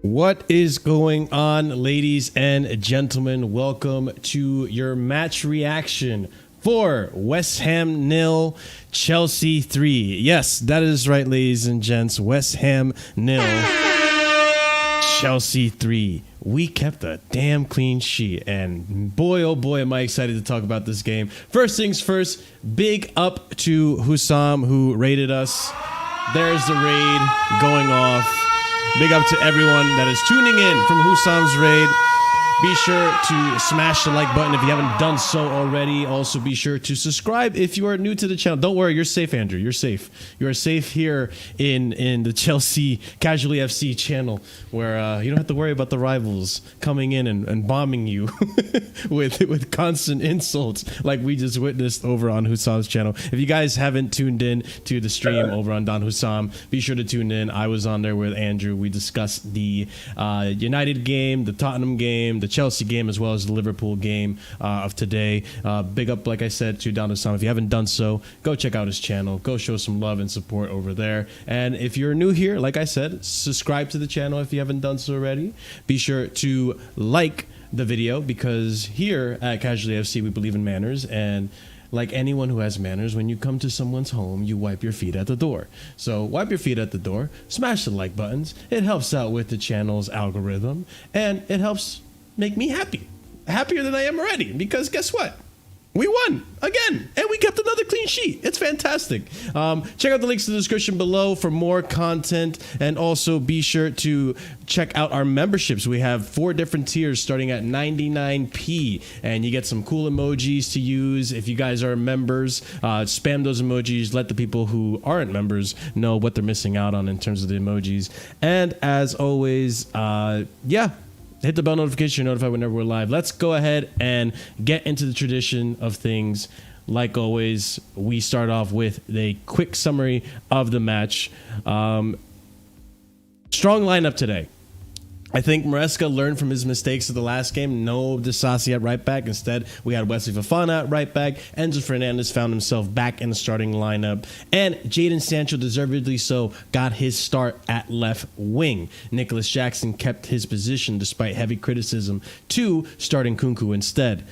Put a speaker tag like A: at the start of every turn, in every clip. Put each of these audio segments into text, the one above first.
A: What is going on, ladies and gentlemen? Welcome to your match reaction for West Ham 0, Chelsea 3. Yes, that is right, ladies and gents. West Ham 0, Chelsea 3. We kept a damn clean sheet, and boy, oh boy, am I excited to talk about this game. First things first, big up to Hussam, who raided us. There's the raid going off. Big up to everyone that is tuning in from Hussam's raid. Be sure to smash the like button if you haven't done so already. Also, be sure to subscribe if you are new to the channel. Don't worry, you're safe, Andrew. You're safe. You are safe here in the Chelsea Casually FC channel, where you don't have to worry about the rivals coming in and bombing you with constant insults like we just witnessed over on Hussam's channel. If you guys haven't tuned in to the stream over on Don Hussam, be sure to tune in. I was on there with Andrew. We discussed the United game, the Tottenham game, the Chelsea game, as well as the Liverpool game of today. Big up, like I said, to Don Hussam. If you haven't done so, go check out his channel. Go show some love and support over there. And if you're new here, like I said, subscribe to the channel if you haven't done so already. Be sure to like the video, because here at Casually FC, we believe in manners. And like anyone who has manners, when you come to someone's home, you wipe your feet at the door. So wipe your feet at the door, smash the like buttons. It helps out with the channel's algorithm, and it helps make me happy. Happier than I am already, because guess what? We won again, and we kept another clean sheet. It's fantastic. Check out the links in the description below for more content, and also be sure to check out our memberships. We have 4 different tiers starting at 99p, and you get some cool emojis to use. If you guys are members, spam those emojis. Let the people who aren't members know what they're missing out on in terms of the emojis. And as always, yeah, hit the bell notification, you're notified whenever we're live. Let's go ahead and get into the tradition of things. Like always, we start off with a quick summary of the match. Strong lineup today. I think Maresca learned from his mistakes of the last game. No Disasi at right back. Instead, we had Wesley Fofana at right back. Enzo Fernandez found himself back in the starting lineup. And Jadon Sancho, deservedly so, got his start at left wing. Nicholas Jackson kept his position despite heavy criticism to starting Kunku instead.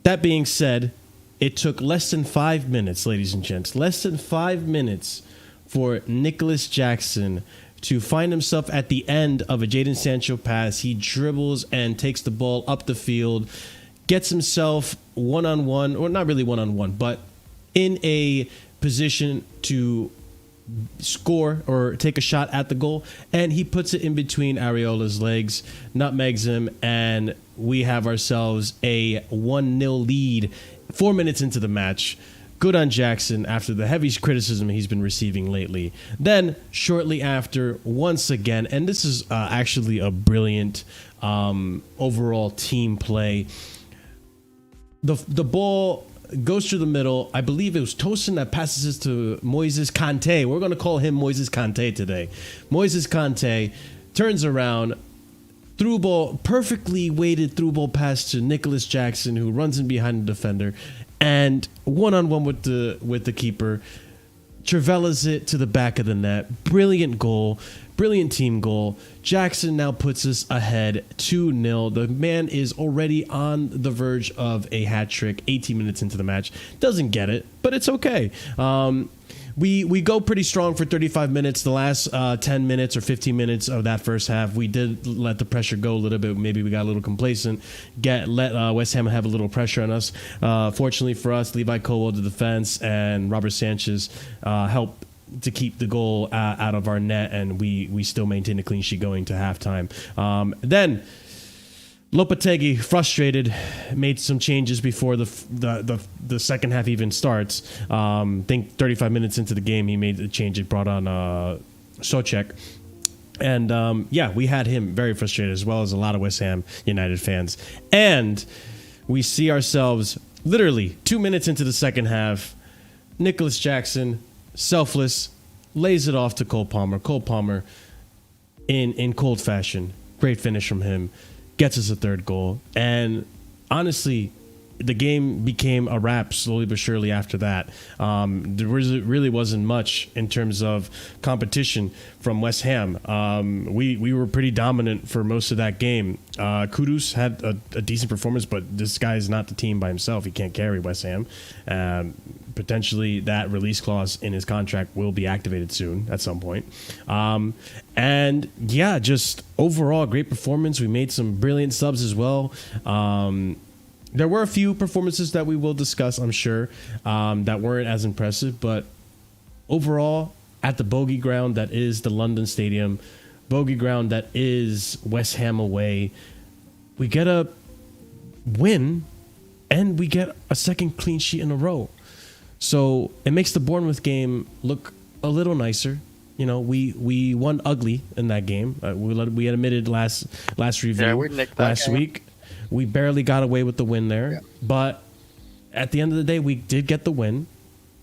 A: That being said, it took less than 5 minutes, ladies and gents. Less than 5 minutes for Nicholas Jackson to find himself at the end of a Jadon Sancho pass. He dribbles and takes the ball up the field, gets himself one-on-one, or not really one-on-one, but in a position to score or take a shot at the goal, and he puts it in between Areola's legs, nutmegs him, and we have ourselves a 1-0 lead 4 minutes into the match. Good on Jackson after the heavy criticism he's been receiving lately. Then, shortly after, once again, and this is actually a brilliant overall team play. The ball goes through the middle. I believe it was Tosin that passes it to Moises Kante. We're going to call him Moises Kante today. Moises Kante turns around, through ball, perfectly weighted through ball pass to Nicholas Jackson, who runs in behind the defender, and one-on-one with the keeper, Trivelas it to the back of the net. Brilliant goal, brilliant team goal. Jackson now puts us ahead 2-0. The man is already on the verge of a hat trick 18 minutes into the match. Doesn't get it, but it's okay. We go pretty strong for 35 minutes. The last 10 minutes or 15 minutes of that first half, we did let the pressure go a little bit. Maybe we got a little complacent. Let West Ham have a little pressure on us. Fortunately for us, Levi Colwill the defense and Robert Sanchez helped to keep the goal out of our net, and we still maintain a clean sheet going to halftime. Then Lopetegui, frustrated, made some changes before the second half even starts. I think 35 minutes into the game, he made the change. It brought on Souček. And yeah, we had him very frustrated, as well as a lot of West Ham United fans. And we see ourselves literally 2 minutes into the second half. Nicholas Jackson, selfless, lays it off to Cole Palmer. Cole Palmer, in cold fashion, great finish from him. Gets us a third goal. And honestly, the game became a wrap slowly but surely after that. Really wasn't much in terms of competition from West Ham. We were pretty dominant for most of that game. Kudus had a decent performance, but this guy is not the team by himself. He can't carry West Ham. Potentially that release clause in his contract will be activated soon at some point. And yeah, just overall great performance. We made some brilliant subs as well. There were a few performances that we will discuss, I'm sure, that weren't as impressive, but overall at the bogey ground that is the London Stadium, bogey ground that is West Ham away, we get a win and we get a second clean sheet in a row. So it makes the Bournemouth game look a little nicer. You know, we won ugly in that game. We had admitted last review last week. We barely got away with the win there. Yeah. But at the end of the day, we did get the win.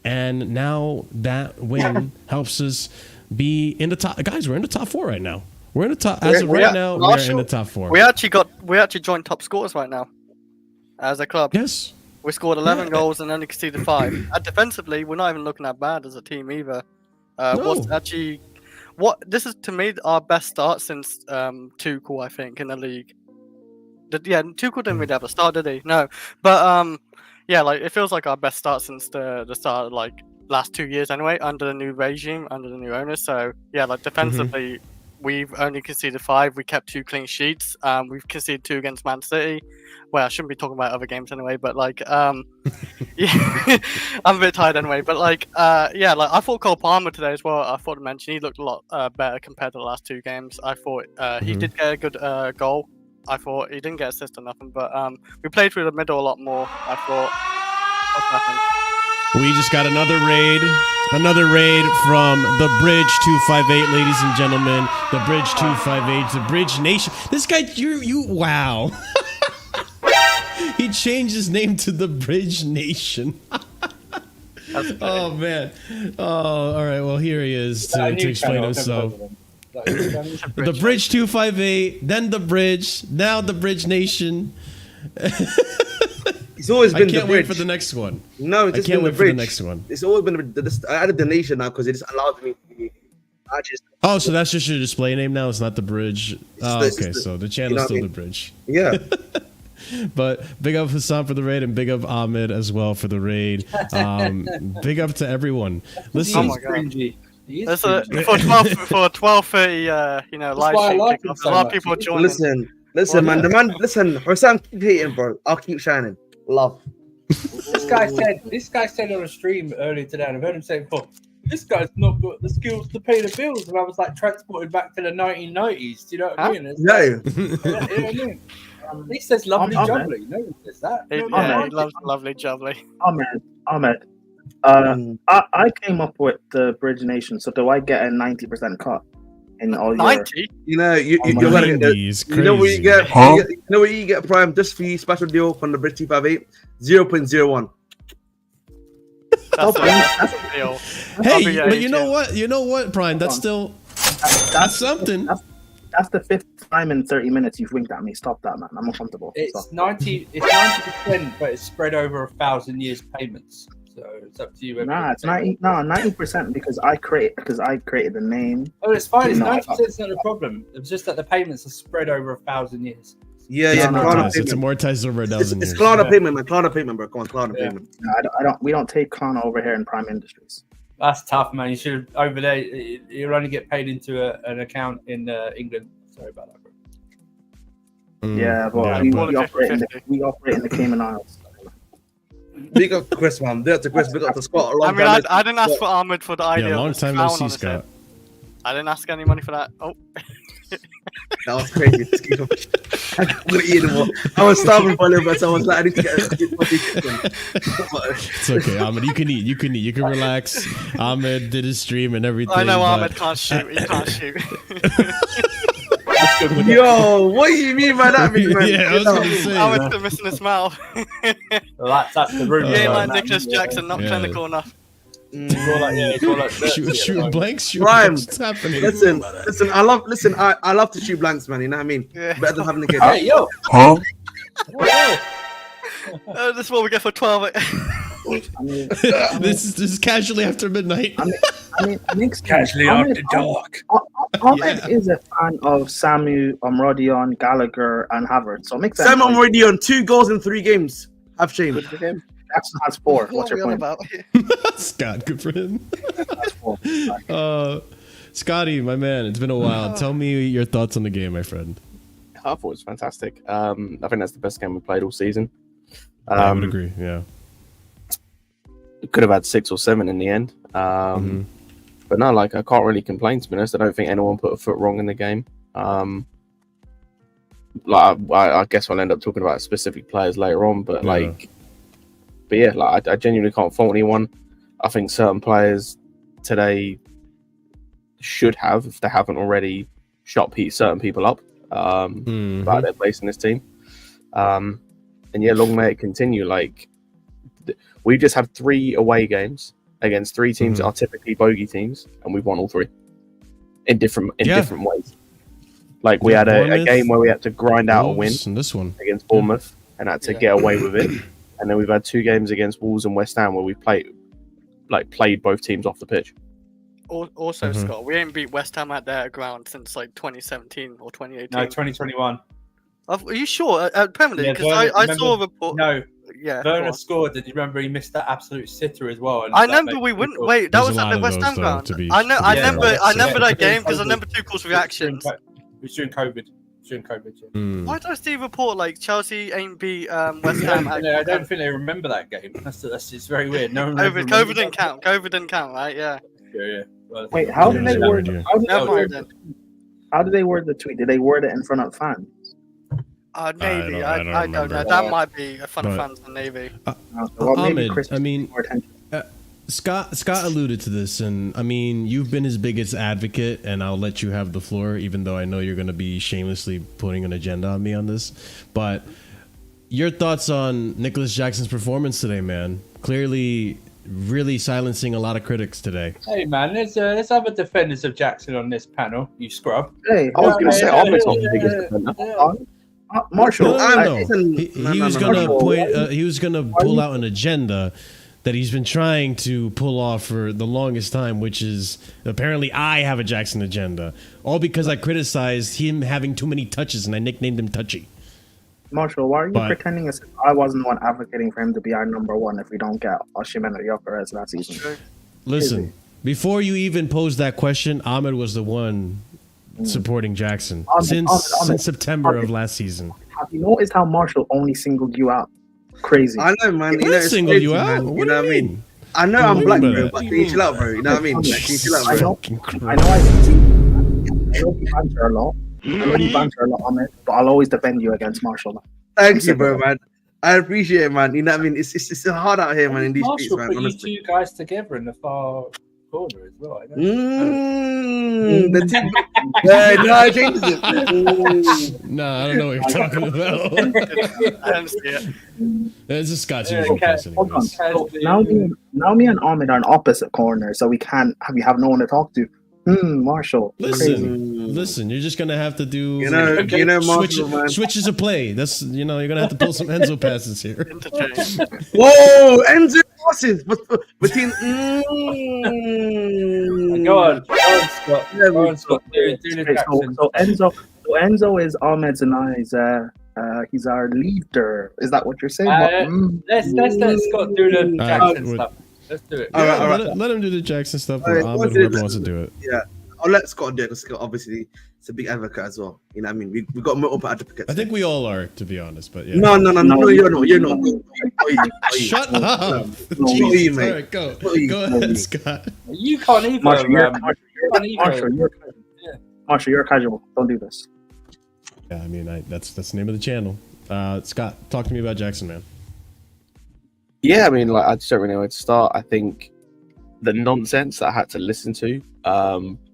A: And now that win helps us be in the top. Guys, we're in the top 4 right now. We're in the top. As of right now, we're in the top 4.
B: We actually joined top scorers right now as a club.
A: Yes.
B: We scored 11 goals and only conceded 5. And defensively, we're not even looking that bad as a team either. This is to me our best start since Tuchel, I think, in the league. Tuchel didn't really have a start, did he? No, but like it feels like our best start since the start of like last 2 years anyway, under the new regime, under the new owners. So yeah, like defensively, we've only conceded 5. We kept 2 clean sheets. We've conceded 2 against Man City. Well, I shouldn't be talking about other games anyway, but like, yeah, I'm a bit tired anyway. But like, I thought Cole Palmer today as well. I thought to mention he looked a lot better compared to the last 2 games. I thought he did get a good goal. I thought he didn't get assist or nothing, but we played through the middle a lot more. I thought, what's happened?
A: We just got another raid from the Bridge 258, ladies and gentlemen. The Bridge 258, the Bridge Nation. This guy, wow. He changed his name to the Bridge Nation. Oh man. Oh, all right. Well, here he is to explain himself. The Bridge 258, then the Bridge, now the Bridge Nation.
C: It's always been the Bridge.
A: I can't wait for the next one.
C: No, it's
A: I can't wait for the next one.
C: It's always been I added the Nation now because it just allows me to be.
A: Oh, so that's just your display name now? It's not the Bridge. Oh, okay, so the channel's still the Bridge.
C: Yeah.
A: But big up Hassan for the raid and big up Ahmed as well for the raid. Big up to everyone. Listen,
B: oh my God. That's for 12:30, live stream kickoff. A lot of people joining.
C: Listen, man. Listen, Hassan, keep hating, bro. I'll keep shining. Love.
D: This guy said on a stream earlier today, and I've heard him say, "Oh, this guy's not got the skills to pay the bills," and I was like transported back to the 1990s. Do you know what I mean?
C: No.
D: You know what I mean? He says lovely jubbly. No one says that.
B: He loves lovely jubbly.
E: Ahmed. I came up with the Bridge Nation, so do I get a 90% cut in all
B: 90?
C: You know, you're gonna get. You know what you get?
E: Huh?
C: You know what you get, Prime, just for you, special deal from the Bridge 258, 0.01.
B: That's a deal.
A: Hey, but you know what, Prime? That's still that's something.
E: That's the 5th time in 30 minutes you've winked at me. Stop that, man. I'm uncomfortable.
D: It's 90%, but it's spread over 1,000 years payments. So it's up to you.
E: Nah, it's 90% because I created the name.
D: Oh, it's fine. It's 90%. It's not a problem. It's just that the payments are spread over 1,000 years.
C: Yeah.
A: It's amortized over 1,000 years.
C: It's Klarna payment, man. Klarna payment, bro. Come on, Klarna payment.
E: No, we don't take Klarna over here in Prime Industries.
D: That's tough, man. You should over there. You'll only get paid into an account in England. Sorry about that, bro.
E: Yeah, but we operate in the Cayman Islands.
C: Big up to Chris, man. Big up to Chris. Big up to Scott.
B: I didn't ask for Ahmed for the idea.
A: Yeah, long time no see, Scott.
B: I didn't ask any money for that. Oh.
C: That was crazy. I'm gonna eat anymore. I was starving for a little bit, so I was like, I need to get a
A: It's okay, Ahmed. You can eat. You can relax. Ahmed did his stream and everything.
B: I know Ahmed can't shoot. He can't shoot.
C: Yo, what do you mean by that, big man?
A: Yeah, I was gonna say.
B: Ahmed's still missing his smile.
D: Well, that's the room.
B: Yeah, like Nicholas Jackson, not clinical enough.
A: Shoot blanks.
C: Prime.
A: What's happening?
C: Listen. I love to shoot blanks, man. You know what I mean?
B: Yeah.
C: Better than having a kid.
D: Hey, yo.
E: Huh?
B: This is what we get for 12.
E: I mean,
A: This is casually after midnight.
E: I mean,
D: Casually after dark.
E: Ahmed is a fan of Samu, Rodion, Gallagher, and Havertz. So it makes sense.
C: Sam already on 2 goals in 3 games. Have shame.
E: Jackson has 4.
B: What
E: What's
B: are
E: your
B: we on
E: point?
B: about?
A: Scott, good for him.
E: That's 4.
A: Scotty, my man, it's been a while. Tell me your thoughts on the game, my friend.
F: I thought it was fantastic. I think that's the best game we played all season.
A: I would agree. Yeah.
F: Could have had 6 or 7 in the end. But no, like I can't really complain, to be honest. I don't think anyone put a foot wrong in the game. Like I guess I'll end up talking about specific players later on, but yeah, like I genuinely can't fault anyone. I think certain players today should have, if they haven't already, shot certain people up about their place in this team. And yeah, long may it continue. Like we've just had 3 away games against 3 teams that are typically bogey teams, and we've won all 3 in different ways. Like we had a game where we had to grind out a win
A: and this one
F: against Bournemouth and had to get away with it, and then we've had 2 games against Wolves and West Ham where we played both teams off the pitch.
B: Also, Scott, we ain't beat West Ham at their ground since like 2017 or 2018.
D: No, 2021.
B: Are you sure? Permanently? Because I saw a report.
D: No.
B: Yeah.
D: Werner scored. Did you remember he missed that absolute sitter as well?
B: I remember we wouldn't wait. That was at the West Ham ground. I remember that game because I remember Tuchel's reactions.
D: It was during COVID.
B: Why do I see a report like Chelsea ain't beat West Ham?
D: I don't think they remember that game. That's it's very weird. No one
B: COVID didn't count. COVID didn't count, right? Yeah.
D: Yeah. Well,
E: Wait, how did they word? How did they word the tweet? Did they word it in front of fans?
B: Navy.
A: I
B: I don't know.
A: remember.
B: That might be a fun of fans in the Navy.
A: Ahmed, I mean, Scott alluded to this, and I mean, you've been his biggest advocate, and I'll let you have the floor, even though I know you're going to be shamelessly putting an agenda on me on this. But your thoughts on Nicholas Jackson's performance today, man? Clearly, really silencing a lot of critics today.
D: Hey, man, there's other defenders of Jackson on this panel. You scrub.
E: Hey,
F: I was going to say, Ahmed's not the biggest defender.
E: Marshall,
A: he was gonna point. He was gonna pull out an agenda that he's been trying to pull off for the longest time, which is apparently I have a Jackson agenda, all because I criticized him having too many touches and I nicknamed him Touchy.
E: Marshall, why are you pretending as if I wasn't the one advocating for him to be our number 1 if we don't get Osimhen or Gyökeres last season?
A: Listen, before you even posed that question, Ahmed was the one supporting Jackson since September of last season.
E: Have you noticed how Marshall only singled you out? Crazy.
C: I know, man.
A: He didn't single you out.
C: You know what I mean? I know I'm black, bro, but can you chill out, bro? You know what I mean? Like, can you chill out, bro?
E: I know you banter a lot. Ahmed, but I'll always defend you against Marshall.
C: Thank you, bro, man. I appreciate it, man. You know what I mean? It's hard out here, man, in these streets,
D: Marshall
C: man.
D: put
C: Honestly.
D: you 2 guys together in the far corner as well.
C: The team. No, I changed it.
A: Nah, I don't know what you're talking about.
B: I don't see it.
A: This is Scott's usual person.
E: Hold on. So now me and Ahmed are in opposite corners, so we have no one to talk to. Marshall.
A: Listen, you're just gonna have to do
C: Marshall, man.
A: switches of play. That's you're gonna have to pull some Enzo passes here.
C: Whoa, Enzo passes between.
D: Go on, Scott. Go on, Scott. Do the Jackson.
E: So Enzo is Ahmed's and I's. He's our leader. Is that what you're saying?
D: Let's let Scott do the Jackson stuff. Let's do it.
C: All right.
A: Let him do the Jackson stuff.
C: All right,
A: Ahmed, whoever wants to do it.
C: Yeah, I'll let Scott do it because Scott obviously is a big advocate as well. You know what I mean? We got multiple advocates.
A: I think we all are, to be honest. But yeah.
C: No, you're not.
A: Shut up.
C: No,
A: Jesus.
C: you, mate.
A: All right, go ahead, Scott.
D: You can't even.
E: Marshall, you're casual. Don't do this.
A: Yeah, I mean, that's the name of the channel. Scott, talk to me about Jackson, man.
F: Yeah, I mean, like I just don't really know where to start. I think the nonsense that I had to listen to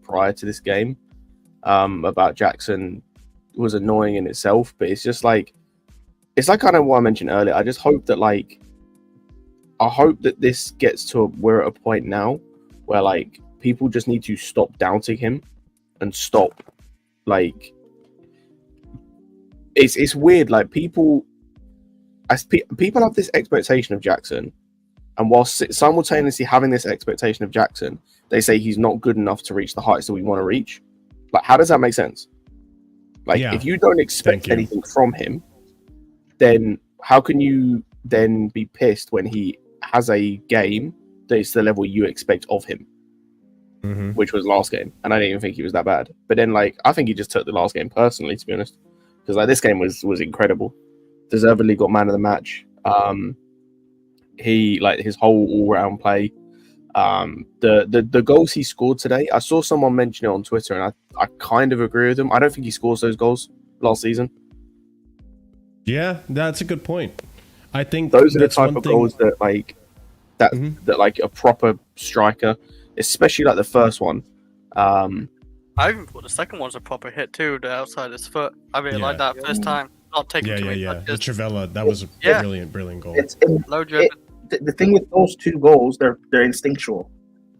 F: prior to this game about Jackson was annoying in itself, but it's like kind of what I mentioned earlier. I just hope that this gets to we're at a point now where like people just need to stop doubting him and stop like it's weird, like people. people have this expectation of Jackson, and whilst simultaneously having this expectation of Jackson, they say he's not good enough to reach the heights that we want to reach. Like, how does that make sense? Like, if you don't expect anything from him, then how can you then be pissed when he has a game that is the level you expect of him? Which was last game, and I didn't even think he was that bad. But then, like, I think he just took the last game personally, to be honest, because like this game was incredible. Deservedly got man of the match. He like his whole all-round play. The goals he scored today, I saw someone mention it on Twitter, and I kind of agree with him. I don't think he scores those goals last season.
A: Yeah, that's a good point. I think
F: those are the type of goals that like a proper striker, especially like the first one.
B: I even thought the second one's a proper hit too, the outside his foot. I really like that first time. Not taking too many touches.
A: The Trivella, that was a brilliant goal.
B: Low driven.
E: The thing with those two goals, they're instinctual.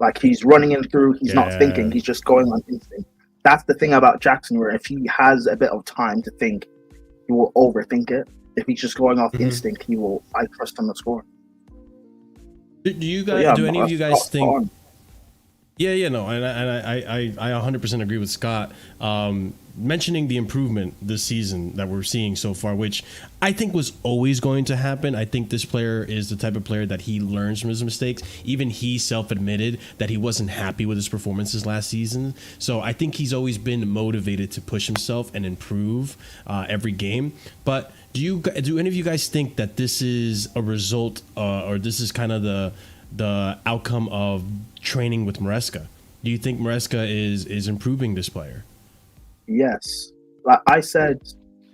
E: Like, he's running in through, he's not thinking, he's just going on instinct. That's the thing about Jackson, where if he has a bit of time to think, he will overthink it. If he's just going off instinct, I trust him to score.
A: Do you guys? Do any of you guys think? No, and I 100% agree with Scott. Mentioning the improvement this season that we're seeing so far, which I think was always going to happen. I think this player is the type of player that he learns from his mistakes. Even he self-admitted that he wasn't happy with his performances last season. So I think he's always been motivated to push himself and improve every game. But do any of you guys think that this is a result or this is kind of the outcome of training with Maresca? Do you think Maresca is improving this player?
E: Yes. Like I said,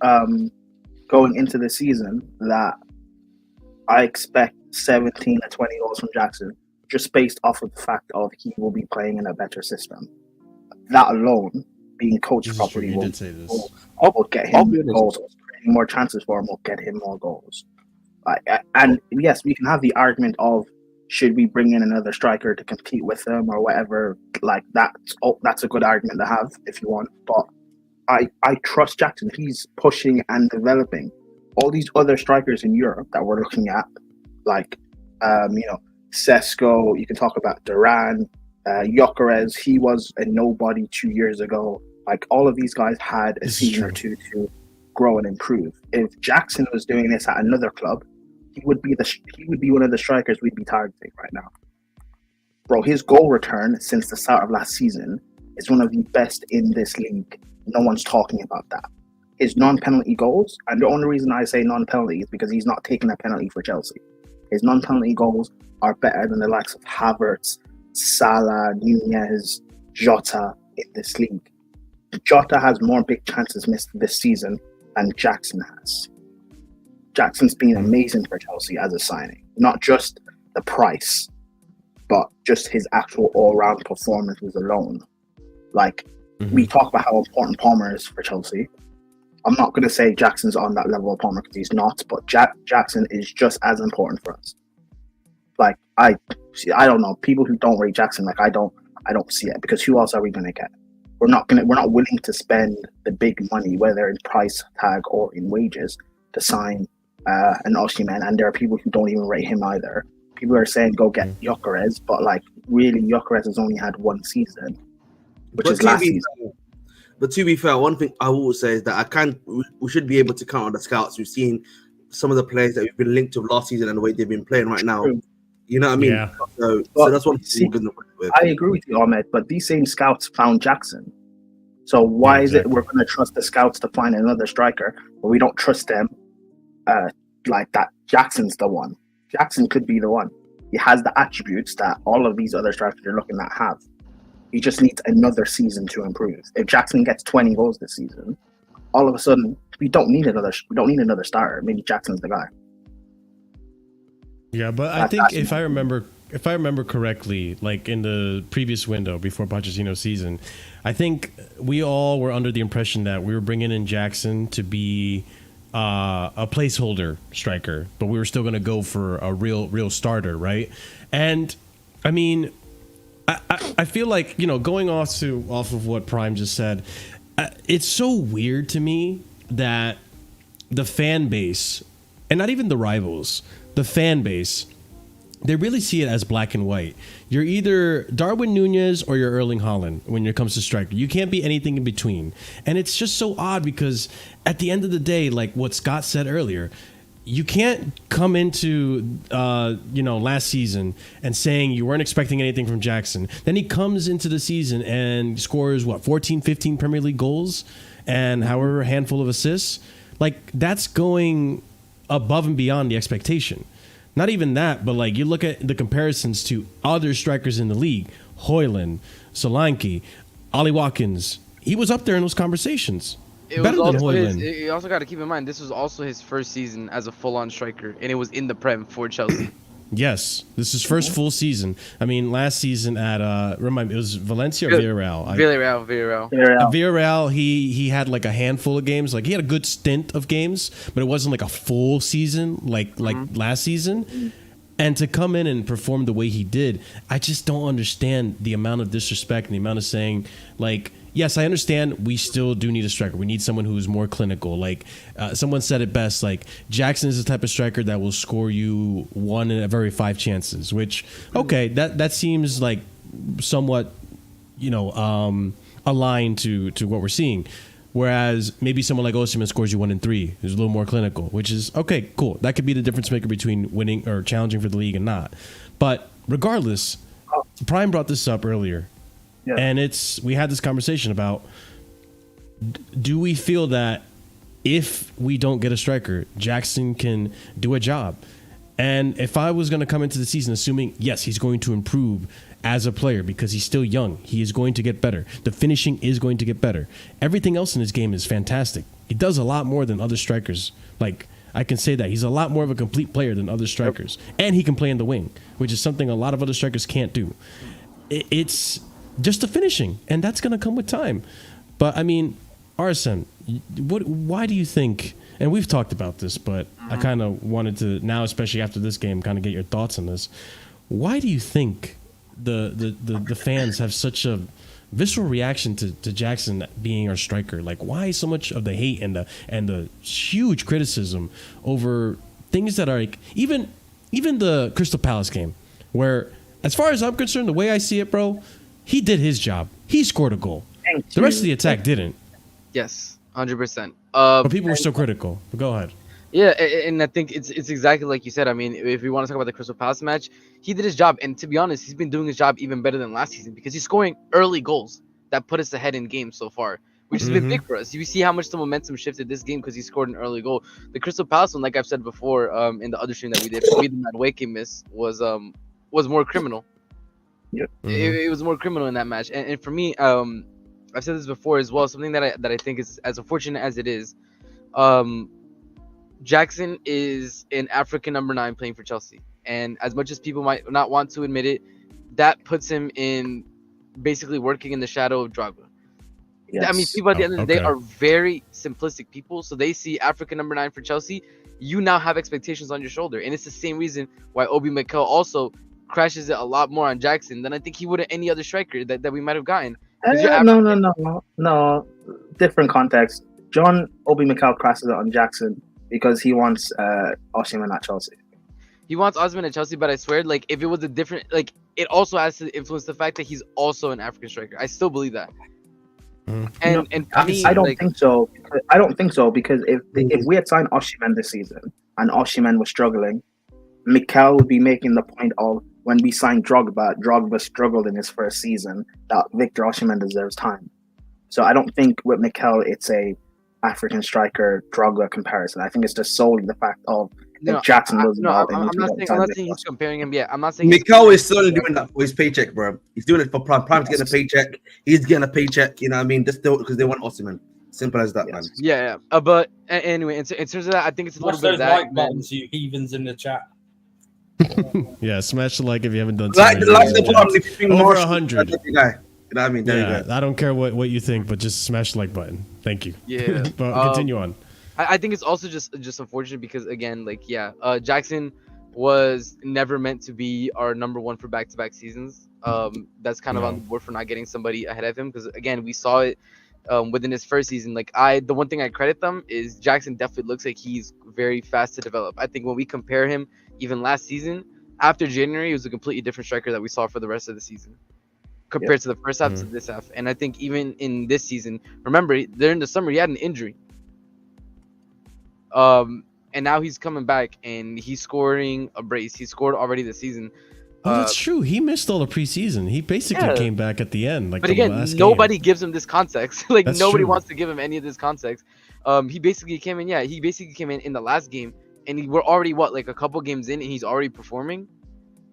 E: going into the season, that I expect 17 to 20 goals from Jackson, just based off of the fact of he will be playing in a better system. That alone, being coached properly, will get him goals. Creating more chances for him will get him more goals. And yes, we can have the argument of, should we bring in another striker to compete with him or whatever? Like that's a good argument to have if you want. But I trust Jackson. He's pushing and developing. All these other strikers in Europe that we're looking at, like Sesko. You can talk about Duran, Gyökeres. He was a nobody 2 years ago. Like, all of these guys had a season or two to grow and improve. If Jackson was doing this at another club, he would be one of the strikers we'd be targeting right now. Bro, his goal return since the start of last season is one of the best in this league. No one's talking about that. His non-penalty goals, and the only reason I say non-penalty is because he's not taking a penalty for Chelsea. His non-penalty goals are better than the likes of Havertz, Salah, Nunez, Jota in this league. Jota has more big chances missed this season than Jackson has. Jackson's been amazing for Chelsea as a signing. Not just the price, but just his actual all-round performances alone. Like, we talk about how important Palmer is for Chelsea. I'm not going to say Jackson's on that level of Palmer because he's not, but Jackson is just as important for us. Like, I don't know, people who don't rate Jackson, like, I don't see it, because who else are we going to get? We're not willing to spend the big money, whether in price tag or in wages, to sign an Osimhen, and there are people who don't even rate him either. People are saying go get Gyökeres, but like, really, Gyökeres has only had one season, which is last season.
C: But to be fair, one thing I will say is that we should be able to count on the scouts. We've seen some of the players that we've been linked to last season and the way they've been playing right now. You know what I mean?
A: Yeah.
C: So that's one thing we're going to work with.
E: I agree with you, Ahmed, but these same scouts found Jackson. So why is it we're going to trust the scouts to find another striker, but we don't trust them like that? Jackson's the one. Jackson could be the one. He has the attributes that all of these other strikers you're looking at have. He just needs another season to improve. If Jackson gets 20 goals this season, all of a sudden we don't need another starter. Maybe Jackson's the guy.
A: Yeah, but I think if I remember correctly, like in the previous window before Pochettino's season, I think we all were under the impression that we were bringing in Jackson to be a placeholder striker, but we were still going to go for a real starter, right? And I mean, I feel like, going off of what Prime just said, it's so weird to me that the fan base and not even the rivals, the fan base, they really see it as black and white. You're either Darwin Nunez or you're Erling Haaland when it comes to striker. You can't be anything in between. And it's just so odd because at the end of the day, like what Scott said earlier, you can't come into last season and saying you weren't expecting anything from Jackson. Then he comes into the season and scores 14, 15 Premier League goals and however a handful of assists. Like that's going above and beyond the expectation. Not even that, but like you look at the comparisons to other strikers in the league, Højlund, Solanke, Ollie Watkins. He was up there in those conversations. Better than Højlund.
G: You also got to keep in mind, this was also his first season as a full-on striker, and it was in the Prem for Chelsea.
A: Yes, this is his first full season. I mean, last season at remind me, it was Valencia or Villarreal. Villarreal. He had like a handful of games. Like he had a good stint of games, but it wasn't like a full season like last season. And to come in and perform the way he did, I just don't understand the amount of disrespect and the amount of saying like. Yes, I understand we still do need a striker. We need someone who's more clinical. Like someone said it best, like Jackson is the type of striker that will score you 1 in every 5 chances, which, okay, that seems like somewhat, aligned to what we're seeing. Whereas maybe someone like Osimhen scores you 1 in 3, who's a little more clinical, which is, okay, cool. That could be the difference maker between winning or challenging for the league and not. But regardless, Prime brought this up earlier. Yeah. And we had this conversation about, do we feel that if we don't get a striker, Jackson can do a job? And if I was going to come into the season assuming, yes, he's going to improve as a player because he's still young, he is going to get better. The finishing is going to get better. Everything else in his game is fantastic. He does a lot more than other strikers. Like, I can say that. He's a lot more of a complete player than other strikers. Yep. And he can play in the wing, which is something a lot of other strikers can't do. It's just the finishing, and that's going to come with time. But, I mean, Arsene, why do you think, and we've talked about this, but I kind of wanted to, now especially after this game, kind of get your thoughts on this. Why do you think the fans have such a visceral reaction to Jackson being our striker? Like, why so much of the hate and the huge criticism over things that are like, even the Crystal Palace game, where, as far as I'm concerned, the way I see it, bro, he did his job. He scored a goal. The rest of the attack didn't.
G: Yes, 100%.
A: But people were still critical. But go ahead.
G: Yeah, and I think it's exactly like you said. I mean, if we want to talk about the Crystal Palace match, he did his job. And to be honest, he's been doing his job even better than last season because he's scoring early goals that put us ahead in games so far, which has been big for us. You see how much the momentum shifted this game because he scored an early goal. The Crystal Palace one, like I've said before in the other stream that we did, for me, the Madueke miss was more criminal. Yep. It was more criminal in that match, and for me, I've said this before as well. Something that I think is as unfortunate as it is, Jackson is an African number 9 playing for Chelsea, and as much as people might not want to admit it, that puts him in basically working in the shadow of Drogba. Yes. I mean, people at the end of the day are very simplistic people, so they see African number 9 for Chelsea. You now have expectations on your shoulder, and it's the same reason why Obi Mikel also crashes it a lot more on Jackson than I think he would at any other striker that we might have gotten.
E: No. Different context. John Obi Mikel crashes it on Jackson because he wants Osimhen at Chelsea.
G: He wants Osimhen at Chelsea, but I swear, like, if it was a different, like, it also has to influence the fact that he's also an African striker. I still believe that. And for me,
E: I don't think so. I don't think so because if we had signed Osimhen this season and Osimhen was struggling, Mikel would be making the point of, when we signed Drogba struggled in his first season, that Victor Osimhen deserves time. So I don't think with Mikel it's a African striker Drogba comparison. I think it's just solely the fact of Jackson was involved.
G: I'm not saying he's comparing him yet. I'm not saying
C: Mikel is solely doing that for his paycheck, bro. He's doing it for Prime. Prime's getting a paycheck. He's getting a paycheck. You know what I mean? Just because they want Osimhen. Simple as that, man.
G: Yeah. But anyway, in terms of that, I think it's a little bit of that.
D: Like buttons, you heathens in the chat.
A: Yeah, smash the like if you haven't done
C: so. Like the button if you
A: over 100.
C: You know what I mean? There you go.
A: I don't care what you think, but just smash the like button. Thank you.
G: Yeah.
A: But continue on.
G: I think it's also just unfortunate because, again, like, Jackson was never meant to be our number 1 for back-to-back seasons. That's kind of on the board for not getting somebody ahead of him because, again, we saw it within his first season. Like the one thing I credit them is Jackson definitely looks like he's very fast to develop. I think when we compare him even last season, after January, he was a completely different striker that we saw for the rest of the season compared to the first half to this half. And I think even in this season, remember during the summer he had an injury. And now he's coming back and he's scoring a brace. He scored already this season.
A: Oh, that's true. He missed all the preseason. He basically came back at the end. Like,
G: but
A: the
G: again,
A: last
G: nobody
A: game.
G: gives him this context. Like,
A: That's
G: nobody
A: true.
G: wants to give him any of this context. He basically came in. Yeah, he basically came in the last game, and we're already like a couple games in, and he's already performing.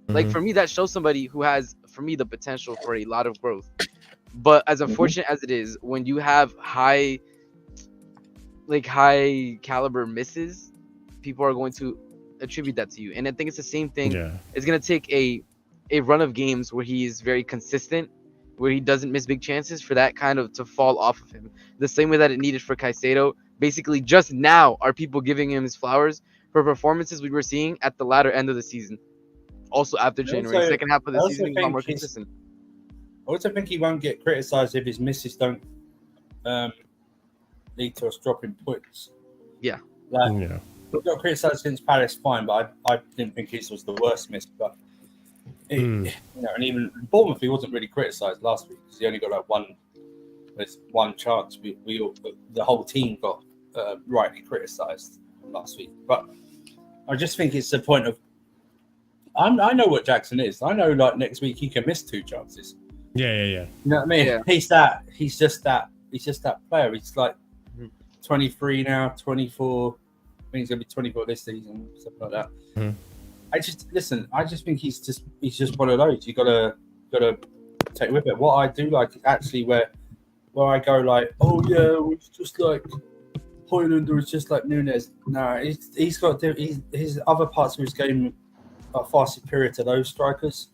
G: Like, for me, that shows somebody who has, for me, the potential for a lot of growth. But as unfortunate as it is, when you have high caliber misses, people are going to attribute that to you. And I think it's the same thing.
A: Yeah.
G: It's gonna take a run of games where he is very consistent, where he doesn't miss big chances, for that kind of to fall off of him. The same way that it needed for Caicedo. Basically, just now are people giving him his flowers for performances we were seeing at the latter end of the season. Also after January, second half of the season, he got more consistent.
D: I also think he won't get criticised if his misses don't lead to us dropping points.
G: Yeah.
D: We got criticised against Palace, fine, but I didn't think his was the worst miss. But and even Bournemouth, he wasn't really criticised last week because he only got like one chance. We all, the whole team got rightly criticised last week. But I just think it's the point of I know what Jackson is. I know like next week he can miss 2 chances.
A: Yeah.
D: You know what I mean?
G: Yeah.
D: He's just that player. He's like 23 now, 24. I think he's gonna be 24 this season, something like that. I just think he's just one of those. You gotta take with it. What I do like is actually where I go like, oh yeah, it's just like Højlund, or it's just like Nunes. No, he's got his other parts of his game are far superior to those strikers.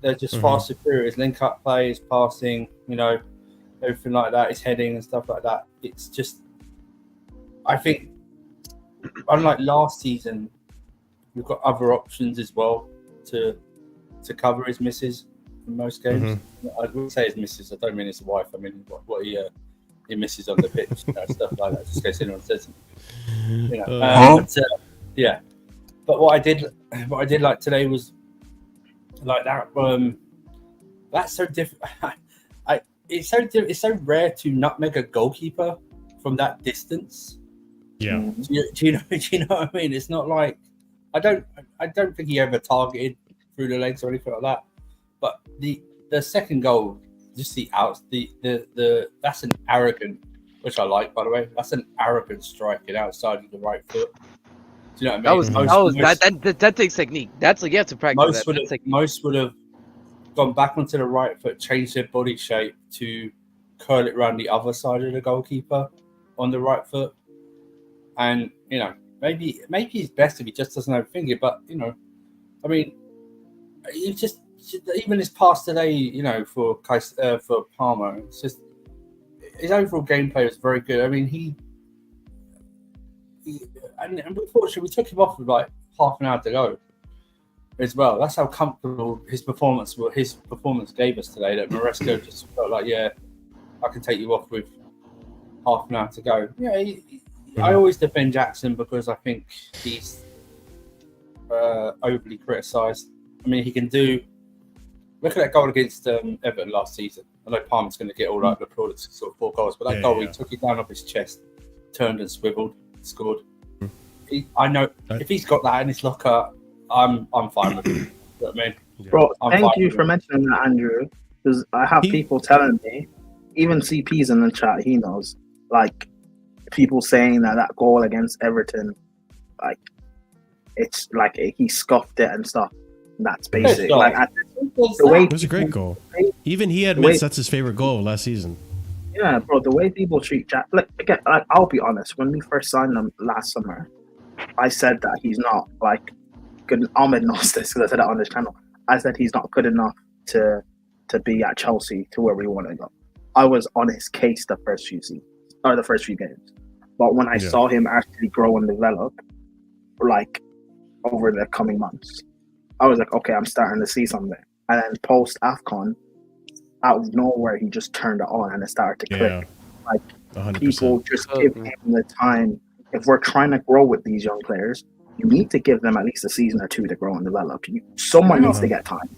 D: They're just far superior. His link up play, his passing, everything like that, his heading and stuff like that. It's just, I think, unlike last season, we've got other options as well to cover his misses in most games. I would say his misses. I don't mean his wife. I mean what he misses on the pitch, stuff like that. Just in case anyone says it. But what I did like today was like that. That's so different. It's so rare to nutmeg a goalkeeper from that distance.
A: Yeah.
D: Do you know what I mean? It's not like I don't think he ever targeted through the legs or anything like that. But the second goal, just the that's an arrogant, which I like, by the way. That's an arrogant striking outside of the right foot. Do you know what I mean?
G: That takes technique. That's like you have to practice.
D: Most would have gone back onto the right foot, changed their body shape to curl it around the other side of the goalkeeper on the right foot. And maybe it's best if he just doesn't overthink it. But I mean, he just even his pass today, for Palmer, it's just his overall gameplay was very good. I mean, and unfortunately we took him off with like half an hour to go as well. That's how comfortable his performance gave us today. That Maresca just felt like, yeah, I can take you off with half an hour to go. Yeah. I always defend Jackson because I think he's overly criticised. I mean, he can do. Look at that goal against Everton last season. I know Palmer's going to get all the plaudits for sort of 4 goals, but that goal, he took it down off his chest, turned and swiveled, scored. I know if he's got that in his locker, I'm fine with it. You know what I mean?
E: Bro, thank you for mentioning that, Andrew, because I have people telling me, even CP's in the chat, he knows, like, people saying that goal against Everton, like, it's like he scuffed it and stuff. That's basic. Like,
A: it was a great goal. Even he admits that's his favorite goal last season.
E: Yeah, bro, the way people treat Jack, again, I'll be honest, when we first signed him last summer, I said that he's not like good. Ahmed knows this because I said it on his channel. I said he's not good enough to be at Chelsea to where we want to go. I was on his case the first few games. But when I saw him actually grow and develop, like over the coming months, I was like, okay, I'm starting to see something. And then post AFCON, out of nowhere he just turned it on and it started to click. Like
A: 100%.
E: people just give him the time. If we're trying to grow with these young players, you need to give them at least a season or two to grow and develop. Someone needs to get time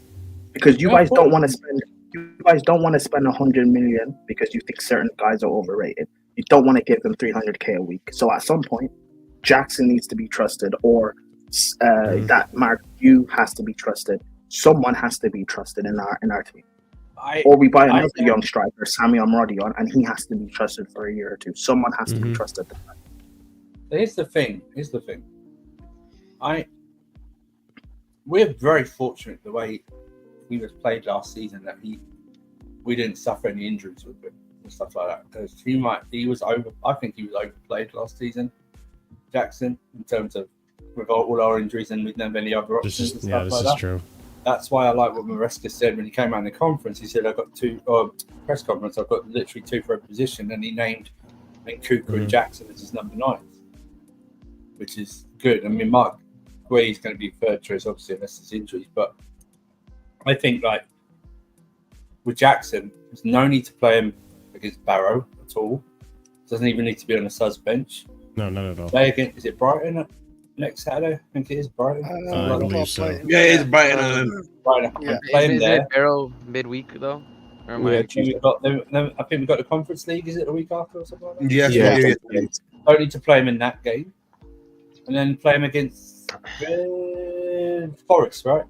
E: because you guys don't want to spend. You guys don't want to spend 100 million because you think certain guys are overrated. You don't want to give them 300k a week. So at some point, Jackson needs to be trusted, or that Mark Yu has to be trusted. Someone has to be trusted in our team. Or we buy another young striker, Sammy Amrodion, and he has to be trusted for a year or two. Someone has to be trusted.
D: Here's the thing. We're very fortunate the way he was played last season that we didn't suffer any injuries with him and stuff like that. Because I think he was overplayed last season, Jackson, in terms of with all our injuries and we didn't have any other options and stuff like that. This is true. That's why I like what Maresca said when he came out in the conference. He said, I've got press conference, I've got literally two for a position, and he named Kuka and Jackson as his number 9, which is good. I mean, Mark Gue's going to be third choice, obviously, unless there's injuries, but I think, like, with Jackson, there's no need to play him against Barrow at all. Doesn't even need to be on the sus bench.
A: No, not at all.
D: Play against, is it Brighton next Saturday? I think it is Brighton.
A: I believe so.
C: Yeah, it is Brighton.
D: Yeah. Play him there.
G: Barrow midweek, though? Or am I-
D: I think we've got the Conference League, is it the week after or something like that?
C: Yeah.
D: Don't need to play him in that game. And then play him against Forest, right?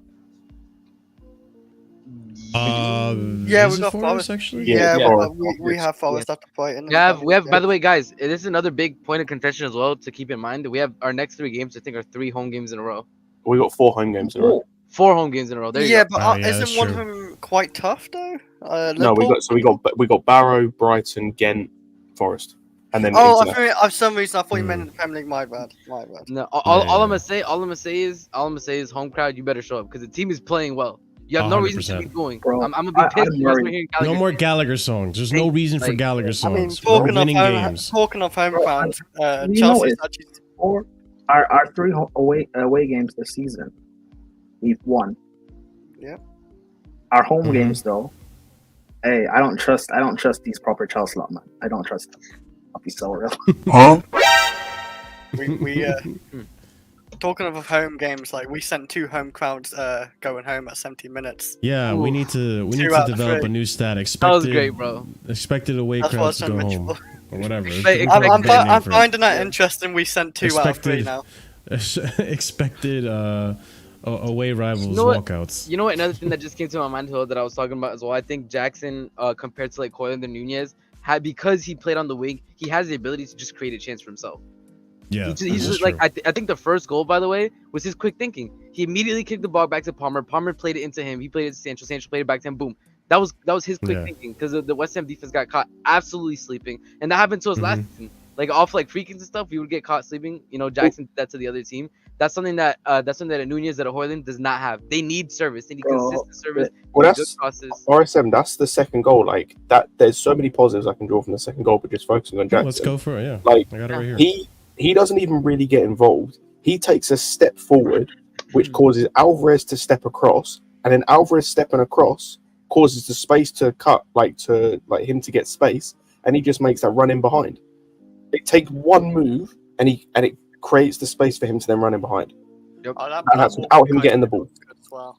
B: Yeah, we got Forest
A: actually.
B: Yeah,
F: Yeah.
B: we have Forest at the point.
G: We have. By the way, guys, this is another big point of contention as well to keep in mind. We have our next 3 games. I think are 3 home games in a row.
F: We got 4 home games in a row.
G: 4 home games in a row. There you
B: Yeah,
G: go.
B: but
A: that's
B: isn't one of
A: true.
B: them quite tough though?
F: No, we got Barrow, Brighton, Ghent, Forest, and then.
B: Oh,
F: Internet.
B: for some reason I thought you meant in the Premier League. My bad.
G: No, all I'm gonna say is home crowd. You better show up because the team is playing well. You have no reason to
A: 100%.
G: keep going.
E: Bro,
G: I'm gonna be pissed.
E: I'm
G: if
E: worried.
G: hearing
A: No
G: Gallagher
A: more
G: say-
A: Gallagher songs. There's no reason for
G: like,
A: Gallagher
B: I mean,
A: songs. We're winning games.
B: talking of home fans,
E: You know
B: Chelsea
E: it.
B: actually.
E: Or our 3 away games this season, we've won.
B: Yep.
E: Our home games though, hey, I don't trust these proper Chelsea lot, man. I don't trust them. I'll be so real.
B: We talking of home games, like we sent 2 home crowds going home at 70 minutes.
A: Yeah, we need to
B: 2 out of
A: develop
B: 3.
A: a new stat.
G: That was great, bro.
A: Expected away
B: That's
A: crowds
B: what
A: to
B: I
A: go
B: said,
A: home or whatever.
B: I'm finding that interesting. We sent 2 out of 3 now.
A: Expected away rivals
G: You know what?
A: walkouts.
G: You know what? Another thing that just came to my mind that I was talking about as well. I think Jackson, compared to like Colwill and Nunez, because he played on the wing, he has the ability to just create a chance for himself.
A: Yeah,
G: He's just like I think the first goal, by the way, was his quick thinking. He immediately kicked the ball back to Palmer. Palmer played it into him. He played it to Sanchez. Sanchez played it back to him. Boom. That was his quick thinking because the West Ham defense got caught absolutely sleeping, and that happened to us last season. Like off like free kicks and stuff, we would get caught sleeping. You know, Jackson did that to the other team. That's something that a Nunez that a Hoyland does not have. They need service. They need consistent service.
F: Well,
G: good
F: that's
G: crosses.
F: RSM. That's the second goal. Like that, there's so many positives I can draw from the second goal, but just focusing on Jackson.
A: Let's go for it. Yeah,
F: Like
A: I got it right here.
F: he doesn't even really get involved. He takes a step forward, which causes Alvarez to step across, and then Alvarez stepping across causes the space to cut, like him to get space, and he just makes that run in behind. It takes one move, and it creates the space for him to then run in behind.
G: Yep.
F: And that's without him getting the ball.
B: Well.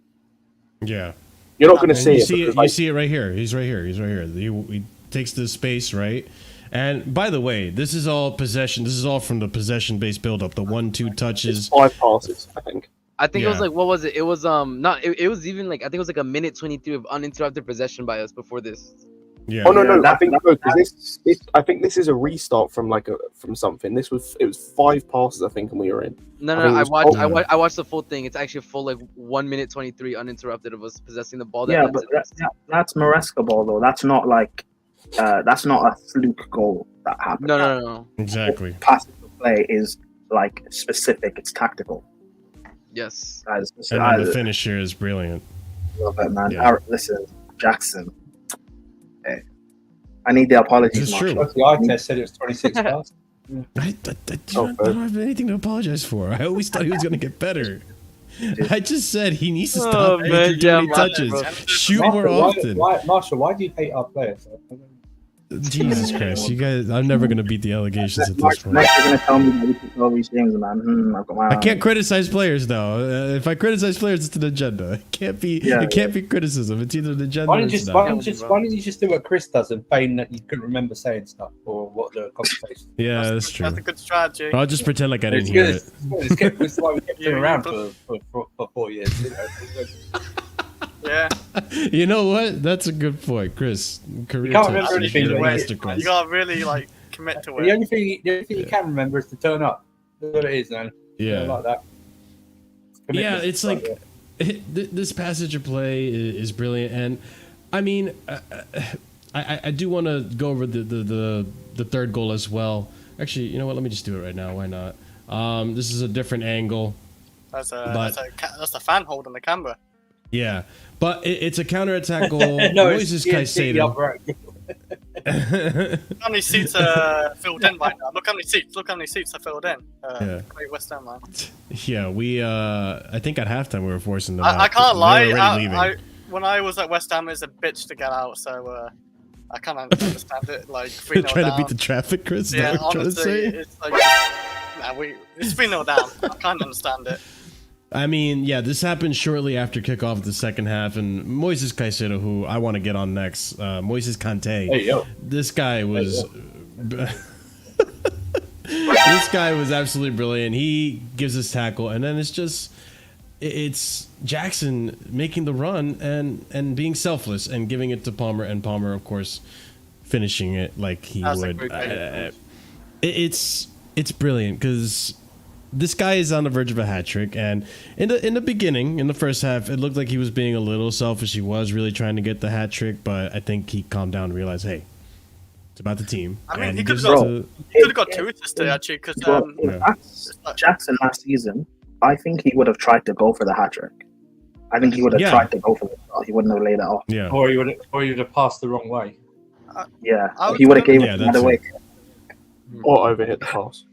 A: Yeah,
F: You're not going to
A: and
F: see
A: you
F: it.
A: see it.
F: because,
A: You
F: like,
A: see it right here. He's right here. He takes the space right. And by the way, this is all possession. This is all from the possession-based build-up. The 1-2 touches.
F: it's 5 passes, I think.
G: I think it was
A: Yeah.
G: like what was it? It was not. It was even like I think it was like a minute 23 of uninterrupted possession by us before this.
A: Yeah.
F: Oh no,
E: Yeah,
F: I think no, because I think this is a restart from from something. It was 5 passes, I think, and we were in.
G: No,
F: think it
G: I
F: was
G: watched.
F: Colwill.
G: I watched the full thing. It's actually a full like 1 minute 23 uninterrupted of us possessing the ball.
E: Yeah,
G: led
E: but
G: to this.
E: that's Maresca ball though. That's not like that's not a fluke goal that happened.
G: No.
A: Exactly.
E: Passing to play is like specific. It's tactical.
G: Yes.
E: Guys,
A: And then the finish here is brilliant.
E: love it, man.
A: Yeah.
E: Listen, Jackson. Hey, I need the apologies.
A: It's true.
E: Marshall.
D: The eye test said it was 26 passes.
A: I don't have anything to apologize for. I always thought he was going to get better. I just said he needs to
G: Oh,
A: stop
G: man,
A: making too
G: yeah,
A: many
G: Marshall,
A: touches.
G: bro.
A: Shoot more often.
D: Marshall, why do you hate our players?
A: Jesus Christ, you guys! I'm never gonna beat the allegations at this
E: Mark,
A: point.
E: next you're gonna tell me that we can call Reece James, man. I've got my
A: I can't criticize players though. If I criticize players, it's an agenda. It can't be. It can't be criticism. It's either an agenda.
D: Why
A: or
D: don't
A: it's
D: you
A: not.
D: why don't you just do what Chris does and feign that you couldn't remember saying stuff or what the conversation?
A: Yeah, that's true.
B: That's a good strategy.
A: I'll just pretend like I didn't
D: It's
A: hear
D: good.
A: it.
D: It's why we kept him
B: Yeah,
D: around
B: but-
D: for 4 years. You know?
B: Yeah.
A: You know what? That's a good point, Chris. Career
D: You can't
A: tips.
D: remember anything,
A: You're a
D: but
A: masterclass.
B: You gotta really like commit to
D: The
B: it.
D: only thing you can remember is to turn up. That's what it is, man.
A: Yeah.
D: I like that.
A: Yeah,
D: Commitment.
A: it's like this passage of play is brilliant, and I mean, I do want to go over the third goal as well. Actually, you know what? Let me just do it right now. Why not? This is a different angle.
B: That's
A: But-
B: that's a fan holding the camera.
A: Yeah, but it's a counterattack goal.
D: no,
A: Moises
D: it's
A: Caicedo.
D: upright.
B: How many seats are filled in right now? Look how many seats are filled in.
A: Yeah.
B: Great West Ham, man.
A: Yeah, we. I think at halftime we were forcing them.
B: I
A: out.
B: can't
A: They
B: lie.
A: were already leaving.
B: When I was at West Ham, it was a bitch to get out. So I kind of understand it. Like 3-0
A: trying to
B: down.
A: beat the traffic, Chris. Is that
B: Yeah,
A: what you're trying to
B: honestly,
A: say?
B: it's like it's 3-0 down. I kind of understand it.
A: I mean, yeah, this happened shortly after kickoff of the second half, and Moises Caicedo, who I want to get on next, Moises Kante.
D: Hey, yo.
A: This guy was.
D: Hey,
A: This guy was absolutely brilliant. He gives us tackle, and then it's Jackson making the run and being selfless and giving it to Palmer, and Palmer, of course, finishing it like he
B: That's a
A: would.
B: great play.
A: It's brilliant because this guy is on the verge of a hat trick, and in the beginning, in the first half, it looked like he was being a little selfish. He was really trying to get the hat trick, but I think he calmed down and realized, hey, it's about the team.
B: I mean,
A: and
B: he could
A: gives
B: have
A: it to-
B: got 2 assists today, actually, because
E: Well, if that's Jackson last season, I think he would have tried to go for the hat trick. I think he would have
A: Yeah.
E: tried to go for it. He wouldn't have laid it off.
A: yeah.
D: Or you would have passed the wrong way.
E: Yeah,
B: I would-
E: he would have gave
A: Yeah,
E: it
A: that's
E: another way.
F: Or overhit the pass.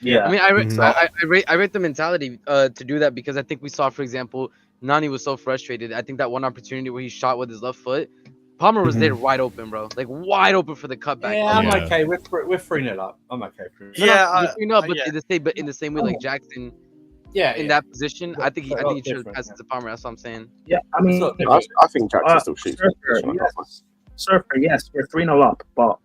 E: Yeah,
G: I mean, I rate,
A: Mhm.
G: I rate the mentality to do that because I think we saw, for example, Nani was so frustrated. I think that one opportunity where he shot with his left foot, Palmer was there wide open, bro, like wide open for the cutback.
D: Yeah, I'm
A: Yeah.
D: okay. We're 3-0 up. I'm okay.
B: Yeah,
G: but in the same way, like Jackson
D: Yeah,
G: in that position, I think he
D: They're all
G: should have
D: different,
G: passed it to Palmer. That's what I'm saying.
E: yeah. I mean,
D: So-
F: I think Jackson still shoots.
E: Surfer, yes, we're 3-0 up, but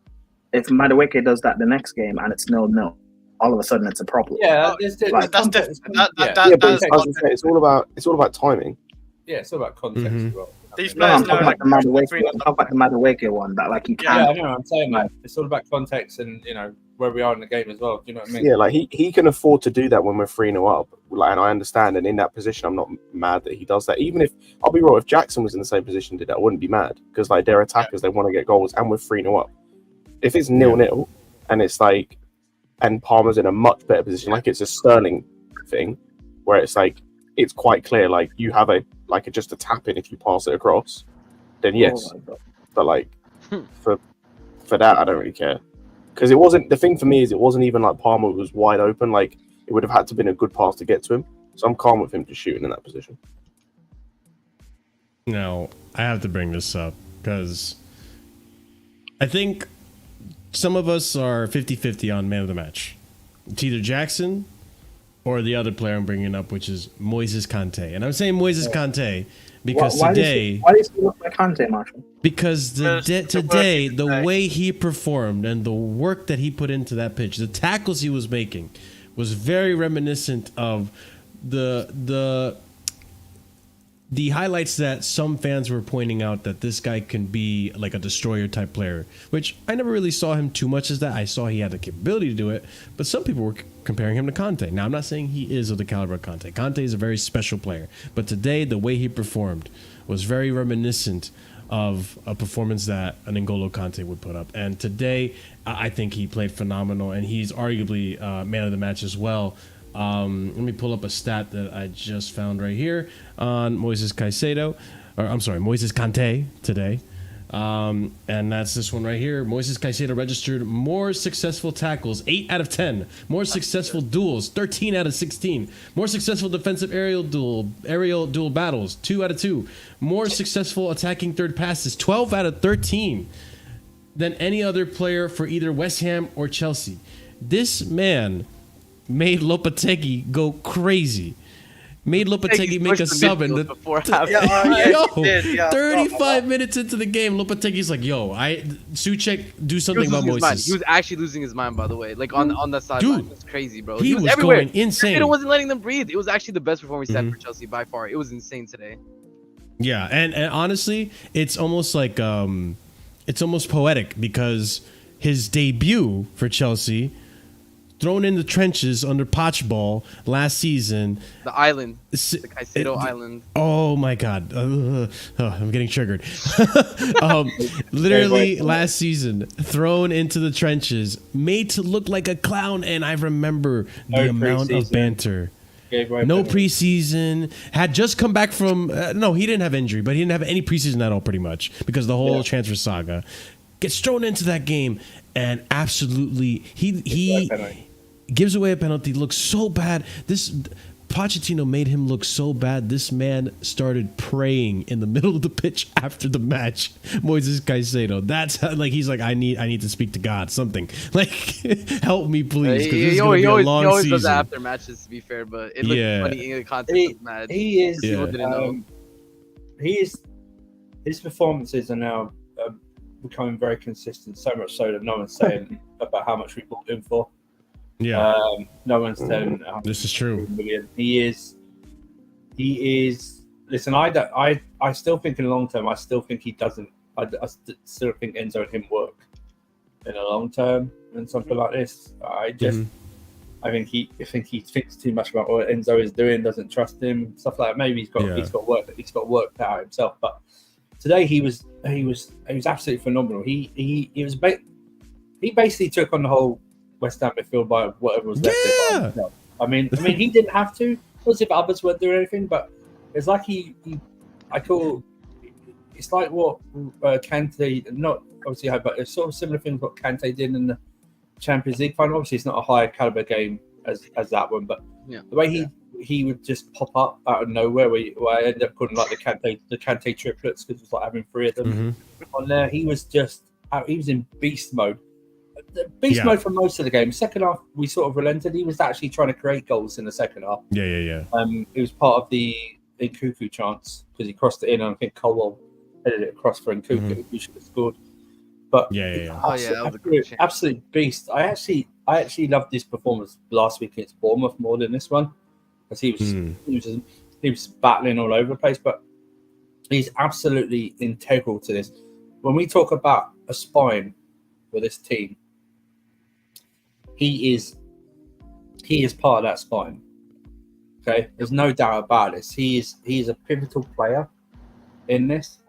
E: if Madueke does that the next game and it's 0-0, all of a sudden it's a problem.
D: Yeah,
B: That's
D: context.
B: different. That
F: Yeah,
B: that
F: but
B: is
F: as I say, it's all about timing.
D: Yeah, it's all about context
A: Mhm.
D: as well.
B: these
E: No, I'm
B: players know.
E: talking about the Madueke.
B: 3-0
E: I'm talking about the Madueke one that like he
B: Yeah,
D: Yeah,
E: can't.
D: I know what I'm saying, man. It's all about context and where we are in the game as well. Do you know what I mean?
F: Yeah, like he can afford to do that when we're 3-0 up. Like, and I understand, and in that position, I'm not mad that he does that. Even if I'll be real, if Jackson was in the same position did that, I wouldn't be mad because like they're attackers, they want to get goals, and we're 3-0 up. If it's 0-0 and it's like, and Palmer's in a much better position, like it's a Sterling thing, where it's like it's quite clear, like you have just a tap in if you pass it across, then yes.
E: Oh my God.
F: But like for that, I don't really care. Because it wasn't, the thing for me is it wasn't even like Palmer was wide open. Like it would have had to been a good pass to get to him. So I'm calm with him just shooting in that position.
A: Now, I have to bring this up because I think some of us are 50-50 on man of the match. It's either Jackson or the other player I'm bringing up, which is Moises Kante. And I'm saying Moises Kante because
E: Why
A: today...
E: why does he look like Kante, Marshall?
A: Because
B: There's the
A: today,
B: work
A: the
B: today.
A: way he performed and the work that he put into that pitch, the tackles he was making, was very reminiscent of the highlights that some fans were pointing out that this guy can be like a destroyer type player, which I never really saw him too much as that. I saw he had the capability to do it, but some people were comparing him to Conte. Now, I'm not saying he is of the caliber of Conte. Conte is a very special player, but today, the way he performed was very reminiscent of a performance that an N'Golo Kante would put up. And today, I think he played phenomenal, and he's arguably man of the match as well. Let me pull up a stat that I just found right here on Moises Caicedo, or I'm sorry, Moises Kante today. And that's this one right here. Moises Caicedo registered more successful tackles, 8 out of 10. More successful duels, 13 out of 16. More successful defensive aerial duel battles, 2 out of 2. More successful attacking third passes, 12 out of 13 than any other player for either West Ham or Chelsea. This man made Lopetegui go crazy. Made Lopetegui make a sub in the
G: before half.
B: he did, yeah.
A: 35 minutes into the game, Lopetegui's like, yo, Souček, do something about Moises.
G: He was actually losing his mind, by the way. Like on that sideline.
A: Dude,
G: It's crazy, bro.
A: He was
G: everywhere.
A: going insane.
G: It wasn't letting them breathe. It was actually the best performance he's had for Chelsea by far. It was insane today.
A: Yeah, and honestly, it's almost like it's almost poetic because his debut for Chelsea, thrown in the trenches under Pochball last season.
G: The island. The Caicedo island.
A: Oh my God. I'm getting triggered. Literally last season, thrown into the trenches, made to look like a clown. And I remember the amount of banter. No preseason. Had just come back from... no, he didn't have injury, but he didn't have any preseason at all pretty much because the whole transfer saga. Gets thrown into that game and absolutely... He gives away a penalty, looks so bad. Pochettino made him look so bad. This man started praying in the middle of the pitch after the match. Moises Caicedo. That's how, like, he's like, I need to speak to God. Something like, help me, please, because this is going to be a long season. He always does that
G: after matches, to be fair, but it looked funny in the context of the match.
D: He is. His performances are now becoming very consistent. So much so that no one's saying about how much we bought him for.
A: Yeah.
D: No one's saying
A: this is true.
D: Million. He is. Listen, I still think in the long term. I still think he doesn't. I still think Enzo and him work in the long term and something like this. I think he thinks too much about what Enzo is doing. Doesn't trust him. Stuff like that. Maybe he's got work out himself. But today he was absolutely phenomenal. He basically took on the whole West Ham midfield by whatever was left there. I mean, he didn't have to. It was if others weren't doing anything, but it's like it's like what Kante, not obviously, but it's sort of similar thing what Kante did in the Champions League final. Obviously, it's not a higher caliber game as that one, but the way he would just pop up out of nowhere, where I ended up calling like the Kante triplets because it was like having 3 of them on there. He was in beast mode. Beast mode for most of the game. Second half, we sort of relented. He was actually trying to create goals in the second half.
A: Yeah.
D: It was part of the Nkuku chance because he crossed it in, and I think Colwill headed it across for Nkuku, who should have scored. But absolute beast. I actually loved his performance last week against Bournemouth more than this one because he was battling all over the place. But he's absolutely integral to this. When we talk about a spine for this team, he is part of that spine. Okay, there's no doubt about this. He is a pivotal player in this.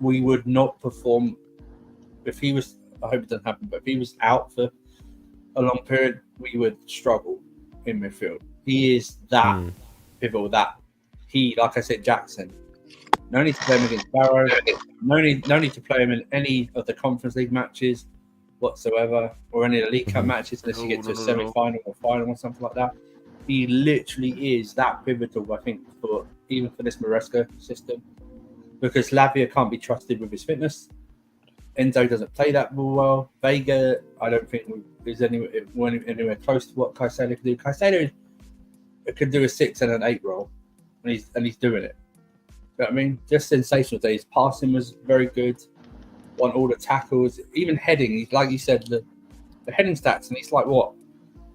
D: We would not perform if he was. I hope it doesn't happen, but if he was out for a long period, we would struggle in midfield. He is that pivotal. That he, like I said, Jackson. No need to play him against Barrow. No need to play him in any of the Conference League matches whatsoever, or any of the League Cup matches unless you get to a semi-final or final or something like that. He literally is that pivotal, I think, for this Maresca system, because Lavia can't be trusted with his fitness. Enzo doesn't play that ball well. Vega, I don't think is anywhere close to what Caicedo can do. Caicedo could do a 6 and an 8 role, and he's doing it. You know what I mean? Just sensational day. His passing was very good. Won all the tackles, even heading. He's like you said, the heading stats, and he's like what?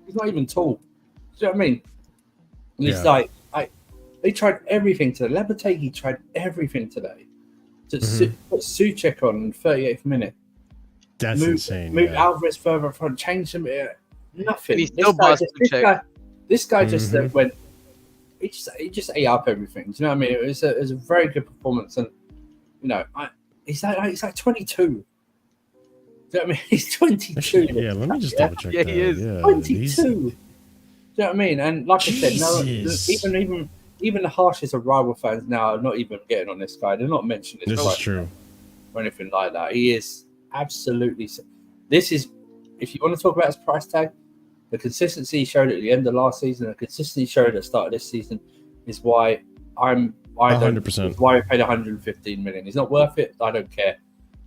D: He's not even tall. Do you know what I mean? And it's like they tried everything today. Lopetegui tried everything today to put Souček on in the 38th minute.
A: That's insane.
D: Move Alvarez further up front, change him. Nothing.
G: He still
D: this guy just went. He just ate up everything. Do you know what I mean? It was a very good performance, and you know, he's like 22. Do you know what I mean? He's 22.
A: Yeah, let me just double check.
G: Yeah, he is
D: 22. Do you know what I mean? And like I said, even the harshest of rival fans now are not even getting on this guy. They're not mentioning this.
A: This is true.
D: or anything like that. He is absolutely. This is, if you want to talk about his price tag, the consistency he showed at the end of last season, the consistency he showed at the start of this season, is why I
A: 100%.
D: why we paid 115 million. He's not worth it. I don't care.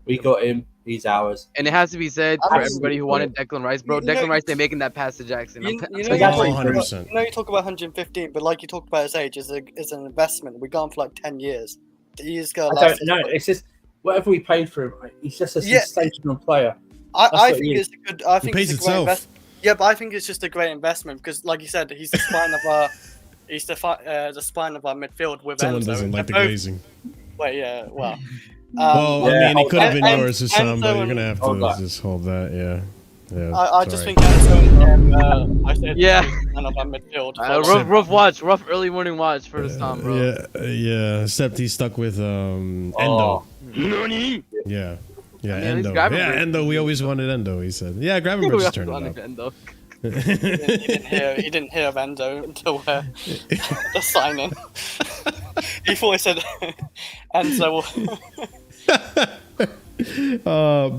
D: We got him. He's ours.
G: And it has to be said for everybody who wanted Declan Rice, bro. Declan Rice, they're making that pass to Jackson.
B: You know, you
A: 100%.
B: talk about 115, but like you talked about his age, is an investment. We got him for like 10 years. He's got.
D: I don't know. It's just whatever we paid for him. He's just a sensational player.
B: I think it's a good. I think
A: pays
B: it's a great
A: itself.
B: investment. Yeah, but I think it's just a great investment because, like you said, he's the spine of our. He's the spine of our midfield with
A: Someone
B: Enzo.
A: doesn't like the
B: Both-
A: glazing.
B: Wait, yeah, well.
A: Well,
D: yeah,
A: I mean, it could have been
B: and-
A: yours or some, but
B: Enzo
A: you're gonna have
D: and-
A: to just hold that. Yeah. Yeah.
B: I
A: it's
B: just
A: all
B: think Enzo and I said
G: Yeah.
B: none of our midfield.
G: Rough early morning watch for this time, bro.
A: Yeah. Except he's stuck with Endo.
D: Oh.
A: Yeah. Yeah,
G: I mean, he's
A: Endo.
G: grabbing
A: Yeah,
G: for it.
A: Endo. We always wanted Endo. He said. Yeah,
G: I
A: grabbing
G: think we
A: bridge is
G: have to
A: turning
G: go on
A: up.
G: again, though.
B: He didn't hear of Enzo until the signing. He thought I said Enzo.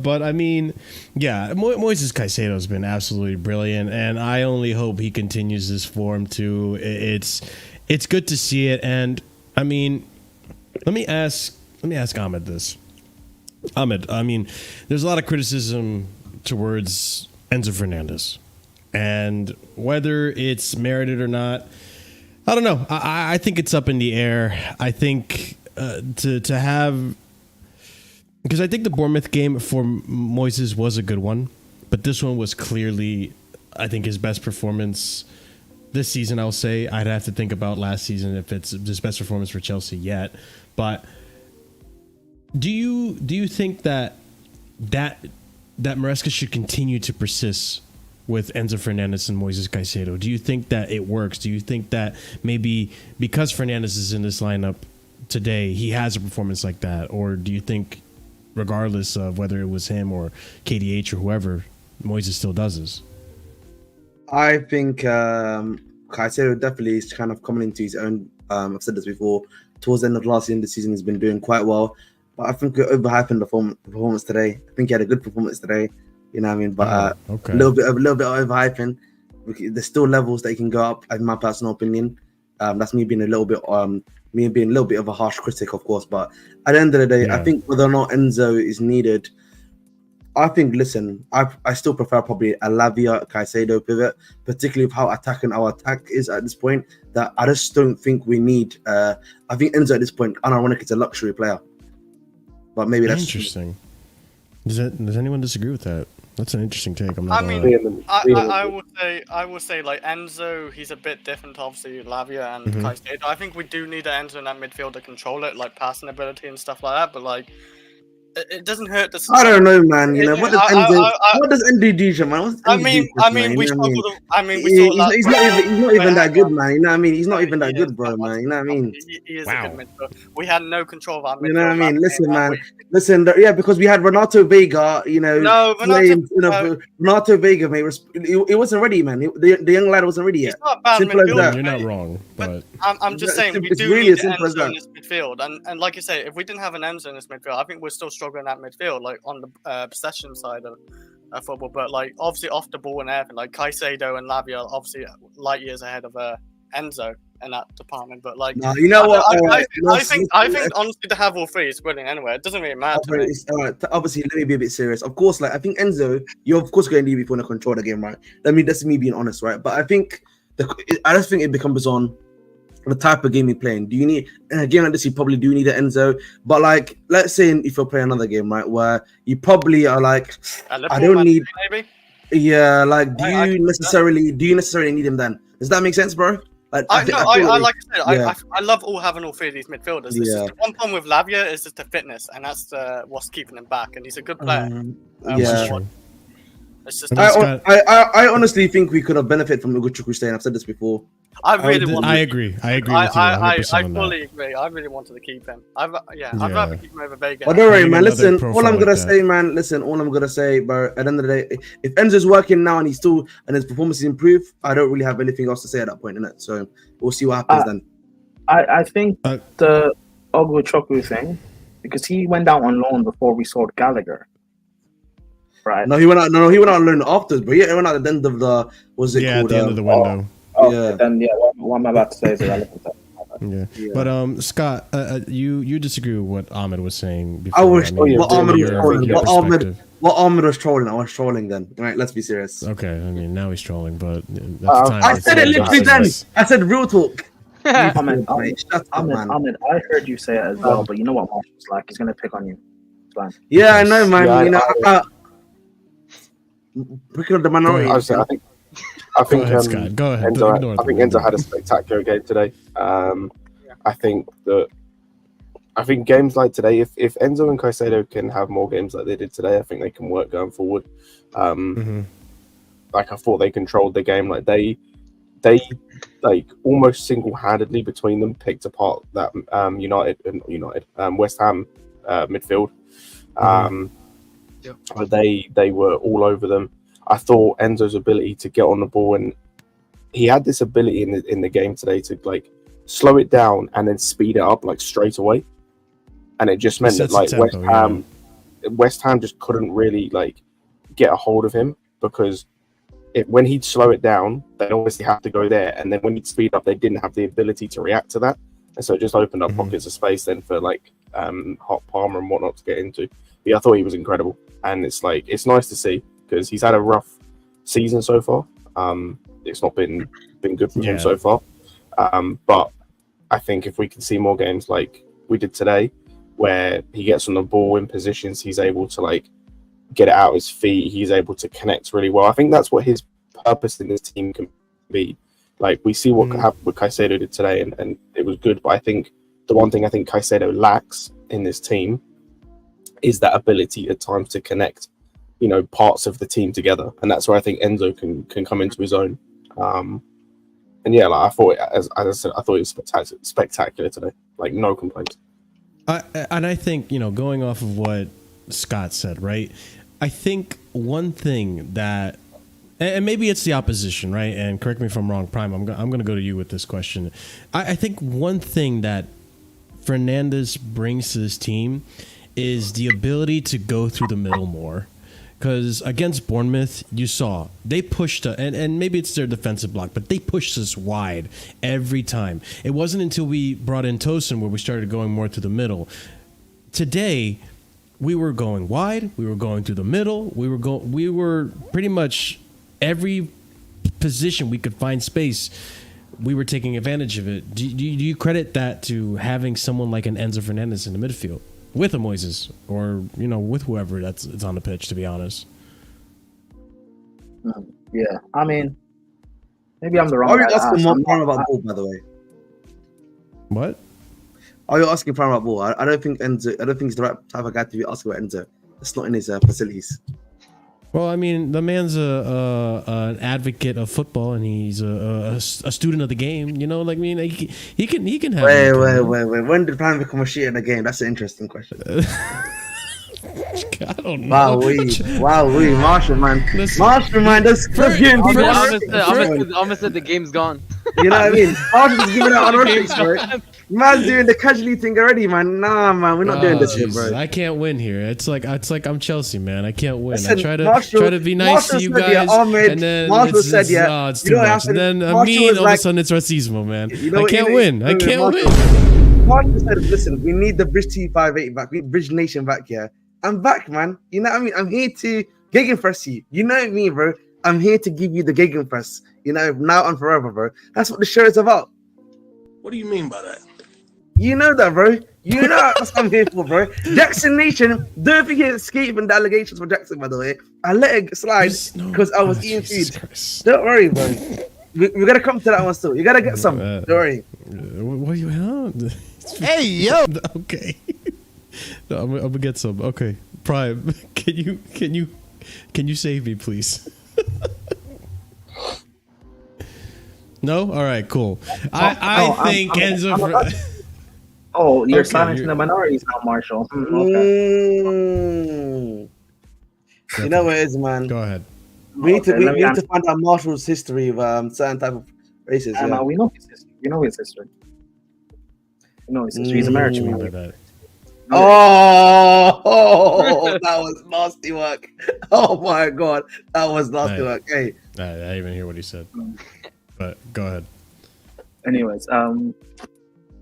A: But I mean, yeah, Moises Caicedo has been absolutely brilliant, and I only hope he continues this form too. It's good to see it, and I mean, let me ask Ahmed this. Ahmed, I mean, there's a lot of criticism towards Enzo Fernandez, and whether it's merited or not, I don't know. I think it's up in the air. I think to have. Because I think the Bournemouth game for Moises was a good one, but this one was clearly, I think, his best performance this season. I'll say I'd have to think about last season if it's his best performance for Chelsea yet. But do you think that Maresca should continue to persist with Enzo Fernandez and Moises Caicedo? Do you think that it works? Do you think that maybe because Fernandez is in this lineup today, he has a performance like that, or do you think, regardless of whether it was him or KDH or whoever, Moises still does this?
C: I think Caicedo definitely is kind of coming into his own. I've said this before. Towards the end of last year, the season has been doing quite well, but I think we're overhyping the performance today. I think he had a good performance today. You know what I mean? But
A: okay.
C: a little bit of overhyping. There's still levels that he can go up, in my personal opinion. That's me being a little bit of a harsh critic, of course. But at the end of the day, I think whether or not Enzo is needed, I think, listen, I still prefer probably a Lavia Caicedo pivot, particularly with how attacking our attack is at this point, that I just don't think we need. I think Enzo at this point, unironically, is a luxury player. But maybe that's
A: interesting. Does anyone disagree with that? That's an interesting take.
B: I will say like Enzo, he's a bit different to obviously Lavia and Caicedo. I think we do need an Enzo in that midfield to control it, like passing ability and stuff like that. But like, it doesn't hurt to.
C: I don't know, man. You know what does Enzo do, man? He's not even that good, man. You know what I mean? He's not even that good, bro, man. You know what I mean?
B: He is a good midfield. We had no control of our midfield.
C: You know what I mean? Listen, man. Listen, because we had Renato Vega, Renato Vega, mate. It wasn't ready, man. The young lad wasn't ready yet.
B: It's not bad
C: simple as that.
A: You're not wrong, but
B: I'm just saying we do
C: really
B: need
C: simple as
B: Enzo in
C: that.
B: this midfield, and like you say, if we didn't have an Enzo in this midfield, I think we're still struggling at midfield, like on the possession side of football. But like obviously off the ball and everything, like Caicedo and Lavia, are obviously light years ahead of Enzo in that department. But like,
C: no, you know what?
B: I think honestly to have all three is brilliant anyway. It doesn't really matter. To me.
C: Obviously, let me be a bit serious. Of course, like I think Enzo, you're of course going to need to control the game, right? That's me being honest, right? But I think I just think it becomes on the type of game you're playing. Do you need, and again like this, you probably do need an Enzo. But like, let's say if you're playing another game, right, where you probably are like, I don't need.
B: Maybe.
C: Yeah, like, do you necessarily need him then? Does that make sense, bro?
B: Like I said, I love having all three of these midfielders. The one problem with Lavia is just the fitness, and that's what's keeping him back. And he's a good player. It's just
C: I honestly think we could have benefited from Ugochukwu staying. I've said this before.
A: I agree. I agree with you.
B: I fully agree. I really wanted to keep him. I'd rather keep him over Vega.
C: But don't worry, man. Listen, all I'm gonna say, bro. At the end of the day, if Enzo's working now and his performance is improved, I don't really have anything else to say at that point, innit? So we'll see what happens then.
E: I think the Ugochukwu thing, because he went out on loan before we sold Gallagher. Right?
C: No, he went out. No, he went out on loan afterwards, but he went out at the end of the. What's it called?
A: at the end of the window.
C: Yeah.
E: Then what I'm about to say is irrelevant.
A: Yeah. But Scott, you disagree with what Ahmed was saying before.
C: I was
A: mean,
C: what Ahmed was
A: your
C: trolling.
A: perspective.
C: What Ahmed was trolling. I was trolling then. All right, let's be serious.
A: Okay, I mean now he's trolling, but at the time,
C: I said it literally then. I said real talk.
E: Ahmed,
C: Shut up, man.
E: Ahmed, I heard you say it as well, but you know what Marshall's like. He's gonna pick on you. It's fine.
C: Yeah, I know, man.
F: Yeah,
C: you know, picking up the minority.
F: I think
A: Go ahead, Scott. Go ahead.
F: Enzo, I think Enzo had a spectacular game today. I think games like today, if Enzo and Caicedo can have more games like they did today, I think they can work going forward. Like I thought they controlled the game. Like they like almost single-handedly between them picked apart that West Ham midfield. But they were all over them. I thought Enzo's ability to get on the ball, and he had this ability in the game today to like slow it down and then speed it up like straight away, and it just meant that like West Ham just couldn't really like get a hold of him, because when he'd slow it down, they obviously have to go there, and then when he'd speed up, they didn't have the ability to react to that, and so it just opened up pockets of space then for like Hot Palmer and whatnot to get into. But yeah, I thought he was incredible, and it's nice to see, because he's had a rough season so far. It's not been good for him so far. But I think if we can see more games like we did today, where he gets on the ball in positions, he's able to like get it out his feet, he's able to connect really well. I think that's what his purpose in this team can be. Like we see what Caicedo did today, and it was good. But I think the one thing I think Caicedo lacks in this team is that ability at times to connect, parts of the team together, and that's where I think Enzo can come into his own. And yeah, like I thought, as I said, I thought it was spectacular today. Like no complaints.
A: And I think going off of what Scott said, right? I think one thing that, and maybe it's the opposition, right? And correct me if I'm wrong, Prime. I'm going to go to you with this question. I think one thing that Fernandes brings to this team is the ability to go through the middle more. Because against Bournemouth, you saw they pushed, and maybe it's their defensive block, but they pushed us wide every time. It wasn't until we brought in Tosin where we started going more to the middle. Today, we were going wide, we were going through the middle, we were pretty much every position we could find space, we were taking advantage of it. Do you credit that to having someone like an Enzo Fernandez in the midfield? With a Moises, or with whoever that's on the pitch, to be honest.
E: Yeah, I mean, maybe I'm the wrong.
C: Are you asking more Prime about ball, by the way?
A: What?
C: Are you asking Prime about ball? I don't think Enzo. I don't think he's the right type of guy to be asking about Enzo. It's not in his facilities.
A: Well, I mean, the man's an advocate of football, and he's a student of the game. He can have.
C: Wait. When did Prime become a shit in the game? That's an interesting question.
A: I don't know.
C: Wow, Marshall, man. Marshall, man, that's giving people.
G: Almost said the game's gone.
C: You know what I mean? Marshall's giving out honorifics, bro. Man's doing the casually thing already, man. Nah, man, we're not doing this shit, bro.
A: I can't win here. It's like I'm Chelsea, man. I can't win. I try to be nice to you guys, and then
C: Marshall said,
A: it's too much. And then all of a sudden it's racismo, man. I can't win. I can't win.
C: Marshall said, listen, we need the Bridge T58 back. We need Bridge Nation back here. I'm back, man. You know what I mean? I'm here to gegenpress you. You know what I mean, bro? I'm here to give you the gegenpress. Now and forever, bro. That's what the show is about.
H: What do you mean by that?
C: You know that, bro. You know that's what I'm here for, bro. Jackson Nation. Don't forget escaping the allegations for Jackson, by the way. I let it slide because I was eating food.
A: Christ.
C: Don't worry, bro. We're gonna come to that one still. You gotta get some. Don't worry.
A: What are you on?
H: Hey, yo.
A: Okay. No, I'm gonna get some. Okay, Prime. Can you save me, please? No. All right. Cool. I think Enzo.
E: You're silencing the minorities now, Marshall. Okay.
C: You know what it is, man.
A: Go ahead.
C: We need to find out Marshall's history of certain type of races. Yeah.
E: We know his history. We know his history. He's American.
C: Oh, that was nasty work. Oh my god, that was nasty work. Hey,
A: I didn't even hear what he said. But go ahead.
E: Anyways,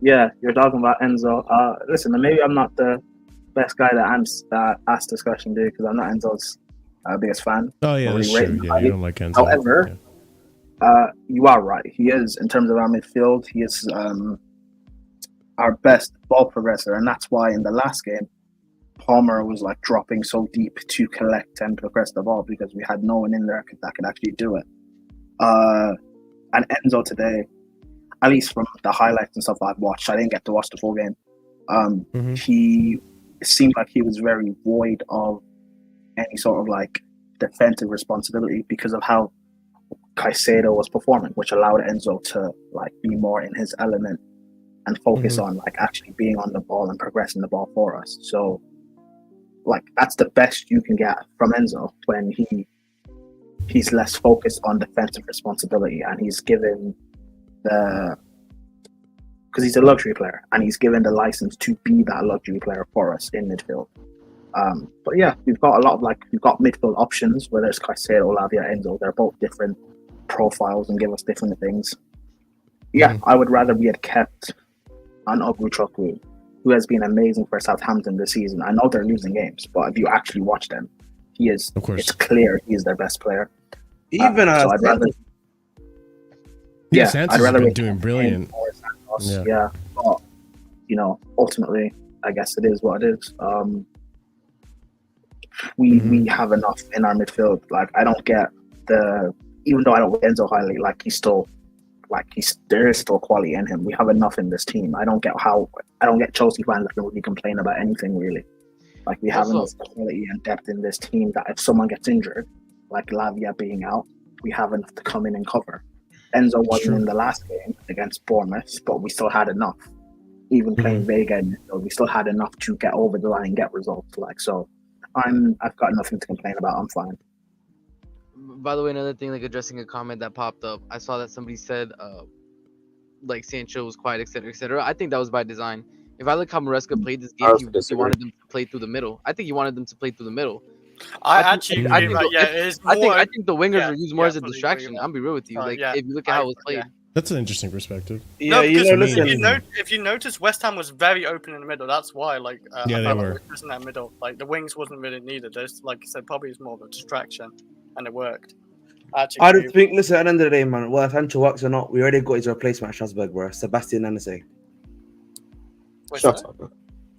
E: yeah, you're talking about Enzo. Listen, maybe I'm not the best guy that asked this question, dude, because I'm not Enzo's biggest fan.
A: Oh yeah, that's true. Yeah, you don't like Enzo.
E: However, you are right. He is, in terms of our midfield, he is our best ball progressor, and that's why in the last game, Palmer was like dropping so deep to collect and progress the ball because we had no one in there that could actually do it. And Enzo today, at least from the highlights and stuff I've watched, I didn't get to watch the full game. He seemed like he was very void of any sort of like defensive responsibility because of how Caicedo was performing, which allowed Enzo to like be more in his element and focus on like actually being on the ball and progressing the ball for us. So like that's the best you can get from Enzo when he's less focused on defensive responsibility and he's given because he's a luxury player and he's given the license to be that luxury player for us in midfield. But yeah, we've got midfield options, whether it's Caicedo, Lavia, Enzo. They're both different profiles and give us different things. Yeah, I would rather we had kept an Ogluchukwu, who has been amazing for Southampton this season. I know they're losing games, but if you actually watch them, he is. Of course, it's clear he is their best player.
C: Even
E: so I'd rather.
A: Sanchez has been doing brilliant.
E: Yeah, but you know, ultimately, I guess it is what it is. We have enough in our midfield. Like I don't get even though I don't rate Enzo highly, there is still quality in him. We have enough in this team. I don't get Chelsea fans that can really complain about anything really. Like we have enough quality and depth in this team that if someone gets injured, like Lavia being out, we have enough to come in and cover. Enzo wasn't in the last game against Bournemouth, but we still had enough. Even playing Vega, we still had enough to get over the line and get results. Like so, I've got nothing to complain about. I'm fine.
G: By the way, another thing, like addressing a comment that popped up, I saw that somebody said, like Sancho was quiet, etc., etc. I think that was by design. If I look how Maresca played this game, he wanted them to play through the middle. I think he wanted them to play through the middle. I think the wingers are used more as a distraction. I'll be real with you. If you look at how it was played.
A: That's an interesting perspective.
B: Yeah, if you notice, West Ham was very open in the middle. That's why,
A: they were
B: in that middle. Like the wings wasn't really needed. There's, like you said, probably is more of a distraction, and it worked.
C: I don't think. Listen, at the end of the day, man, whether Sancho works or not, we already got his replacement at Strasbourg, bro. Sebastian Nanase.
F: Shut up.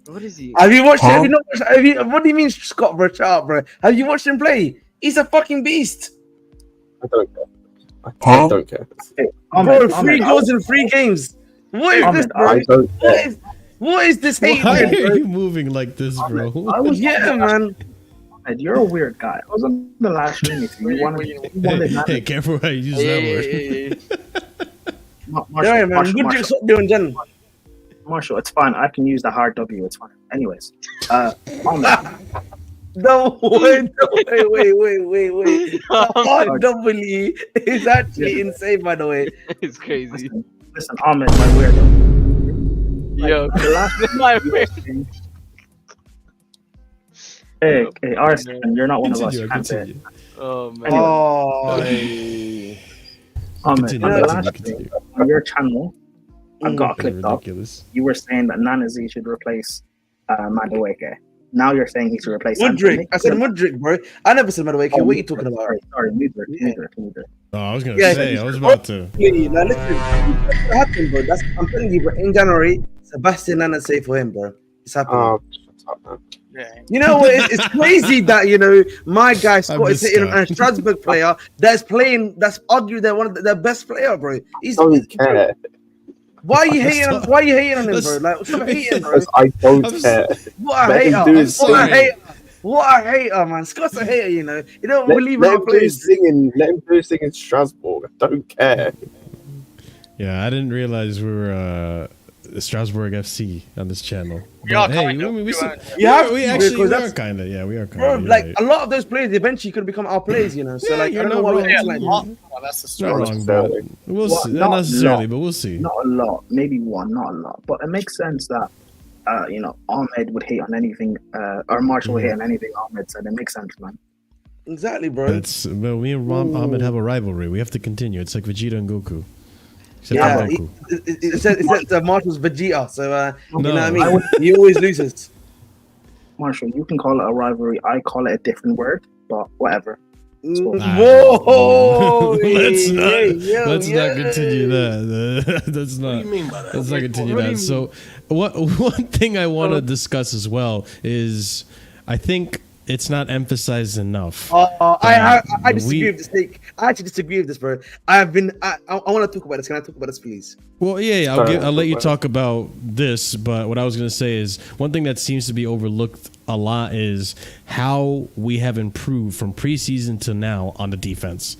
G: What is he?
C: Have you watched? Have you not watched? What do you mean, Scott? Bro, shut up, bro. Have you watched him play? He's a fucking beast.
F: I don't care. I don't care.
C: Hey, bro, 3 goals in 3 games. What is this, bro?
F: I don't care.
C: What is this hate?
A: Why are you moving like this, bro?
C: Man.
E: You're a weird guy. I was on the last stream with you. You wanted
A: hey, careful how you use that word.
E: Marshall,
C: stop doing Jen.
E: Marshall, it's fine. I can use the hard W. It's fine. Anyways,
C: no, wait. Hard W is actually insane, by the way.
G: It's crazy.
E: Listen, Ahmed, my weirdo.
G: Yo,
E: the last my weirdo. Hey, Arsene, you're not one of us. You can't say it.
G: Oh, man.
C: Anyway.
E: Ahmed, on the last stream, on your channel, I've got a clip up. You were saying that Nanazi should replace Madueke. Now you're saying he should replace
C: Mudryk. I said Mudryk, bro. I never said Madueke. What are you talking about?
E: Sorry, Mudryk.
A: Oh, I was gonna say. I was about to.
C: Now listen, what happened, bro? I'm telling you, bro. In January, Sebastian Nanase for him, bro. It's happening. You know what? It's crazy that my guy Scott is hitting on a Strasbourg player that's arguably they're one of their best player, bro. Why are you hating on him, bro? Like, stop hating, bro.
F: I don't care.
C: What a hater, man. Scott's a hater, You don't believe in our players.
F: Let him do his thing in Strasbourg. I don't care.
A: Yeah, I didn't realize we were Strasbourg FC on this channel.
B: We are
A: kind
B: of.
A: We are kind of. Yeah, we are kind
C: bro,
A: of.
C: like a lot of those players eventually could become our players, So like, I don't know what it's like.
B: That's the
A: story. Not wrong, bro. We'll see. Not necessarily, but we'll see.
E: Not a lot, maybe one, not a lot, but it makes sense that Ahmed would hate on anything, or Marshall would hate on anything Ahmed said. It makes sense, man.
C: Exactly, bro.
A: But me and Ahmed have a rivalry. We have to continue. It's like Vegeta and Goku. Except
C: Yeah,
A: for Goku.
C: it said Marshall's Vegeta, so you know what I
A: No.
C: mean. He always loses.
E: Marshall, you can call it a rivalry. I call it a different word, but whatever.
C: Whoa!
A: Let's not.
C: Hey,
A: Let's not continue that. That's not.
H: What do you mean by that?
A: Let's not continue that. So, one thing I want to discuss as well is, I think it's not emphasized enough.
C: I disagree
A: we-
C: with this take. I actually disagree with this, bro. I want to talk about this. Can I talk about this, please?
A: Well, yeah, I'll let you talk about this, but what I was going to say is one thing that seems to be overlooked a lot is how we have improved from preseason to now on the defense.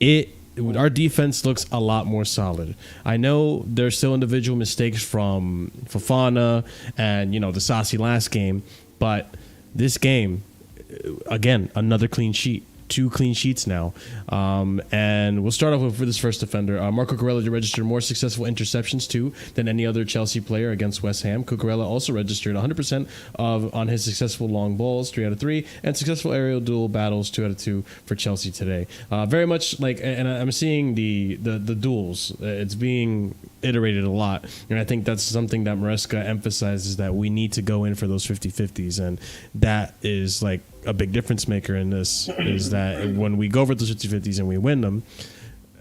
A: Our defense looks a lot more solid. I know there's still individual mistakes from Fofana and, the Saucy last game, but this game, again, another clean sheet. 2 clean sheets now. And we'll start off with this first defender. Marco Cucurella registered more successful interceptions too than any other Chelsea player against West Ham. Cucurella also registered 100% on his successful long balls, 3 out of 3, and successful aerial duel battles, 2 out of 2 for Chelsea today. Very much like, and I'm seeing the duels. It's being iterated a lot, and I think that's something that Maresca emphasizes, that we need to go in for those 50-50s, and that is like a big difference maker in this, is that when we go for those 50-50s and we win them,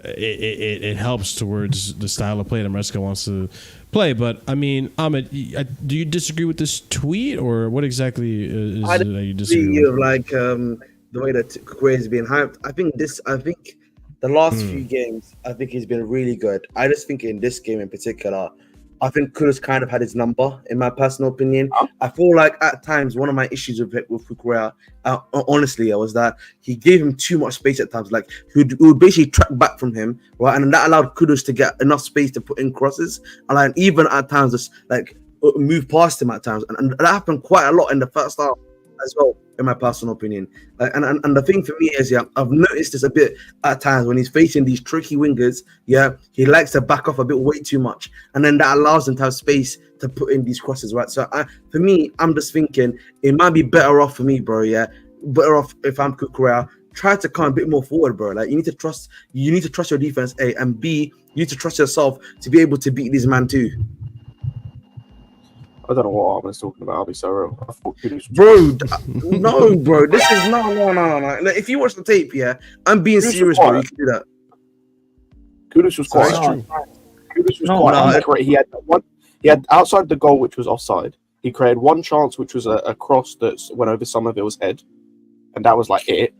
A: it helps towards the style of play that Maresca wants to play. But I mean, Ahmed, do you disagree with this tweet, or what exactly is it that you disagree with?
C: Like the way that Cucurella is being hyped. I think the last few games, I think he's been really good. I just think in this game in particular, I think Kudus kind of had his number, in my personal opinion. I feel like at times one of my issues with Cucurella, honestly, was that he gave him too much space at times. Like he would basically track back from him, right, and that allowed Kudus to get enough space to put in crosses, and like, even at times just like move past him at times, and that happened quite a lot in the first half as well, in my personal opinion. And the thing for me is, I've noticed this a bit at times when he's facing these tricky wingers. He likes to back off a bit way too much, and then that allows him to have space to put in these crosses, right? So for me, I'm just thinking it might be better off for me, bro. Better off if I'm Cucurella, try to come a bit more forward, bro. Like you need to trust your defense, A, and B, you need to trust yourself to be able to beat this man too.
F: I don't know what Armin's talking about. I'll be so real. I thought Kudus was
C: Bro, bro. This is no. Like, if you watch the tape, I'm being serious, bro. You can do that.
F: Kudus was quite true. Kudus was quite great. He had outside the goal, which was offside. He created one chance, which was a cross that went over Somerville's head, and that was like it.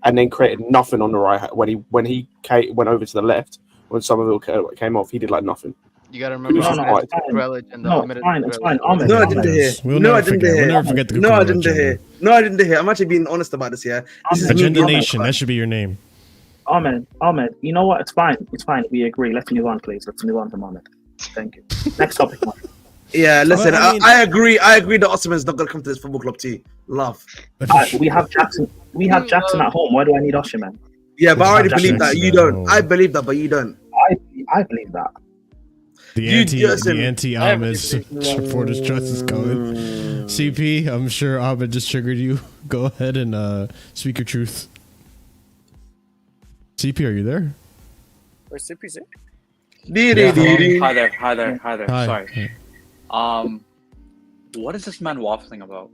F: And then created nothing on the right when he went over to the left. When Somerville came off, he did like nothing.
G: You gotta remember,
E: it's fine. Ahmed.
C: No, I didn't hear.
A: We'll never forget the
C: No, I didn't
A: agenda.
C: hear. No, I didn't hear. I'm actually being honest about this. This is
A: Agenda
C: me.
A: Nation. That should be your name.
E: Ahmed, you know what? It's fine. We agree. Let's move on, please. Let's move on from Ahmed. Thank you. Next topic, Mark.
C: Yeah, listen,
A: Well, I mean-
C: I agree. I agree that Osimhen's not gonna come to this football club too. Love.
E: We have Jackson. We have Jackson at home. Why do I need Osimhen?
C: Yeah, but I already believe that.
A: Jackson
C: You
A: at
C: don't.
A: home.
C: I believe that, but you don't.
E: I believe that.
A: The anti-Ahmed supporters trust is coming. CP, I'm sure Ahmed just triggered you. Go ahead and speak your truth. CP, are you there?
B: Where's CPC?
I: Hi there.
A: Hi.
I: Sorry. What is this man waffling about?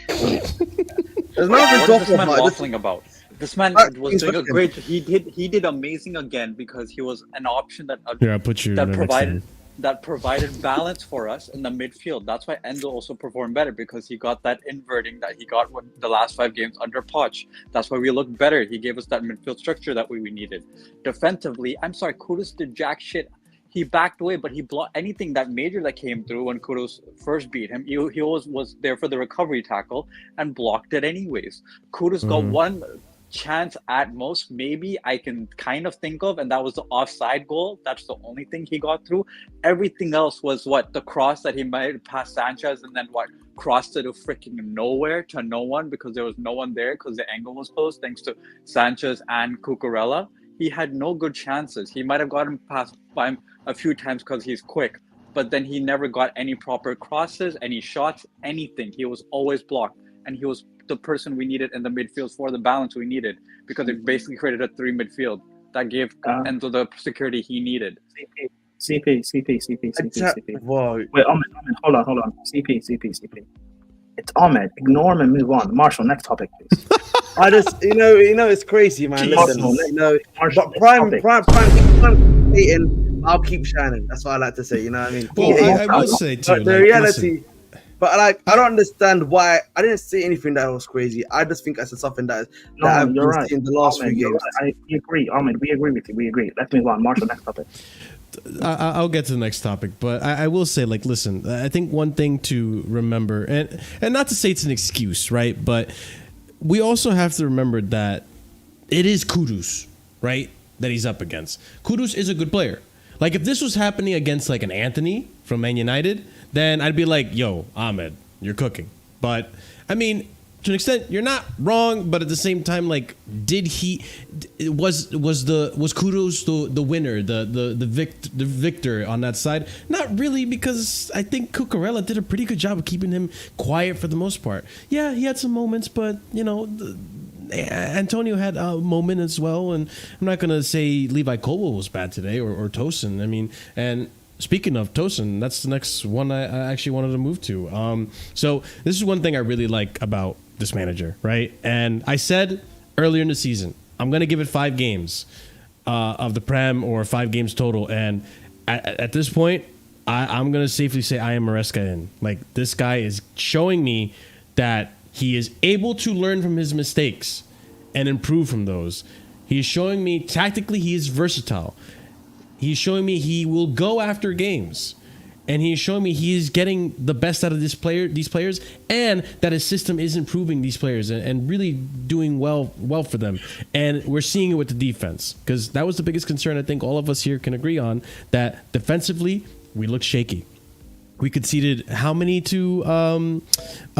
C: There's nothing
I: What is this
C: talking
I: man
C: about.
I: waffling about? This man was doing a great. He did amazing again because he was an option that
A: Here, I'll put you
I: that
A: in the
I: provided
A: next
I: that provided balance for us in the midfield. That's why Endo also performed better, because he got that inverting that he got with the last 5 games under Poch. That's why we looked better. He gave us that midfield structure that we needed. Defensively, I'm sorry, Kudus did jack shit. He backed away, but he blocked anything that major that came through when Kudus first beat him. He always was there for the recovery tackle and blocked it anyways. Kudus got one chance at most, maybe I can kind of think of, and that was the offside goal. That's the only thing he got through. Everything else was the cross that he might pass Sanchez, and then crossed it to freaking nowhere to no one, because there was no one there because the angle was closed thanks to Sanchez and Cucurella. He had no good chances. He might have gotten past by him a few times because he's quick, but then he never got any proper crosses, any shots, anything. He was always blocked, and he was the person we needed in the midfield for the balance we needed, because it basically created a 3 midfield that gave Enzo the security he needed.
E: CP.
C: Whoa.
E: Wait, Ahmed, hold on. CP. It's Ahmed. Ignore him and move on. Marshall, next topic, please.
C: I just, it's crazy, man. Listen,
E: Marshall,
C: but Prime, hating, I'll keep shining. That's what I like to say. You know what I mean?
A: Well, I will say too.
C: But the reality, but like, I don't understand why. I didn't say anything that was crazy. I just think that's something that I've been seeing the last few games.
E: Right. We agree, Ahmed. We agree with you. We agree. Let's move on. Marshall, next topic.
A: I'll get to the next topic, but I will say, like, listen, I think one thing to remember, and not to say it's an excuse, right? But we also have to remember that it is Kudus, right, that he's up against. Kudus is a good player. Like, if this was happening against, like, an Anthony from Man United, then I'd be like, yo, Ahmed, you're cooking. But, I mean, to an extent, you're not wrong, but at the same time, like, was Kudus the winner, the victor on that side? Not really, because I think Cucurella did a pretty good job of keeping him quiet for the most part. Yeah, he had some moments, but Antonio had a moment as well, and I'm not gonna say Levi Colwill was bad today or Tosin. I mean, and speaking of Tosin, that's the next one I actually wanted to move to. So this is one thing I really like about this manager, right? And I said earlier in the season, I'm going to give it 5 games of the Prem, or 5 games total. And at this point, I'm going to safely say I am Maresca in. Like, this guy is showing me that he is able to learn from his mistakes and improve from those. He's showing me tactically he is versatile. He's showing me he will go after games. And he's showing me he is getting the best out of these players, and that his system is improving these players and really doing well for them. And we're seeing it with the defense, because that was the biggest concern I think all of us here can agree on, that defensively we look shaky. We conceded how many to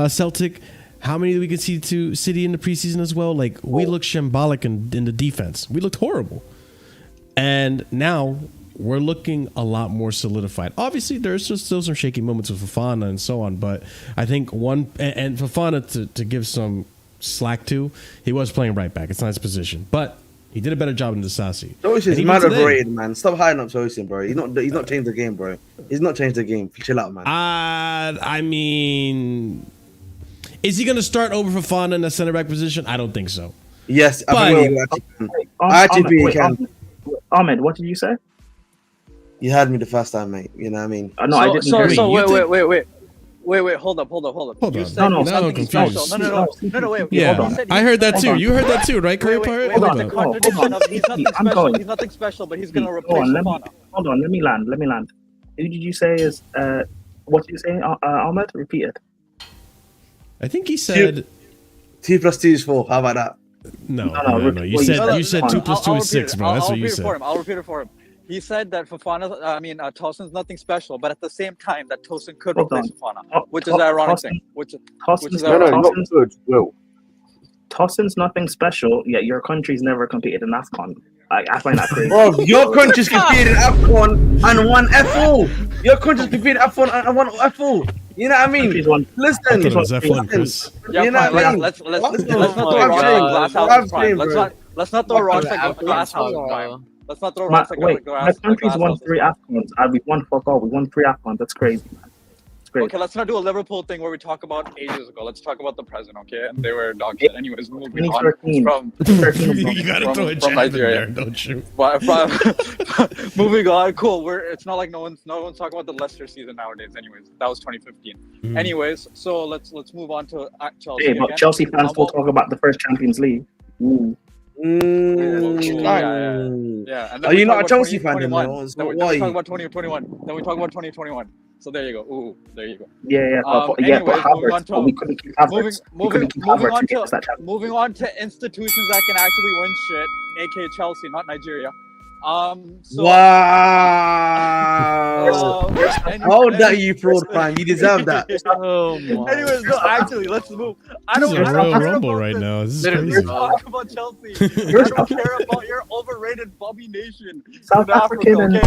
A: Celtic? How many did we concede to City in the preseason as well? Like, we looked shambolic in the defense. We looked horrible. And now we're looking a lot more solidified. Obviously, there's still some shaky moments with Fofana and so on, but I think and Fofana, to give some slack to, he was playing right back. It's not his position, but he did a better job in Disasi.
C: Tosin's mad overrated, man. Stop hiding up Tosin, bro. He's not changed the game, bro. He's not changed the game. Chill out, man.
A: I mean, is he going to start over Fofana in the center back position? I don't think so.
C: Yes,
A: but
C: I actually think he can.
E: Ahmed, what did you say?
C: You had me the first time, mate. You know what I mean?
E: No, I didn't agree.
I: So wait, hold up. You said something special. No, wait.
A: Yeah, I heard that too. You heard that too, right, Career Pirate?
I: He's nothing special, but he's going to replace Fofana.
E: Hold on, let me land. Who did you say is, what did you say, Ahmed? Repeat it.
A: I think he said
C: 2 + 2 is 4. How about that?
A: No. You said 2 + 2 is 6, bro. That's what you said.
I: I'll repeat it for him. He said that Tosin's nothing special, but at the same time that Tosin could replace Fofana, which is the ironic thing.
E: Tosin's nothing special, yet your country's never competed in AFCON. I find that crazy.
C: Bro, your country's competed in AFCON and won FO. Your country's competed in AFCON and won FO. You know what I mean? Listen,
A: it was F1, Chris.
I: You know what I mean? Let's not throw rocks at Prime. Let's not throw rocks at glass house Prime. Let's not throw rocks at glass.
E: My country's won 3 AFCONs. We won fuck all. We won 3 AFCONs. That's crazy, man.
I: Okay, let's not do a Liverpool thing where we talk about ages ago. Let's talk about the present, okay? And they were dog shit. Anyways, moving on from
A: you gotta throw a jab
I: Nigeria.
A: in there, don't you?
I: Moving on, cool. It's not like no one's talking about the Leicester season nowadays. Anyways, that was 2015. Anyways, so let's move on to Chelsea.
E: Hey, but again. Chelsea fans will talk about the first Champions League.
I: Yeah. And
C: are you not a Chelsea fan?
I: Then we talk about 2021. Then we talk about 2021. So there you go. There you go.
E: Yeah. We couldn't keep Havertz.
I: Moving on to institutions that can actually win shit, aka Chelsea, not Nigeria.
C: Wow! How dare you, fraud Prime? You deserve that.
I: Anyways, no, actually, let's move. I don't
A: care Rumble right now. This is crazy.
I: Talk about Chelsea. I don't care about your overrated Bobby Nation.
E: South African.
I: Okay?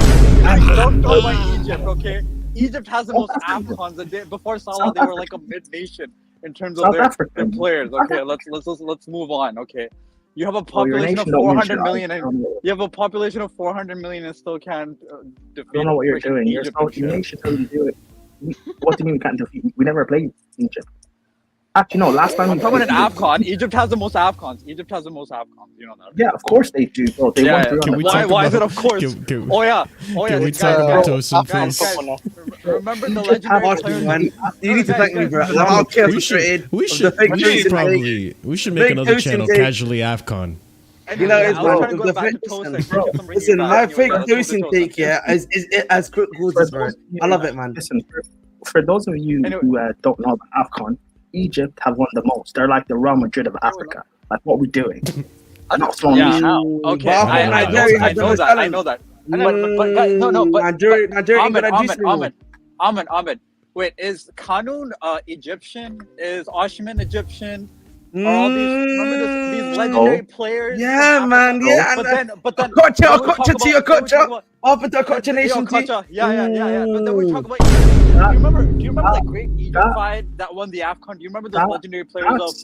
I: Don't throw my Egypt, okay? Egypt has the most AFCONs. Before Salah, they were like a mid-nation in terms of
E: South
I: their
E: Africa.
I: players. Okay, let's move on. Okay, you have a
E: Oh, your
I: population of
E: nation don't mean
I: 400
E: shit.
I: million, and you have a population of 400 million, and still can't defeat.
E: I don't know what you're
I: freaking
E: doing. Your
I: Egypt and shit.
E: nation doesn't do it. What do you mean we can't defeat? We never played Egypt. Actually, no. Last time
I: I'm
E: we
I: talking
E: played
I: about an AFCON. Egypt has the most AFCONs. Egypt has the most AFCONs. You know that.
E: Yeah, of course they do, bro. They won 3
A: Can
E: on
A: we
E: the
A: talk
I: Why is it
A: about-
I: of course?
A: Can
I: Oh yeah.
A: we
I: Guys,
A: talk about Tosin,
I: guys,
A: please?
I: remember the legendary
C: Marshall,
I: players?
C: man, you need to
I: Guys,
C: thank me,
I: guys,
C: bro.
I: guys,
C: I'm out here
A: We
C: frustrated.
A: should probably make
C: Fake
A: another
C: Tosin
A: channel,
C: take.
A: Casually AFCON.
C: You know,
I: I
C: it's
I: was trying to
C: bro,
I: go
C: the
I: back to
C: fake
I: Tosin.
C: Tosin. Listen, my fake Tosin take, yeah, is as critical as this, bro. I love it, man.
E: Listen, for those of you who don't know about AFCON, Egypt have won the most. They're like the Real Madrid of Africa. Like, what we doing? I'm not throwing
I: Yeah.
E: these out.
I: Okay,
C: But
I: I know that. But
C: Nigeria,
I: Ahmed. Wait, is Kanun Egyptian? Is Oshman Egyptian? Are all these legendary players?
C: Yeah, man. Yeah,
I: but then
C: Okocha, up into Okocha Nation team.
I: Yeah. But then we talk about Egypt. Do you remember that great Egypt side that won the AFCON? Do you remember those legendary players of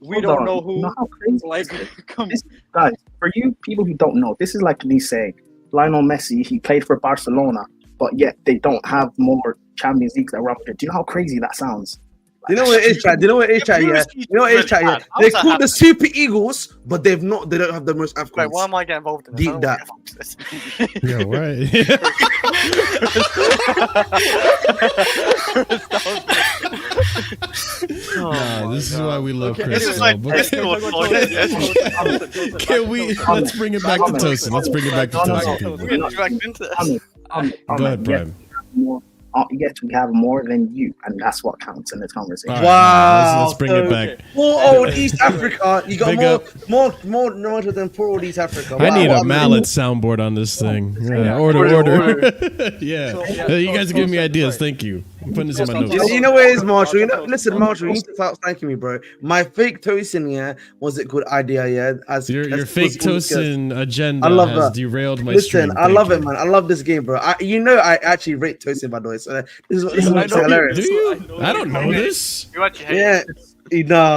I: we don't know who?
E: You know how crazy
I: Like, come
E: guys, for you people who don't know, this is like me saying Lionel Messi, he played for Barcelona, but yet they don't have more Champions Leagues than Real Madrid. Do you know how crazy that sounds?
C: Do you know what it is, chat? Yeah? They're called the Super Eagles, but they don't have the most AFCONs.
B: Wait, why am I getting involved in this?
C: Deep that.
A: Yeah, right. Nah, this is why we love Chris.
B: This is like
A: Can we? Let's bring it back to Tosin. Let's bring it back to Tosin, people. Go ahead, Prime.
E: Yes, we have more than you, and that's what counts in this conversation.
A: All right,
C: Wow.
A: let's bring it back.
C: Poor old East Africa. You got
A: Big
C: more than poor old East Africa.
A: I
C: Wow,
A: need
C: what
A: a mallet soundboard on this thing. Yeah, order. Yeah, you guys are giving me ideas. Thank you. I'm putting this in my notes.
C: You know what it is, Marshall? Listen, Marshall, you need to start thanking me, bro. My fake Tosin, yeah, was it good idea, yeah?
A: Your fake Tosin agenda
C: I love
A: has
C: that.
A: derailed my
C: Listen,
A: stream.
C: I love it, man. I love this game, bro. I actually rate Tosin, by the way. So this is what's hilarious.
A: Do you? I don't know this.
B: You actually hate
C: Yeah.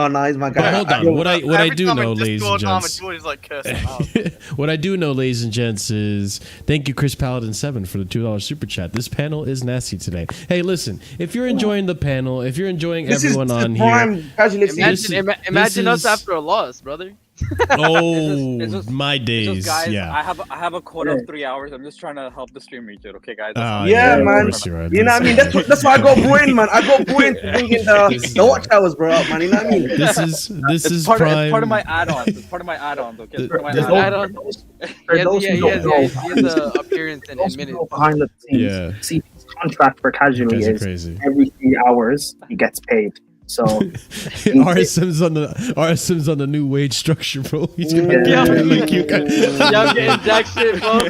C: No, he's my guy.
A: But hold on. What I do
B: time
A: know,
B: in
A: ladies and
B: Discord,
A: gents.
B: Ahmed is like cursing out.
A: What I do know, ladies and gents, is thank you, Chris Paladin 7 for the $2 super chat. This panel is nasty today. Hey, listen, if you're enjoying the panel, if you're enjoying everyone on here,
G: Imagine us after a loss, brother.
A: Oh, my days.
I: guys,
A: Yeah.
I: I have a quota of 3 hours. I'm just trying to help the stream reach it. Okay, guys.
C: Yeah, man.
A: of course you are.
C: You know what I mean? That's why I got Bruin, man. I got Bruin to bring in the watch towers, bro, up, man. You know what I mean?
A: This is
I: part
A: Prime.
I: It's part of my add-ons. It's part of my add-ons. Okay. It's part of my
E: There's
I: add-ons.
E: For those who don't know,
G: He has an appearance in
E: those who
G: minutes.
E: go behind the scenes,
A: Yeah.
E: see his contract for Casually
A: You guys are
E: is
A: crazy.
E: every 3 hours he gets paid. So
A: RSM's on the new wage structure, bro. He's gonna
E: Yeah.
A: get paid like you guys.
G: Yeah, I'm getting jack shit, bro.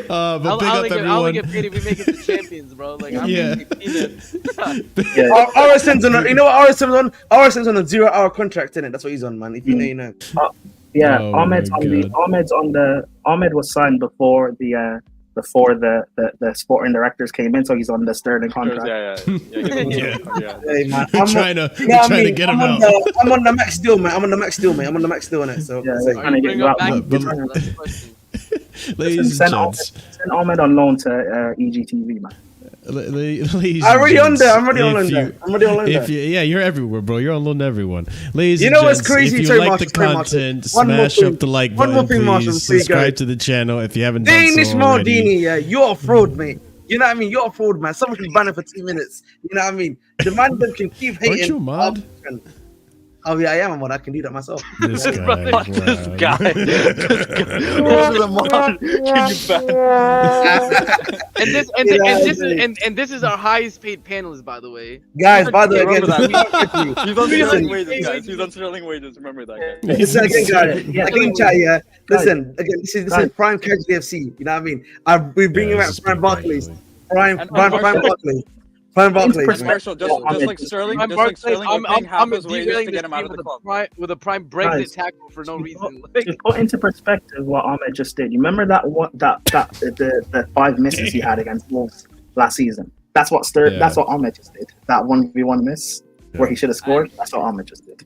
A: But
G: I'll
A: big up
G: only
A: everyone.
G: get paid if we make it to champions, bro. Like, I'm
A: Yeah.
G: getting peanuts.
C: RSM's on. You know what RSM's on? RSM's on a 0-hour contract, innit? That's what he's on, man. If you know, you know.
E: yeah,
A: Oh
E: Ahmed was signed before the sporting directors came in, so he's on the Sterling contract.
A: Yeah.
C: Hey, man.
A: You're trying to get him out.
C: I'm on the max deal, man. I'm on the max deal, innit? So,
E: Yeah,
C: so-
E: they're trying to get
G: Bring
E: you
G: up
E: out.
G: back.
E: Man.
A: But-
G: That's the question.
A: Ladies and gents.
E: Send Ahmed on loan to EGTV, man.
A: Ladies
C: I'm already
A: and
C: on there.
A: gents,
C: I'm already on
A: if
C: there.
A: you-
C: I'm already on
A: If
C: there.
A: you, you're everywhere, bro. You're on loan to everyone. Ladies
C: You
A: and
C: know what's
A: gents,
C: crazy?
A: if you
C: Sorry,
A: like
C: Marshall,
A: the
C: sorry,
A: content,
C: Marshall. One more
A: smash
C: thing.
A: up the like
C: One more
A: button,
C: thing, Marshall,
A: please.
C: before you go.
A: Subscribe to the channel if you haven't done
C: Danish
A: so already.
C: Maldini, yeah, you're a fraud, mate. You know what I mean? You're a fraud, man. Someone can ban it for 2 minutes. You know what I mean? The man them can keep hating.
A: Aren't you a mod?
C: Oh yeah, I am a mod. I can do that myself.
A: This guy. Wow.
I: This guy. This is a mod.
G: And this is our highest paid panelist, by the way.
C: Guys, by the way, again,
I: Remember
C: listen,
I: He's on sterling wages, guys. He's on sterling wages. Remember that, guys.
C: listen again, guys. Again, chat, yeah. Listen, again, this is Prime Casually FC. You know what I mean? We bring
A: Yeah,
C: him
A: this
C: out
A: is
C: Prime
A: pretty
C: Barclays.
A: casually.
C: Prime Barclays. Prime Barclays.
I: Marshall, just like Sterling,
G: I'm
I: we're paying half his wages
G: derailing
I: to
G: this
I: get him out
G: team
I: of the club.
G: with a prime Brexit
E: Guys,
G: tackle for no reason.
E: To put into perspective what Ahmed just did, you remember that the 5 misses he had against Wolves? last season. That's what That's what Ahmed just did. That 1v1 miss where he should have scored. That's what Ahmed just did.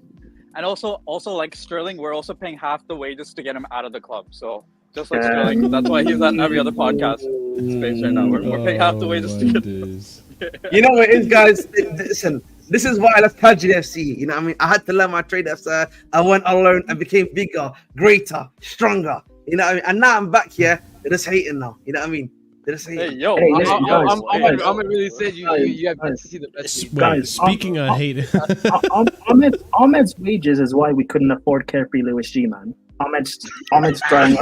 I: And also like Sterling, we're also paying half the wages to get him out of the club. So just like Sterling, that's why he's on every other podcast space right now. We're paying half the wages to get him.
C: You know what it is, guys? Listen, this is why I left Casually FC. You know what I mean? I had to learn my trade, sir. I went alone and became bigger, greater, stronger. You know what I mean? And now I'm back here. They're just hating now. You know what I mean? They're just hating.
I: Hey, yo.
E: Hey, listen, guys,
G: I'm really said you have to see the best.
A: Wait, speaking of hate,
E: Ahmed's wages is why we couldn't afford Carefree Lewis G, man. Ahmed's trying.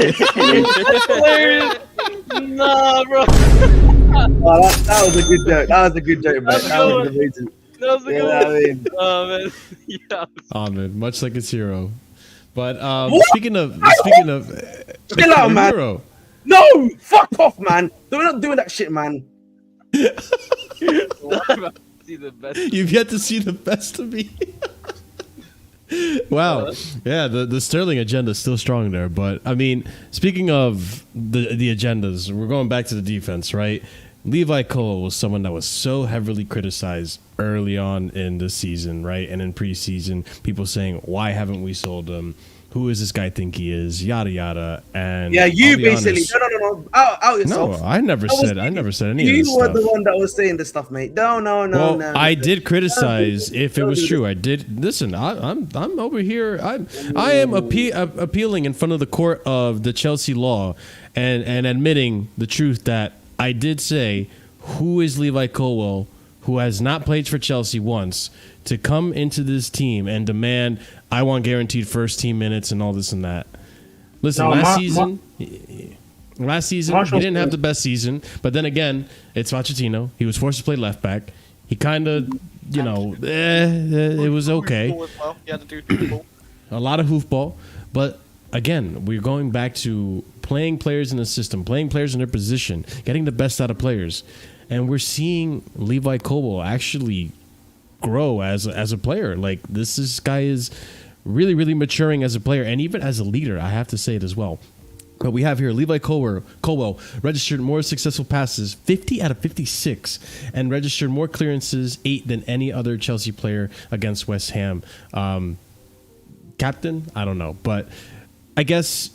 G: Nah, bro.
C: Oh, that was a good joke. That was a good joke, man. That was amazing.
G: That was a good one.
C: I mean,
G: Oh man, yeah.
A: Ahmed, much like his hero. But
C: What?
A: speaking of
C: chill out, man.
A: hero,
C: No, fuck off, man. We're not doing that shit, man.
G: See the best.
A: you've yet to see the best of me. Wow, yeah, the Sterling agenda is still strong there. But I mean, speaking of the agendas, we're going back to the defense, right? Levi Colwill was someone that was so heavily criticized early on in the season, right? And in preseason, people saying, why haven't we sold him? Who does this guy think he is? Yada yada. And
C: Yeah, you
A: I'll be
C: basically.
A: honest,
C: No. Out yourself.
A: No, I never said any of
C: You
A: this
C: were
A: stuff.
C: the one that was saying this stuff, mate. No.
A: I did criticize if it was true. I did. Listen, I'm over here. I am appealing in front of the court of the Chelsea law and admitting the truth that I did say, who is Levi Colwill, who has not played for Chelsea once, to come into this team and demand, I want guaranteed first team minutes and all this and that. Listen, last season, he didn't have the best season, but then again, it's Pochettino. He was forced to play left back. He kind of, it was okay. A lot of hoofball, but again, we're going back to playing players in the system, playing players in their position, getting the best out of players, and we're seeing Levi Colwill actually grow as a player. Like this guy is really, really maturing as a player and even as a leader. I have to say it as well. But we have here Levi Colwill registered more successful passes, 50 out of 56, and registered more clearances, 8 than any other Chelsea player against West Ham. Captain? I don't know. But I guess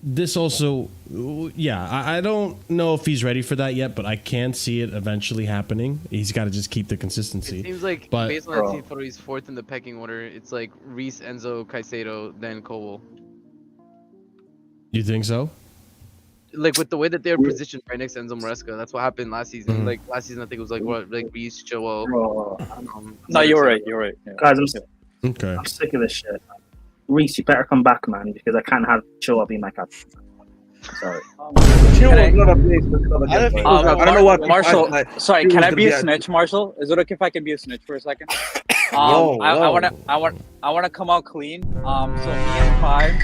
A: this also, I don't know if he's ready for that yet, but I can see it eventually happening. He's got to just keep the consistency.
G: It seems like based on that team photo, he's fourth in the pecking order. It's like Reece, Enzo, Caicedo, then Colwill.
A: You think so?
G: Like with the way that they're positioned right next to Enzo Maresca, that's what happened last season. Mm-hmm. Like last season, I think it was like Reece, Joel.
I: No, you're right. You're right. Yeah.
E: Guys, I'm sick of this shit. Reece, you better come back, man, because I can't have Joel be my captain. Sorry.
C: I don't know what
I: Marshall. Sorry, can I be a snitch, Marshall? Is it okay if I can be a snitch for a second? I wanna come out clean. So me and Prime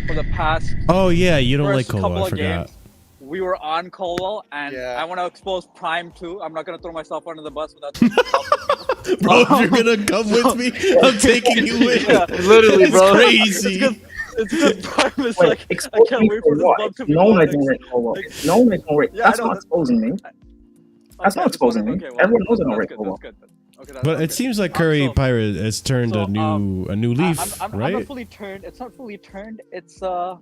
I: for the past.
A: Oh yeah, you don't like
I: Colwill.
A: I forgot.
I: Games, we were on Colwill, and I want to expose Prime too. I'm not gonna throw myself under the bus without.
A: Bro, if you're gonna come with me, I'm taking you in.
I: Yeah,
G: literally, bro.
A: Crazy.
I: It's good. Prime is like, I can't wait for this bump to be.
E: No one is Colwill. No one is Colwill. That's not exposing me. That's not exposing me. Everyone knows I'm not Colwill.
A: But it seems like Curry Pirate has turned a new leaf, right?
I: I'm not fully turned. It's not fully turned. It's a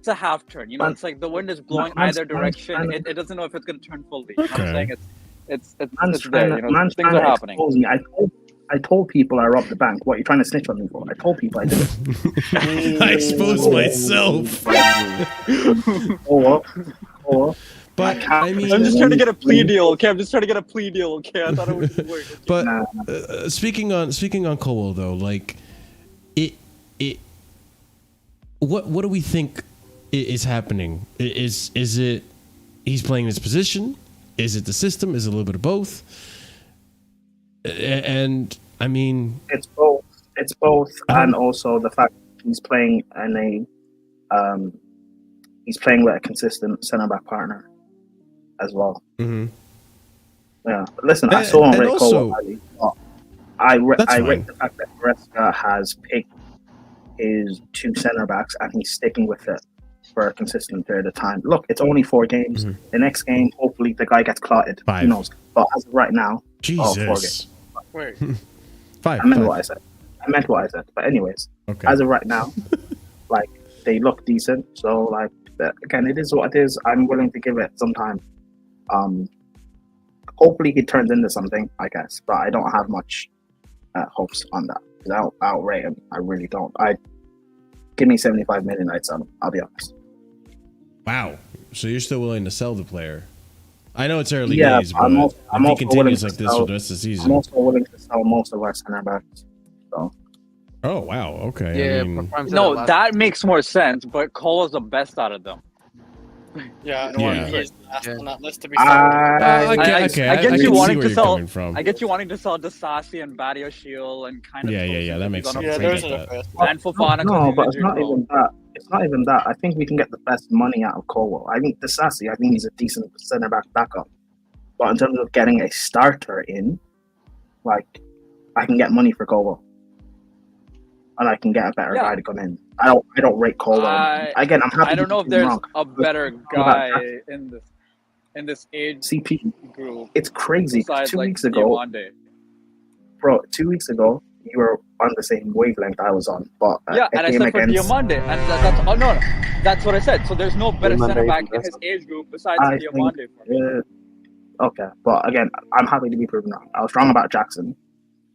I: half turn. You know, it's like the wind is blowing either direction. It doesn't know if it's gonna turn fully. You know what I'm saying? It's there. You know, things are happening.
E: I told people I robbed the bank. What are you trying to snitch on me for? I told people I did it.
A: I exposed myself. But I mean,
I: I'm just trying to get a plea deal. Okay, I thought it would work.
A: But speaking on Colwill though, like it. What do we think is happening? Is it he's playing his position? Is it the system? Is it a little bit of both? And I mean,
E: it's both. It's both, and also the fact he's playing in he's playing with a consistent centre back partner as well.
A: Mm-hmm.
E: Yeah, but listen, I saw him rate Colwill. I rate the fact that Maresca has picked his two centre backs and he's sticking with it. for a consistent period of time. Look, it's only 4 games. The next game, hopefully, the guy gets clotted.
A: 5.
E: Who knows? But as of right now, 4
A: Jesus.
E: games.
B: Wait.
A: 5.
E: I meant
A: 5.
E: what I said. I meant what I said. But anyways,
A: Okay.
E: as of right now, like, they look decent. So, like, again, it is what it is. I'm willing to give it some time. Hopefully he turns into something, I guess. But I don't have much hopes on that. I'll rate him. I really don't. Give me 75 million, I'd sell him. I'll be honest.
A: Wow. So you're still willing to sell the player? I know it's early
E: Yeah,
A: days, but
E: I'm
A: if he
E: also
A: continues
E: willing
A: like
E: to
A: this for
E: sell-
A: the rest of the
E: I'm
A: season.
E: also willing to sell most of our center backs. So
A: Oh, wow. Okay.
G: Yeah,
A: I mean,
G: Prime said it
I: No,
G: last
I: that makes more sense. But Colwill's the best out of them.
B: Yeah,
A: Yeah.
B: he's last on that list to be
A: okay,
I: I get
A: can
I: you
A: see
I: wanting
A: where
I: to
A: you're
I: sell.
A: coming from.
I: I get you wanting to sell Disasi and Badio Shield and kind of.
A: Yeah, that makes sense.
B: Yeah,
A: I
B: those
A: get
B: are the
A: that.
B: first.
I: And Fofana.
E: no,
I: because
E: but
I: he's
E: it's not
I: injured,
E: even that. It's not even that. I think we can get the best money out of Colwill. I think Disasi, I think he's a decent centre back backup. But in terms of getting a starter in, like, I can get money for Colwill. And I can get a better guy to come in. I don't rate Colwill. Again, I'm happy.
I: I don't know if there's a better guy
E: Jackson.
I: in this age
E: CP.
I: group.
E: It's crazy.
I: Besides,
E: 2
I: like,
E: weeks ago,
I: Diomande.
E: bro. 2 weeks ago, you were on the same wavelength I was on. But
I: Yeah, and I said for Diomande, and that's no, that's what I said. So there's no better
C: Diomande
I: center back
C: is
I: in his age group besides
E: I
I: Diomande.
E: Okay, but again, I'm happy to be proven wrong. I was wrong about Jackson,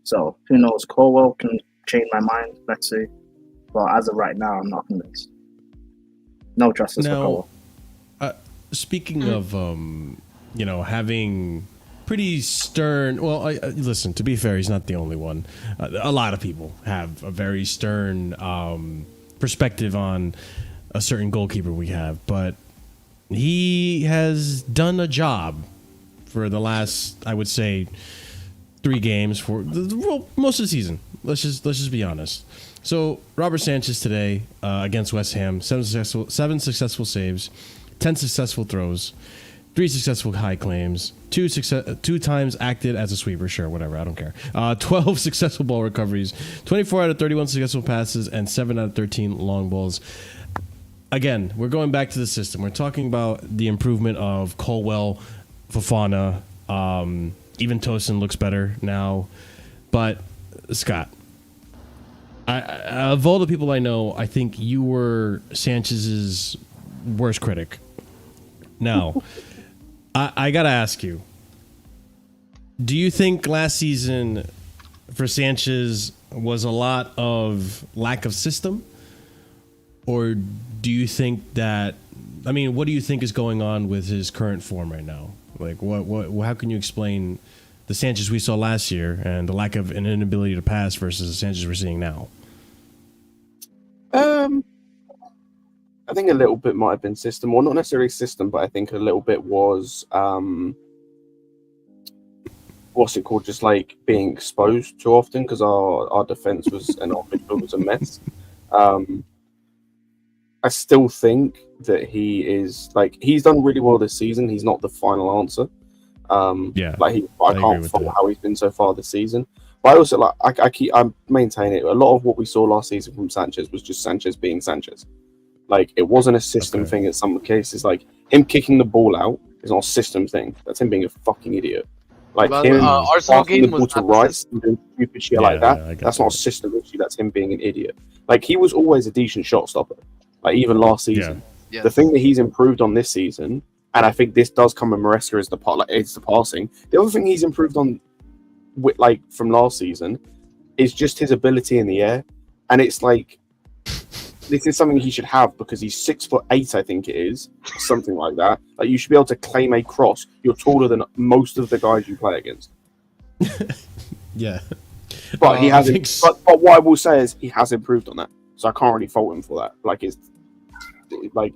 E: so who knows? Colwill can change my mind. Let's see. But as of right now, I'm not convinced. No justice for
A: Now,
E: Colwill.
A: speaking of, having pretty stern. Well, listen. To be fair, he's not the only one. A lot of people have a very stern perspective on a certain goalkeeper we have, but he has done a job for the last, I would say, 3 games for most of the season. Let's just be honest. So Robert Sanchez today against West Ham, 7 successful saves, 10 successful throws, 3 successful high claims, 2 times acted as a sweeper. Sure, whatever, I don't care. 12 successful ball recoveries, 24 out of 31 successful passes, and 7 out of 13 long balls. Again, we're going back to the system. We're talking about the improvement of Colwill, Fofana, even Tosin looks better now. But Scott, of all the people I know, I think you were Sanchez's worst critic. Now, I gotta ask you: do you think last season for Sanchez was a lot of lack of system, or do you think that? I mean, what do you think is going on with his current form right now? Like, what? How can you explain the Sanchez we saw last year and the lack of an inability to pass versus the Sanchez we're seeing now?
F: I think a little bit might have been system, or not necessarily system, but I think a little bit was what's it called? Just like being exposed too often because our defense was and our midfield was a mess. I still think that he's done really well this season. He's not the final answer. I can't fault how he's been so far this season. But I also I maintain it. A lot of what we saw last season from Sanchez was just Sanchez being Sanchez. Like, it wasn't a system thing in some cases. Like, him kicking the ball out is not a system thing. That's him being a fucking idiot. Like, him
G: Arsenal
F: passing
G: game
F: the ball
G: was
F: to
G: not
F: Rice and doing stupid shit like that. That's not a system issue. That's him being an idiot. Like, he was always a decent shot stopper. Like, even last season.
G: Yes.
F: The thing that he's improved on this season, and I think this does come with Maresca as the part, like, it's the passing. The other thing he's improved on, like, from last season, is just his ability in the air. And it's like, this is something he should have because he's 6'8", I think it is, something like that. Like, you should be able to claim a cross. You're taller than most of the guys you play against.
A: Yeah,
F: but he hasn't. But what I will say is he has improved on that, so I can't really fault him for that. Like, it's like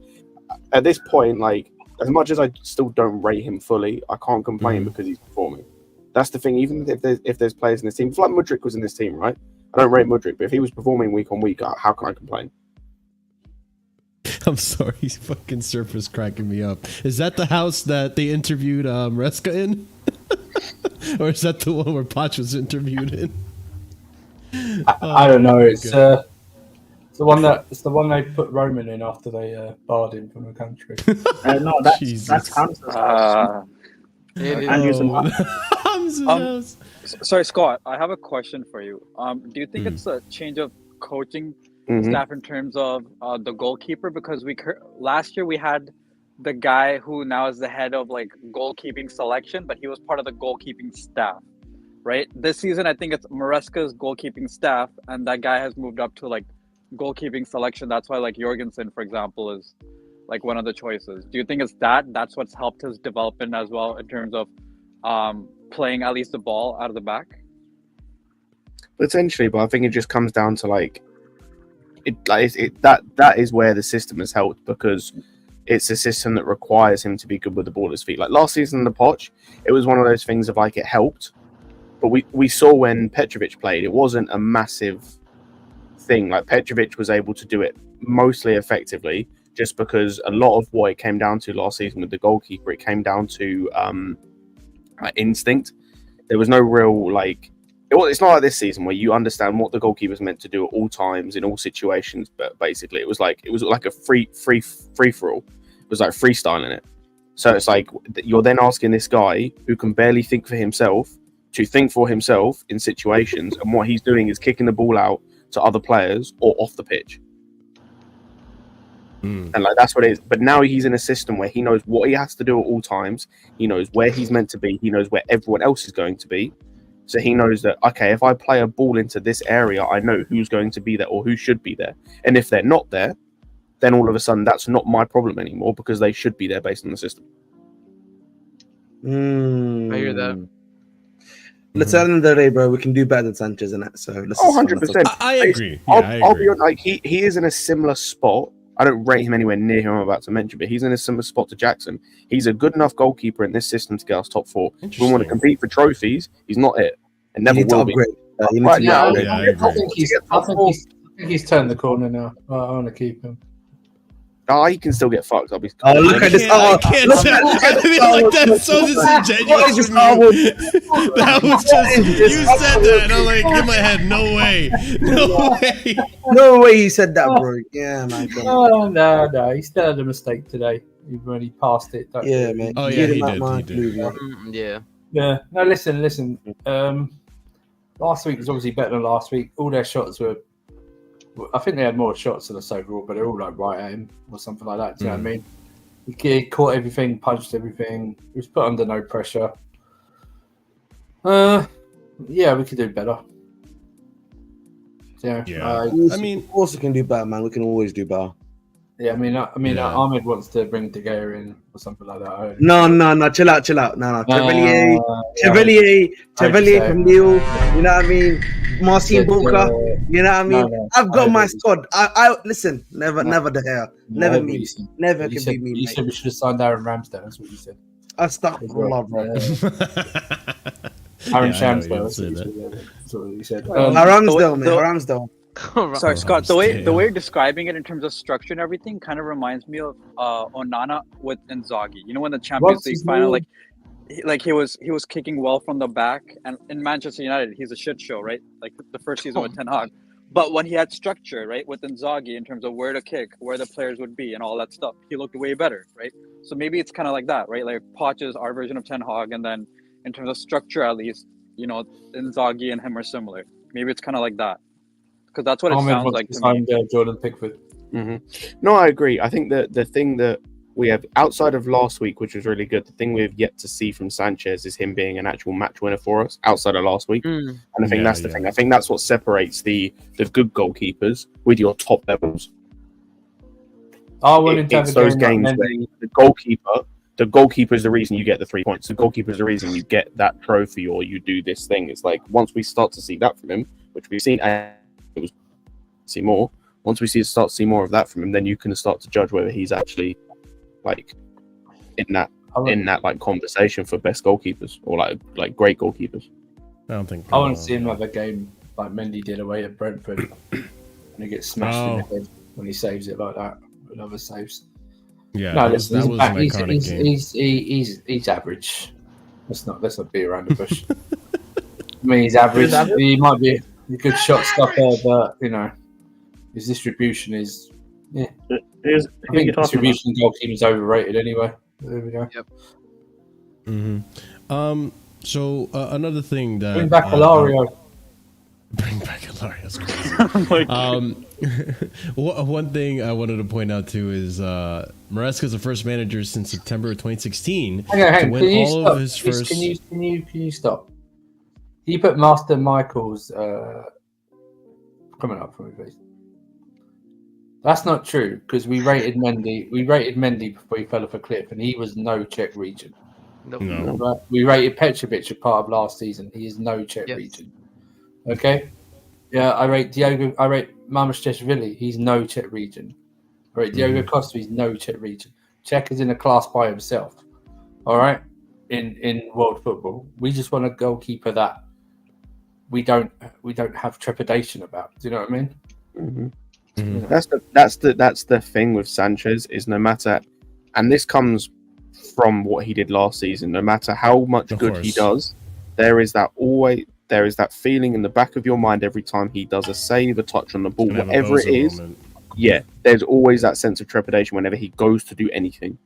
F: at this point, like, as much as I still don't rate him fully, I can't complain because he's performing. That's the thing. Even if there's players in this team, if like Mudryk was in this team, right? I don't rate Mudryk, but if he was performing week on week, how can I complain?
A: I'm sorry, he's fucking surface cracking me up. Is that the house that they interviewed Maresca in? Or is that the one where Poch was interviewed in?
D: I don't know. It's like the one they put Roman in after they barred him from the country.
E: No, that's
A: Jesus.
E: Hamza's house. Andrew's in the house.
A: Hamza's house.
I: Sorry, Scott. I have a question for you. Do you think it's a change of coaching staff in terms of the goalkeeper? Because last year we had the guy who now is the head of like goalkeeping selection, but he was part of the goalkeeping staff, right? This season, I think it's Maresca's goalkeeping staff, and that guy has moved up to like goalkeeping selection. That's why like Jorgensen, for example, is like one of the choices. Do you think it's that's what's helped his development as well in terms of playing at least the ball out of the back?
F: Potentially, but I think it just comes down to that is where the system has helped, because it's a system that requires him to be good with the ball at his feet. Like last season in the Poch, it was one of those things of like it helped, but we saw when Petrovic played, it wasn't a massive thing. Like Petrovic was able to do it mostly effectively, just because a lot of what it came down to last season with the goalkeeper, it came down to instinct. There was no real it's not like this season where you understand what the goalkeeper's meant to do at all times in all situations. But basically, it was like a free for all. It was like freestyling it. So it's like you're then asking this guy who can barely think for himself to think for himself in situations, and what he's doing is kicking the ball out to other players or off the pitch. And like that's what it is. But now he's in a system where he knows what he has to do at all times. He knows where he's meant to be. He knows where everyone else is going to be. So he knows that, okay, if I play a ball into this area, I know who's going to be there or who should be there. And if they're not there, then all of a sudden that's not my problem anymore, because they should be there based on the system.
G: I hear that.
C: Let's end of the day, bro. We can do better than Sanchez in that. So let's
F: 100%.
A: I agree.
F: I'll be honest, he is in a similar spot. I don't rate him anywhere near who I'm about to mention, but he's in a similar spot to Jackson. He's a good enough goalkeeper in this system to get us top four. If we want to compete for trophies, he's not it, and never will be.
D: I think he's turned the corner now. I want to keep him.
F: Oh, he can still get fucked. Look
C: at this!
A: I can't that's so disingenuous. That was just you said that, and I'm like in my head, no way,
C: no way he said that, bro. Yeah, man.
D: No, he still had a mistake today. He really passed it.
C: Yeah, man.
A: Oh yeah, he did.
D: Yeah. No, listen. Last week was obviously better than last week. All their shots were. I think they had more shots than us overall, but they're all like right at him or something like that. Do you know what I mean? He caught everything, punched everything. He was put under no pressure. Yeah, we could do better.
A: Yeah. I mean,
C: also can do better, man. We can always do better.
D: Yeah, I mean, Ahmed wants to bring De Gea in or something like that.
C: No, chill out. No. Chevalier from Lille. You know what I mean? Marcin Bulka. You know what I mean? No, I've got my squad. I listen. Never De Gea. Never me. Never can be me.
D: You said we should have signed Aaron Ramsdale. That's what you said.
C: I stuck with love, bro.
D: Aaron Ramsdale. That's what you said.
C: Ramsdale.
I: Sorry, Scott. The way you're describing it in terms of structure and everything kind of reminds me of Onana with Inzaghi. You know, when the Champions League final, he was kicking well from the back, and in Manchester United, he's a shit show, right? Like the first season with Ten Hag. But when he had structure, right, with Inzaghi in terms of where to kick, where the players would be, and all that stuff, he looked way better, right? So maybe it's kind of like that, right? Like Poch is our version of Ten Hag, and then in terms of structure, at least, you know, Inzaghi and him are similar. Maybe it's kind of like that. Because that's what it sounds like to me.
D: Jordan Pickford.
F: No, I agree. I think that the thing that we have outside of last week, which was really good, the thing we've yet to see from Sanchez is him being an actual match winner for us outside of last week. And I think that's the thing. I think that's what separates the good goalkeepers with your top levels. It's those games where the goalkeeper is the reason you get the 3 points. The goalkeeper is the reason you get that trophy or you do this thing. It's like once we start to see that from him, which we've seen. See more. Once we start to see more of that from him, then you can start to judge whether he's actually like in that like conversation for best goalkeepers or like great goalkeepers.
A: I don't think.
D: I want to see him have a game like Mendy did away at Brentford, and he gets smashed in the head when he saves it like that. Another saves.
A: Yeah,
D: no,
A: that was an iconic game.
D: He's average. Let's not beat around the bush. I mean, he's average. He might be a good shot stopper, but you know. His distribution is, yeah. I
E: Who
D: think
E: you talking about?
D: distribution goalkeeping is overrated anyway. There we go.
G: Yep.
A: So another thing that
D: Bring back Alario.
A: Bring back Alario. That's crazy.
B: Oh my God.
A: One thing I wanted to point out too is Maresca is the first manager since September of 2016
D: Hang on,
A: to
D: can
A: win
D: you
A: all
D: stop?
A: of his
D: Please,
A: first.
D: Can you stop? Can you put Master Michael's coming up for me, please? That's not true because we rated Mendy. We rated Mendy before he fell off a cliff, and he was no Czech region.
G: Nope.
A: No.
D: Right? We rated Petrovic a part of last season. He is no Czech
G: Yes.
D: region. Okay. Yeah, I rate Diogo. I rate Marshalldbdx. He's no Czech region. I rate Diogo Costa. He's no Czech region. Czech is in a class by himself. All right. In world football, we just want a goalkeeper that we don't have trepidation about. Do you know what I mean?
F: Mm-hmm. That's the thing with Sanchez is no matter, and this comes from what he did last season. No matter how much good he does, there is that feeling in the back of your mind every time he does a save, a touch on the ball, whatever it is. Yeah, there's always that sense of trepidation whenever he goes to do anything.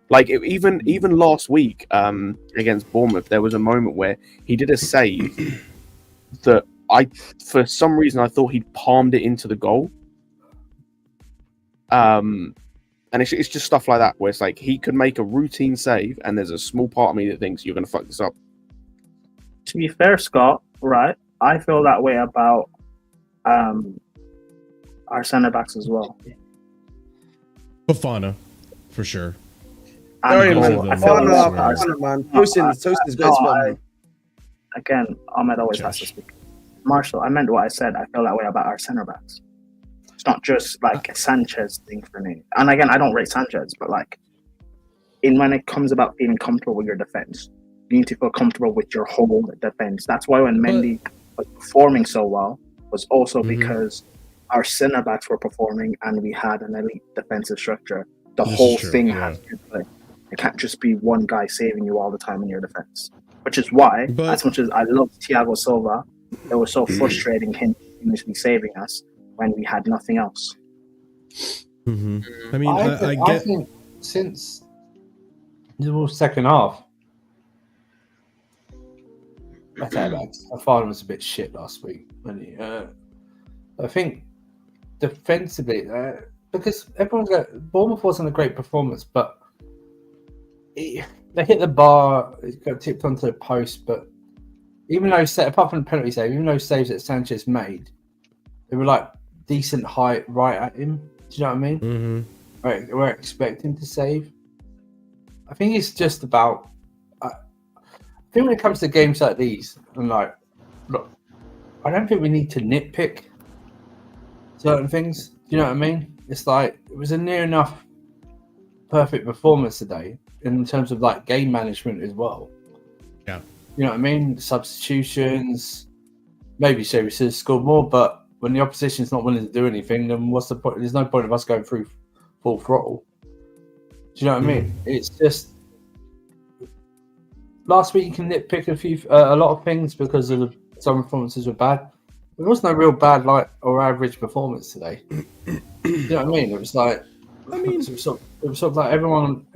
F: Like even last week against Bournemouth, there was a moment where he did a save that for some reason I thought he'd palmed it into the goal. And it's just stuff like that where it's like he could make a routine save, and there's a small part of me that thinks you're going to fuck this up.
E: To be fair, Scott, right? I feel that way about our centre backs as well.
A: Fofana, for sure.
C: Sorry, man.
A: I feel like
C: Tosin's good as well.
E: Again, Ahmed always has to speak. Marshall, I meant what I said. I feel that way about our centre backs. It's not just like a Sanchez thing for me. And again, I don't rate Sanchez, but like, when it comes about feeling comfortable with your defense, you need to feel comfortable with your whole defense. That's why when Mendy was performing so well, was also because our centre backs were performing and we had an elite defensive structure. The whole thing has to play. It can't just be one guy saving you all the time in your defense. Which is why, as much as I love Thiago Silva, it was so frustrating him continuously saving us when we had nothing else.
A: I mean,
D: I think since the second half, I thought it was a bit shit last week. I think defensively, because Bournemouth wasn't a great performance, but they hit the bar, it got tipped onto the post. But even though, apart from the penalty save, even those saves that Sanchez made, they were like decent height right at him. Do you know what I mean? We're expecting to save. I think it's just about. I think when it comes to games like these, I'm like, look, I don't think we need to nitpick certain things. Do you know what I mean? It's like it was a near enough perfect performance today in terms of like game management as well.
A: Yeah.
D: You know what I mean? Substitutions, maybe services scored more, but when the opposition's not willing to do anything, then what's the point? There's no point of us going through full throttle. Do you know what I mean? It's just last week you can nitpick a lot of things because of some performances were bad. There was no real bad or average performance today. You know what I mean? It was like, it was sort of like everyone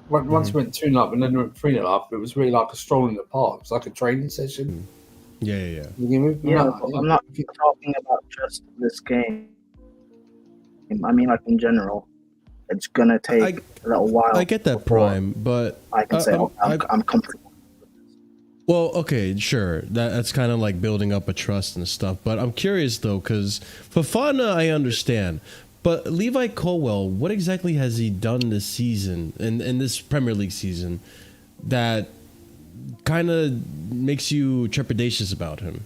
D: once we went 2-0 up and then we went 3-0 up. It was really like a stroll in the park. It was like a training session.
A: Yeah.
E: I'm not talking about just this game. I mean, like in general, it's gonna take a little while.
A: I get that, Prime, but
E: I can say I'm comfortable.
A: Well, okay, sure. That's kind of like building up a trust and stuff. But I'm curious though, because Fofana, I understand. But Levi Colwill, what exactly has he done this season, in this Premier League season, that kind of makes you trepidatious about him?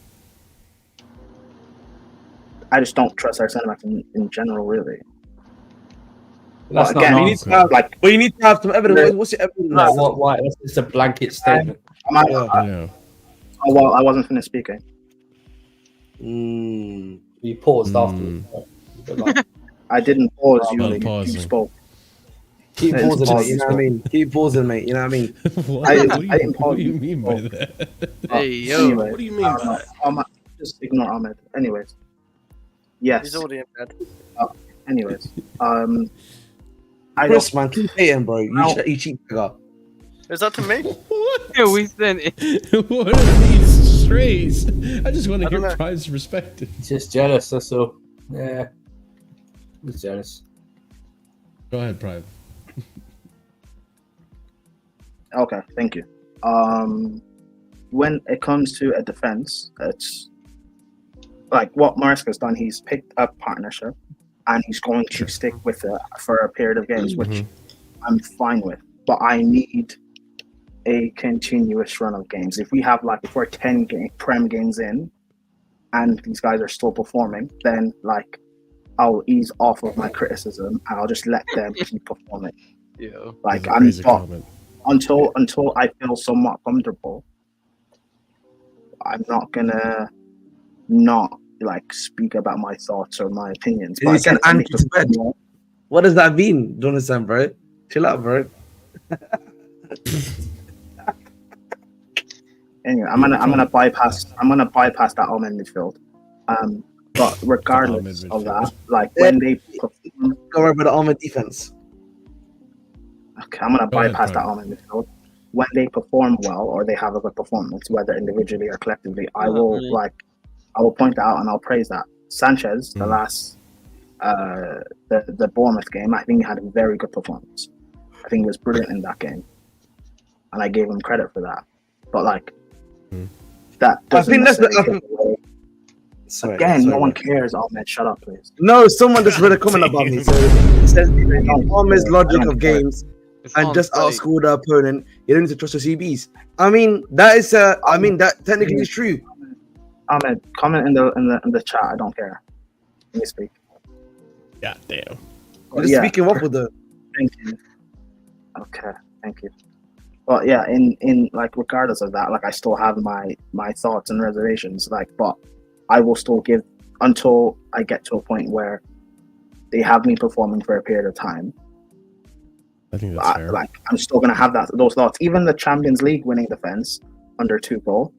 E: I just don't trust our centre backs in general, really.
D: That's
E: but again,
D: not
C: you need to have you need to have some evidence. What's your evidence?
D: No, why? It's a blanket statement.
E: I wasn't finished speaking.
D: You paused afterwards.
E: I didn't pause. You spoke.
D: Keep pausing,
C: you know what I mean? Keep pausing, mate. You know what I mean?
E: I didn't pause.
A: What do you mean by that?
E: Hey, yo.
H: What do you mean by that?
E: Just ignore Ahmed. Anyways, Yes.
B: He's already in bed.
E: Anyways,
C: Chris, man, keep hating, bro. You cheap figure.
B: Is that to me?
A: What?
G: Yeah, we sent
A: What are these strays? I just want to
B: I don't
A: hear
B: know.
A: Prime's perspective.
D: He's just jealous. That's all. Yeah, he's jealous.
A: Go ahead, Prime.
E: Okay, thank you. When it comes to a defense, it's like what Maresca's done. He's picked a partnership, and he's going to stick with it for a period of games, which I'm fine with. But I need a continuous run of games. If we have if we're 10 Prem games in, and these guys are still performing, then I'll ease off of my criticism and I'll just let them keep performing.
G: Yeah.
E: Until I feel somewhat comfortable, I'm not gonna speak about my thoughts or my opinions.
C: You said Andy to bed. What does that mean? Don't understand, bro. Chill out, bro.
E: Anyway, I'm gonna bypass that Almond midfield. But regardless of that, when they perform,
C: go over the Almond defense.
E: Okay, I'm gonna bypass that Almond midfield. When they perform well or they have a good performance, whether individually or collectively, I will point that out and I'll praise that. Sanchez, the last the Bournemouth game, I think he had a very good performance. I think he was brilliant in that game, and I gave him credit for that. But that doesn't no one cares. Ahmed, shut up, please.
C: No, someone just read a comment about me. So it says Ahmed's logic of games and just outscore the opponent. You don't need to trust your CBs. I mean, that is that technically is true.
E: Ahmed, comment in the chat. I don't care. Let me speak.
A: Yeah, damn.
C: You're just speaking what with the.
E: Thank you. Okay, thank you. But yeah, in regardless of that, I still have my thoughts and reservations. But I will still give until I get to a point where they have me performing for a period of time.
A: I think that's fair.
E: I'm still gonna have those thoughts. Even the Champions League winning defense under Tuchel,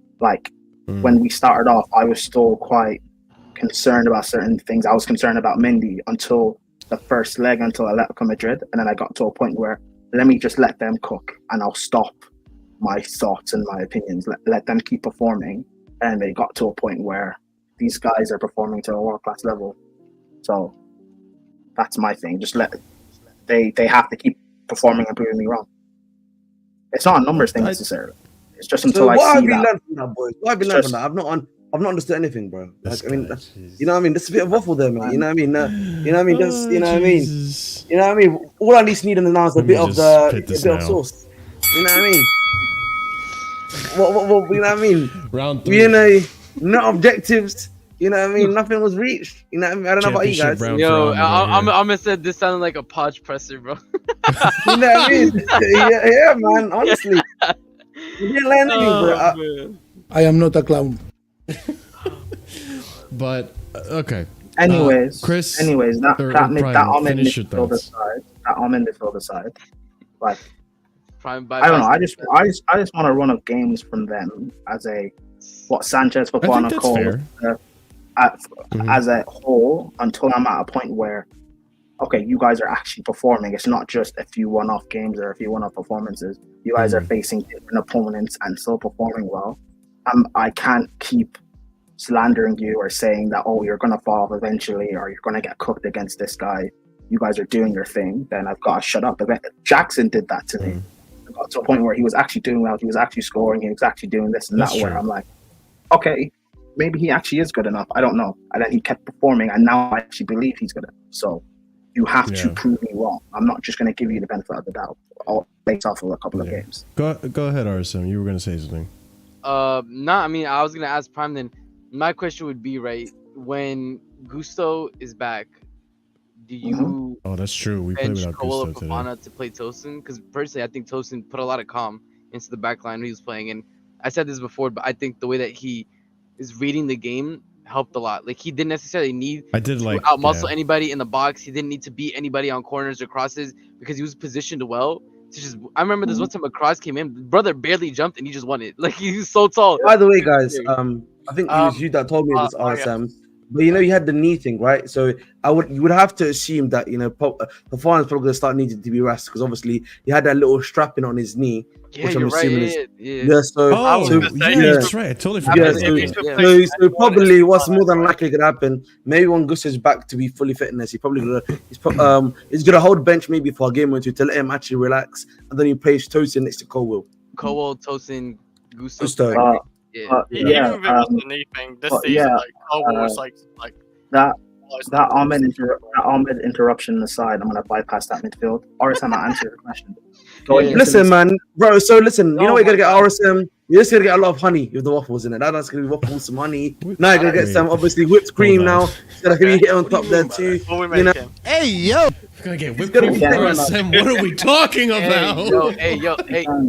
E: when we started off, I was still quite concerned about certain things. I was concerned about Mendy until the first leg, until Atletico Madrid, and then I got to a point where let me just let them cook, and I'll stop my thoughts and my opinions. Let them keep performing, and they got to a point where these guys are performing to a world-class level. So that's my thing. Just they have to keep performing and proving me wrong. It's not a numbers thing necessarily. It's just until I see that.
C: What have you learned from that, boys? What have you learned from that? I've not understood anything, bro. You know what I mean? There's a bit of waffle there, man. You know what I mean? You know what I mean? Just, you know what I mean? You know what I mean? All I need now is a bit of sauce. You know what I mean? What you know what I mean?
A: Round 3.
C: You know, no objectives. You know what I mean? Nothing was reached. You know what I mean? I don't know about you guys.
G: Yo, I'm gonna say this sounded like a podge presser, bro.
C: You know what I mean? yeah, man. Honestly, you didn't learn anything, bro.
H: I am not a clown.
A: But okay.
E: Anyways,
A: Chris.
E: that Almond midfield aside, I don't know. I just want a run of games from them as what Sanchez, Fofana called as a whole, until I'm at a point where, okay, you guys are actually performing. It's not just a few one-off games or a few one-off performances. You guys are facing different opponents and still performing well. I can't keep slandering you or saying that, oh, you're going to fall off eventually or you're going to get cooked against this guy. You guys are doing your thing. Then I've got to shut up. Jackson did that to me. I got to a point where he was actually doing well. He was actually scoring. He was actually doing this and that. Where I'm like, okay, maybe he actually is good enough. I don't know. And then he kept performing, and now I actually believe he's good enough. So you have to prove me wrong. I'm not just going to give you the benefit of the doubt based off of a couple of games.
A: Go ahead, RSM. You were going to say something.
G: I mean, I was going to ask Prime then. My question would be, right, when Gusto is back, do you...
A: Oh, that's true. We played without Gusto today.
G: Fofana to play Tosin? Because personally, I think Tosin put a lot of calm into the back line when he was playing. And I said this before, but I think the way that he is reading the game helped a lot. He didn't necessarily need to outmuscle anybody in the box. He didn't need to beat anybody on corners or crosses because he was positioned well. I remember this one time a cross came in, brother barely jumped and he just won it. He was so tall.
C: By the way, guys, I think it was you that told me this, RSM. But you had the knee thing, right? So you would have to assume that Fafan's probably going to start needing to be rested because obviously he had that little strapping on his knee,
G: Yeah,
C: which I'm
G: you're
C: assuming
G: right.
C: is
G: Yeah.
A: That's right. I totally forgot.
C: So probably what's more than likely going to happen? Maybe when Gus is back to be fully fitness, he's gonna hold bench maybe for a game or two to let him actually relax, and then he plays Tosin next to Colwill.
G: Colwill, Tosin, Gusto.
B: Even if it was the knee thing, this season, Colwill was like
E: that Ahmed interruption aside, I'm gonna bypass that midfield. RSM, I'll answer your question.
C: Listen, man, bro. So listen, you know we're gonna get RSM. You're just gonna get a lot of honey with the waffles in it. That's gonna be waffles, some honey. Now you're gonna get some obviously whipped cream now. So that can be hit on top there too.
H: Hey yo,
A: we're gonna get whipped cream from RSM. What are we talking about?
G: Hey yo.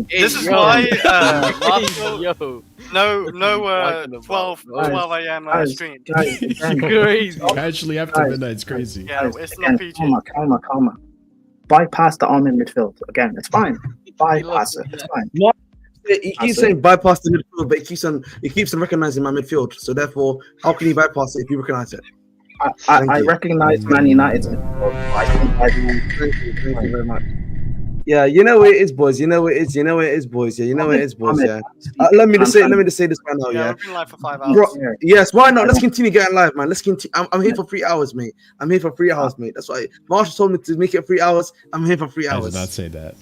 B: This is why no 12 a.m. stream.
G: Crazy.
A: Casually after midnight, it's crazy.
B: Yeah, it's not PG.
E: Calma. Bypass the arm in midfield again. It's fine. Bypass it. It's fine.
C: He keeps saying bypass the midfield, but he keeps on recognizing my midfield. So therefore, how can he bypass it if you recognize it?
E: I recognize Man United's midfield.
C: Thank you very much. Yeah, you know it is, boys. You know it is, boys. Yeah, you know it is, boys. Yeah. Let me just say this right now. Yeah.
B: We've been live for 5 hours.
C: Bro, yes, why not? Let's continue getting live, man. Let's continue. I'm here for 3 hours, mate. Mate. That's why Marshall told me to make it 3 hours. I'm here for 3 hours.
A: I did not say that.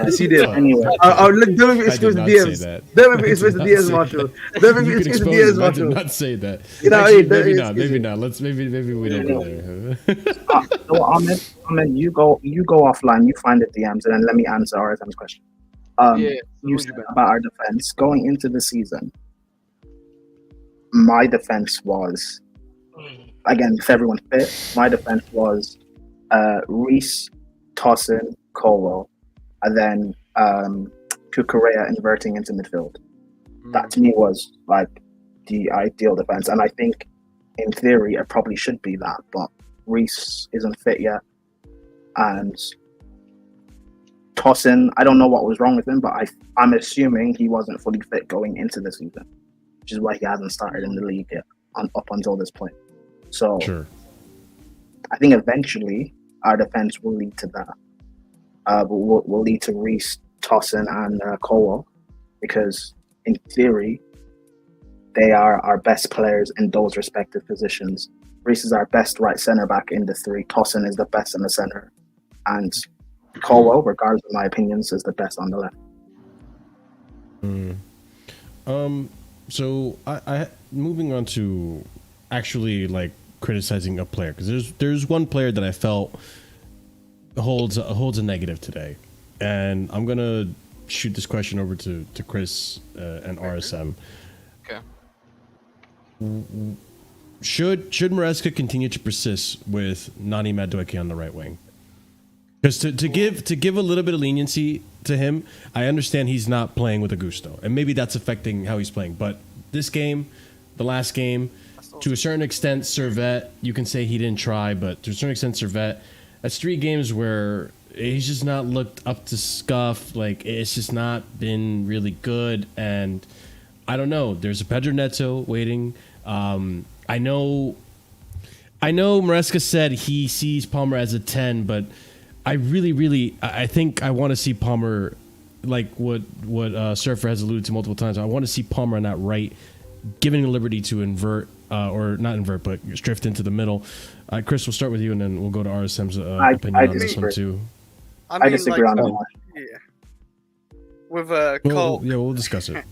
C: Yes, you did. Anyway, don't make me expose the DMs. Don't make me expose the DMs, Marshall. Don't make me expose the DMs, Marshall.
A: I did not say that. Maybe not. Maybe not. Maybe we don't go there.
E: So Ahmed, you go offline. You find the DMs, and then let me answer RSM's question. You said about our defense going into the season. My defense was, again, if everyone's fit, my defense was Reece, Tosin, Colwill, and then Cucurella inverting into midfield. That to me was like the ideal defense, and I think in theory it probably should be that, but Reece isn't fit yet, and Tosin, I don't know what was wrong with him, but I'm assuming he wasn't fully fit going into the season, which is why he hasn't started in the league yet up until this point. So
A: sure.
E: I think eventually our defense will lead to that. But will lead to Reece, Tosin, and Colwill, because in theory they are our best players in those respective positions. Reece is our best right centre back in the three. Tosin is the best in the centre, and Colwill, regardless of my opinions, is the best on the left.
A: So I moving on to actually like criticizing a player, because there's one player that I felt holds a negative today, and I'm gonna shoot this question over to Chris and RSM.
G: Okay.
A: Should Maresca continue to persist with Nani Madueke on the right wing? Because to give a little bit of leniency to him, I understand he's not playing with a gusto, and maybe that's affecting how he's playing. But this game, the last game, to a certain extent, Servette, you can say he didn't try, but to a certain extent, Servette, that's 3 games where he's just not looked up to scuff. Like, it's just not been really good, and I don't know. There's a Pedro Neto waiting. I know Maresca said he sees Palmer as a 10, but I think I want to see Palmer, like what Surfer has alluded to multiple times. I want to see Palmer on that right, giving the liberty to invert, or not invert, but drift into the middle. Chris, we'll start with you, and then we'll go to RSM's opinion on this one too.
E: I disagree on that one.
B: Yeah. With Cole,
A: we'll discuss it.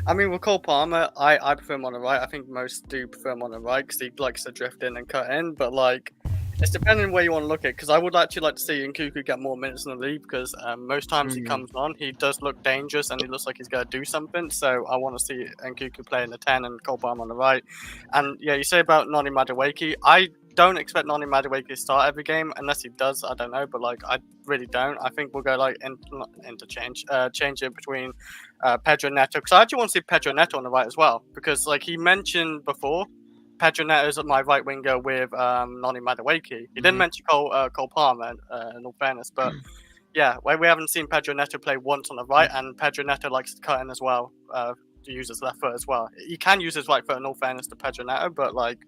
B: I mean, with Cole Palmer, I prefer him on the right. I think most do prefer him on the right because he likes to drift in and cut in. But like, it's depending on where you want to look at. Because I would actually like to see Nkuku get more minutes in the league, because most times he comes on, he does look dangerous and he looks like he's going to do something. So I want to see Nkuku play in the 10 and Cole Palmer on the right. And yeah, you say about Nani Madueke, I don't expect Nani Madueke to start every game unless he does. I don't know, but like, I really don't. I think we'll go like change it between Pedro Neto, because I actually want to see Pedro Neto on the right as well, because like he mentioned before, Pedro Neto is my right winger with Nani Madueke. He didn't mention Cole Palmer, in all fairness, but yeah, we haven't seen Pedro Neto play once on the right, and Pedro Neto likes to cut in as well, to use his left foot as well. He can use his right foot, in all fairness to Pedro Neto, but like,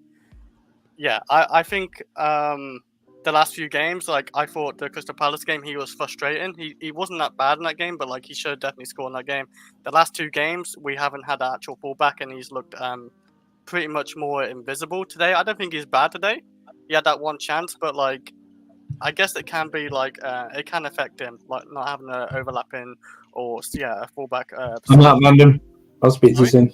B: yeah, I think the last few games, like I thought the Crystal Palace game, he was frustrating. He wasn't that bad in that game, but like he should definitely score in that game. The last 2 games, we haven't had an actual fullback, and he's looked pretty much more invisible today. I don't think he's bad today. He had that one chance, but like I guess it can be like it can affect him, like not having an overlapping or a fullback.
D: I'm out, London. I'll speak to you soon.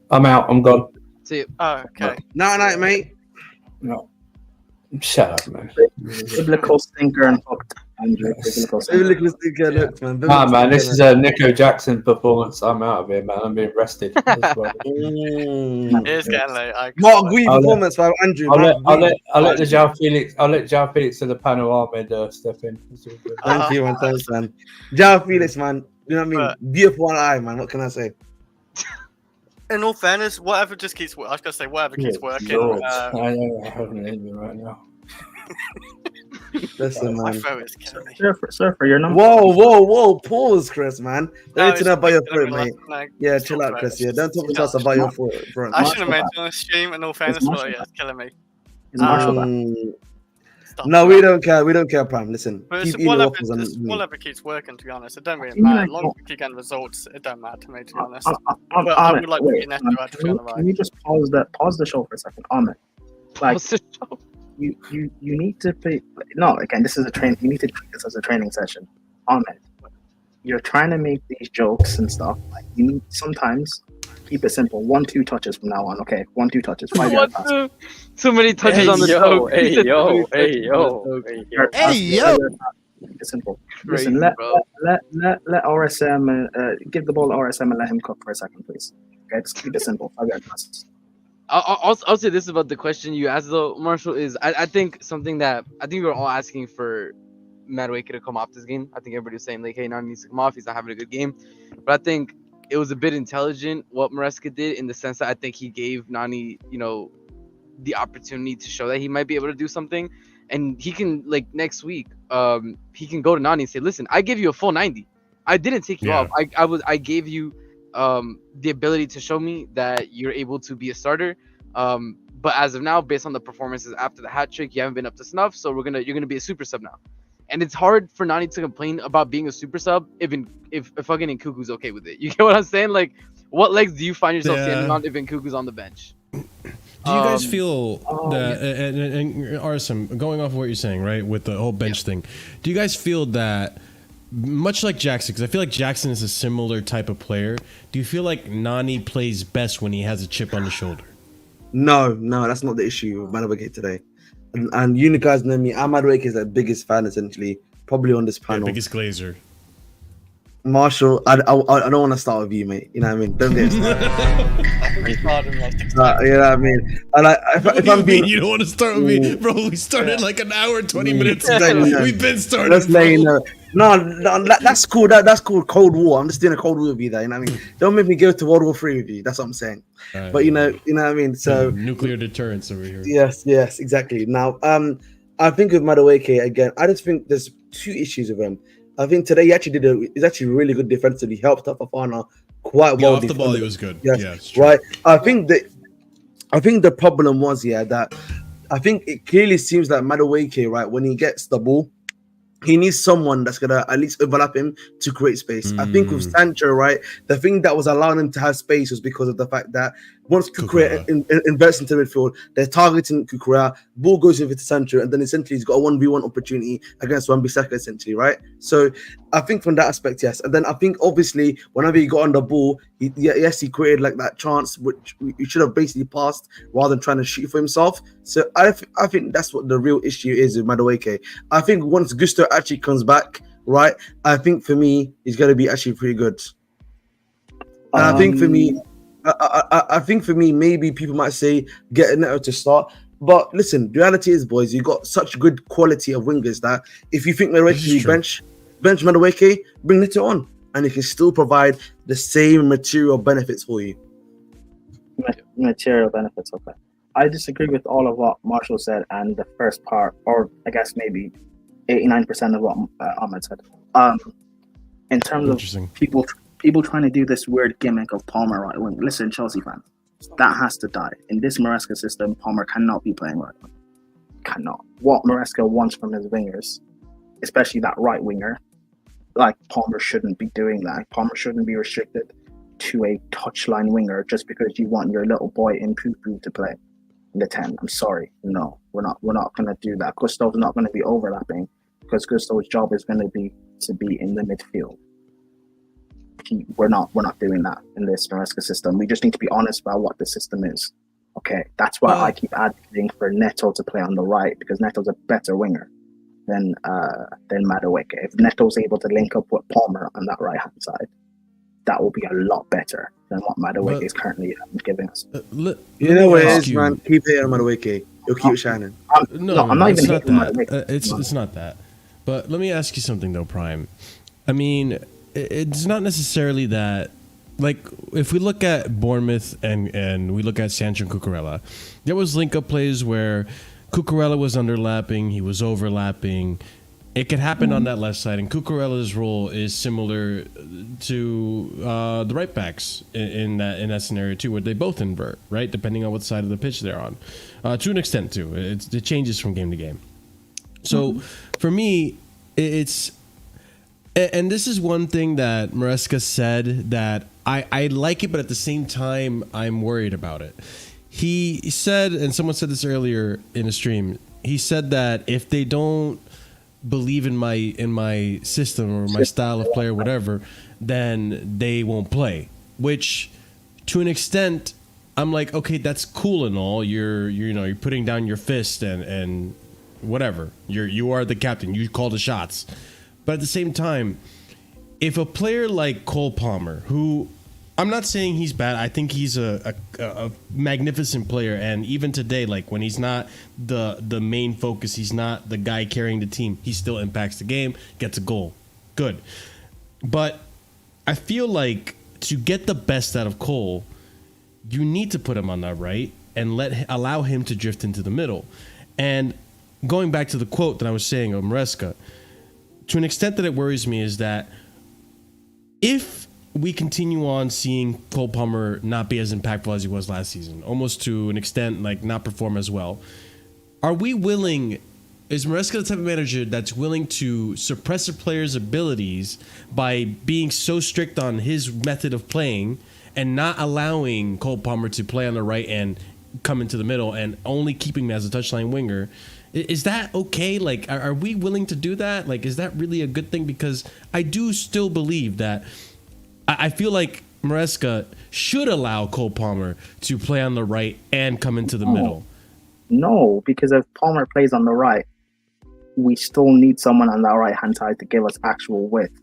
D: I'm out. I'm gone.
G: See you.
B: Oh, okay.
C: Night, mate.
D: No. Shut up, man.
E: Biblical stinker and fucked. Andrew. Biblical stinker.
C: Look, man.
D: Man, this is a Nico Jackson performance. I'm out of here, man. I'm being rested.
B: It is getting late.
C: Mark Gui performance by Andrew.
D: I'll let the João Felix. I'll let João Felix and the panel Ahmed step in.
C: Thank you, man. Thanks, man. João Felix, man. You know what I mean? Beautiful one eye, man. What can I say?
B: In all fairness, whatever just keeps working. I was gonna say whatever keeps working.
D: I don't have an enemy right now.
C: Listen,
B: My
C: man.
B: throat is killing me.
E: Surfer, you're number.
C: Whoa. Pause, Chris, man. Don't need to know about your throat, mate.
B: No,
C: Yeah, chill out, Chris. Yeah, don't talk to us about your throat.
B: I should have mentioned on the stream. In all fairness, but yeah, it's killing me.
E: Is Marshall back?
B: Stop
C: No,
B: that.
C: we don't care. We don't care, Prime. Listen,
B: But
C: keep
B: it's
C: eating
B: whatever,
C: waffles and
B: whatever keeps working. To be honest, it don't really
E: You mean
B: matter. As
E: like
B: long as we keep getting results, it don't matter to me. To be honest,
E: Ahmed,
B: but I would like to
E: wait,
B: get Neto
E: man,
B: out to be on the
E: can
B: right.
E: you just pause the show for a second, Ahmed? Like
G: Pause the show.
E: you need to pay. No, again, this is a train. You need to treat this as a training session, Ahmed. You're trying to make these jokes and stuff. Like you need sometimes keep it simple. 1-2 touches from now on. Okay, 1-2 touches. 5-yard pass.
G: Too many touches on the
I: yo,
G: joke.
I: hey, yo.
E: Yard pass,
H: Hey, yo.
E: 5-yard pass. Keep it simple.
G: Crazy,
E: Listen, let
G: bro.
E: RSM give the ball to RSM and let him cook for a second, please. Okay, just keep it simple. 5-yard pass.
G: I'll say this about the question you asked though, Marshall, is I think something that I think we were all asking for Madueke to come off this game. I think everybody was saying like, hey, Nani needs to come off. He's not having a good game. But I think it was a bit intelligent what Maresca did in the sense that I think he gave Nani, the opportunity to show that he might be able to do something. And he can, like, next week, he can go to Nani and say, listen, I give you a full 90. I didn't take you off. I gave you the ability to show me that you're able to be a starter. But as of now, based on the performances after the hat trick, you haven't been up to snuff. So you're gonna be a super sub now. And it's hard for Nani to complain about being a super sub if fucking Nkuku's okay with it. You get what I'm saying? Like, what legs do you find yourself standing on if Nkuku's on the bench?
A: Do you guys feel that, and Arsem, going off of what you're saying, right, with the whole bench thing, do you guys feel that, much like Jackson, because I feel like Jackson is a similar type of player, do you feel like Nani plays best when he has a chip on the shoulder?
C: No, that's not the issue with Madueke today. And you guys know me, Madueke is the biggest fan, essentially, probably on this panel.
A: Biggest glazer.
C: Marshall, I don't want to start with you, mate. You know what I mean? Don't get started. You know what I mean? And if I'm being,
A: you don't want to start with me, bro. We started like an hour and 20 minutes ago. We've been started.
C: Let's let you know. No, that's cool. That's called Cold War. I'm just doing a Cold War with you there. You know what I mean? Don't make me go to World War III with you. That's what I'm saying.
A: Right.
C: But you know what I mean. So
A: nuclear deterrence over here.
C: Yes, exactly. Now, I think with Madueke again, I just think there's 2 issues with him. I think today he actually he's actually really good defensively. He helped out Fofana quite well.
A: Off the ball, he was good.
C: Yes, right. I think the problem was that I think it clearly seems that Madueke, right, when he gets the ball, he needs someone that's gonna at least overlap him to create space. I think with Sancho, right, the thing that was allowing him to have space was because of the fact that once Kukurea invests into midfield, they're targeting Kukurea, ball goes over to Sancho, and then essentially he's got a 1v1 opportunity against Wan-Bissaka, essentially, right? So I think from that aspect, yes. And then I think obviously whenever he got on the ball, he created like that chance which he should have basically passed rather than trying to shoot for himself. So I think that's what the real issue is with Madueke. I think once Gusto actually comes back, right, I think for me he's going to be actually pretty good. And I think for me, maybe people might say get Neto to start. But listen, the reality is, boys, you got such good quality of wingers that if you think Madueke bench Madueke, bring Neto on, and it can still provide the same material benefits for you.
E: Material benefits, okay. I disagree with all of what Marshall said and the first part, or I guess maybe 89% of what Ahmed said. In terms of people trying to do this weird gimmick of Palmer right wing. Listen, Chelsea fans, That has to die. In this Maresca system, Palmer cannot be playing right wing. Cannot. What Maresca wants from his wingers, especially that right winger, like Palmer shouldn't be doing that. Palmer shouldn't be restricted to a touchline winger just because you want your little boy in poo-poo to play in the 10. I'm sorry. No, we're not going to do that. Gusto's not going to be overlapping because Gusto's job is going to be in the midfield. We're not doing that in this Maresca system. We just need to be honest about what the system is. Okay, that's why I keep advocating for Neto to play on the right, because Neto's a better winger than Madueke. If Neto's able to link up with Palmer on that right hand side, that will be a lot better than what Madueke is currently giving us.
C: You know what it is, man. Keep hitting Madueke. You'll keep shining.
E: I'm not even hitting Madueke.
A: It's not that. But let me ask you something though, Prime. I mean, it's not necessarily that. Like, if we look at Bournemouth and we look at Sancho and Cucurella, there was link-up plays where Cucurella was underlapping, he was overlapping. It could happen on that left side, and Cucurella's role is similar to the right backs in that scenario too, where they both invert, right, depending on what side of the pitch they're on, to an extent too. It changes from game to game. So for me, it's. And this is one thing that Maresca said that I like it, but at the same time, I'm worried about it. He said, and someone said this earlier in a stream, he said that if they don't believe in my system or my style of play or whatever, then they won't play. Which, to an extent, I'm like, okay, that's cool and all. You're putting down your fist and whatever. You are the captain. You call the shots. But at the same time, if a player like Cole Palmer, who I'm not saying he's bad, I think he's a magnificent player, and even today, like when he's not the main focus, he's not the guy carrying the team, he still impacts the game, gets a goal, good. But I feel like to get the best out of Cole, you need to put him on that right and allow him to drift into the middle. And going back to the quote that I was saying of Maresca, to an extent that it worries me is that if we continue on seeing Cole Palmer not be as impactful as he was last season, almost to an extent like not perform as well, is Maresca the type of manager that's willing to suppress a player's abilities by being so strict on his method of playing and not allowing Cole Palmer to play on the right and come into the middle and only keeping him as a touchline winger? Is that okay? Like, are we willing to do that? Like, is that really a good thing? Because I do still believe that I feel like Maresca should allow Cole Palmer to play on the right and come into the middle.
E: No, because if Palmer plays on the right, we still need someone on that right-hand side to give us actual width.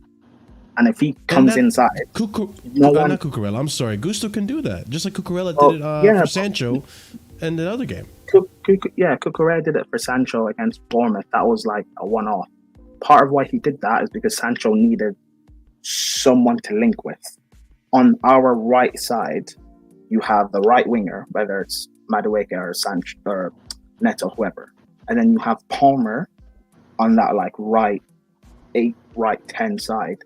E: And if he comes inside...
A: Not Cucurella, I'm sorry. Gusto can do that. Just like Cucurella did it for Sancho in the other game.
E: Cucurella did it for Sancho against Bournemouth. That was like a one-off. Part of why he did that is because Sancho needed someone to link with. On our right side, you have the right winger, whether it's Madueke or Sanchez or Neto, whoever. And then you have Palmer on that like right 8, right 10 side.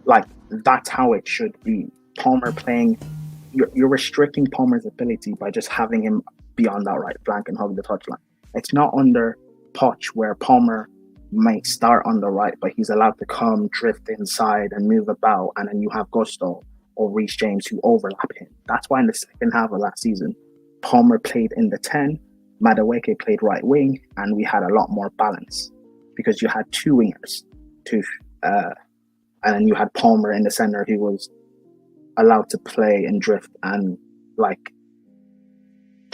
E: Like, that's how it should be. Palmer playing, you're restricting Palmer's ability by just having him be on that right flank and hug the touchline. It's not under Poch where Palmer might start on the right, but he's allowed to come, drift inside and move about, and then you have Gusto or Reece James who overlap him. That's why in the second half of last season, Palmer played in the 10, Madueke played right wing, and we had a lot more balance because you had two wingers, and then you had Palmer in the center who was allowed to play and drift and like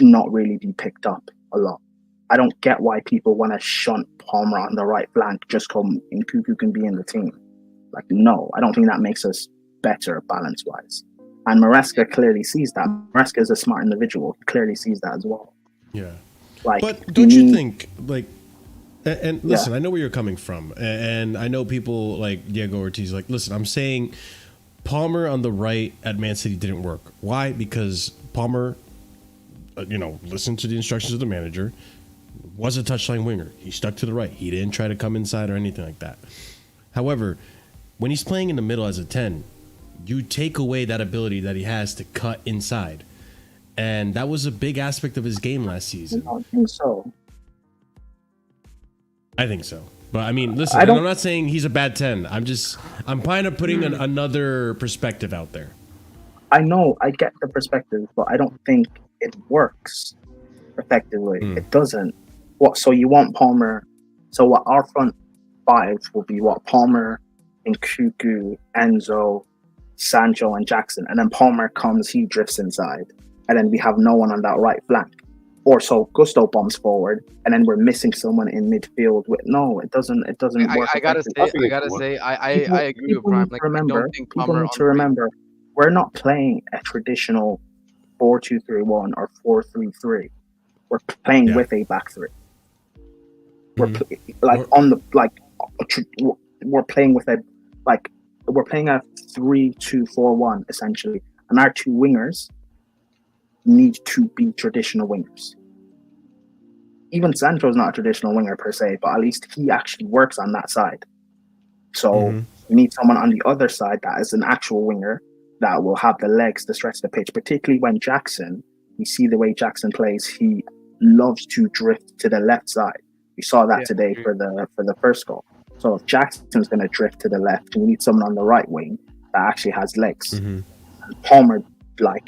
E: not really be picked up a lot. I don't get why people want to shunt Palmer on the right flank just come in Cuckoo can be in the team. Like, no, I don't think that makes us better balance-wise. And Maresca clearly sees that. Maresca is a smart individual. He clearly sees that as well.
A: Yeah.
E: Like,
A: but don't you think, like, and listen, I know where you're coming from. And I know people like Diego Ortiz, like, listen, I'm saying Palmer on the right at Man City didn't work. Why? Because Palmer, listened to the instructions of the manager, was a touchline winger. He stuck to the right. He didn't try to come inside or anything like that. However, when he's playing in the middle as a 10, you take away that ability that he has to cut inside. and that was a big aspect of his game last season.
E: I don't think so.
A: I think so. But I mean, listen,
E: I don't-
A: I'm not saying he's a bad 10. I'm kind of putting another perspective out there.
E: I know, I get the perspective, but I don't think it works effectively. It doesn't. What? So you want Palmer? So what? Our front five will be what? Palmer, Nkuku, Enzo, Sancho, and Jackson, and then Palmer comes. He drifts inside, and then we have no one on that right flank. Or so Gusto bombs forward, and then we're missing someone in midfield. With no, it doesn't. It doesn't work.
G: I gotta say, I agree with Prime. Like, I don't think Palmer
E: need to remember, we're not playing a traditional 4-2-3-1 or 4-3-3. We're playing with a back three. We're we're playing with a we're playing a 3-2-4-1 essentially, and our two wingers need to be traditional wingers. Even Sancho's not a traditional winger per se, but at least he actually works on that side. So we need someone on the other side that is an actual winger that will have the legs to stretch the pitch, particularly when Jackson, you see the way Jackson plays, he loves to drift to the left side. We saw that today for the first goal. So if Jackson's going to drift to the left, we need someone on the right wing that actually has legs. And Palmer,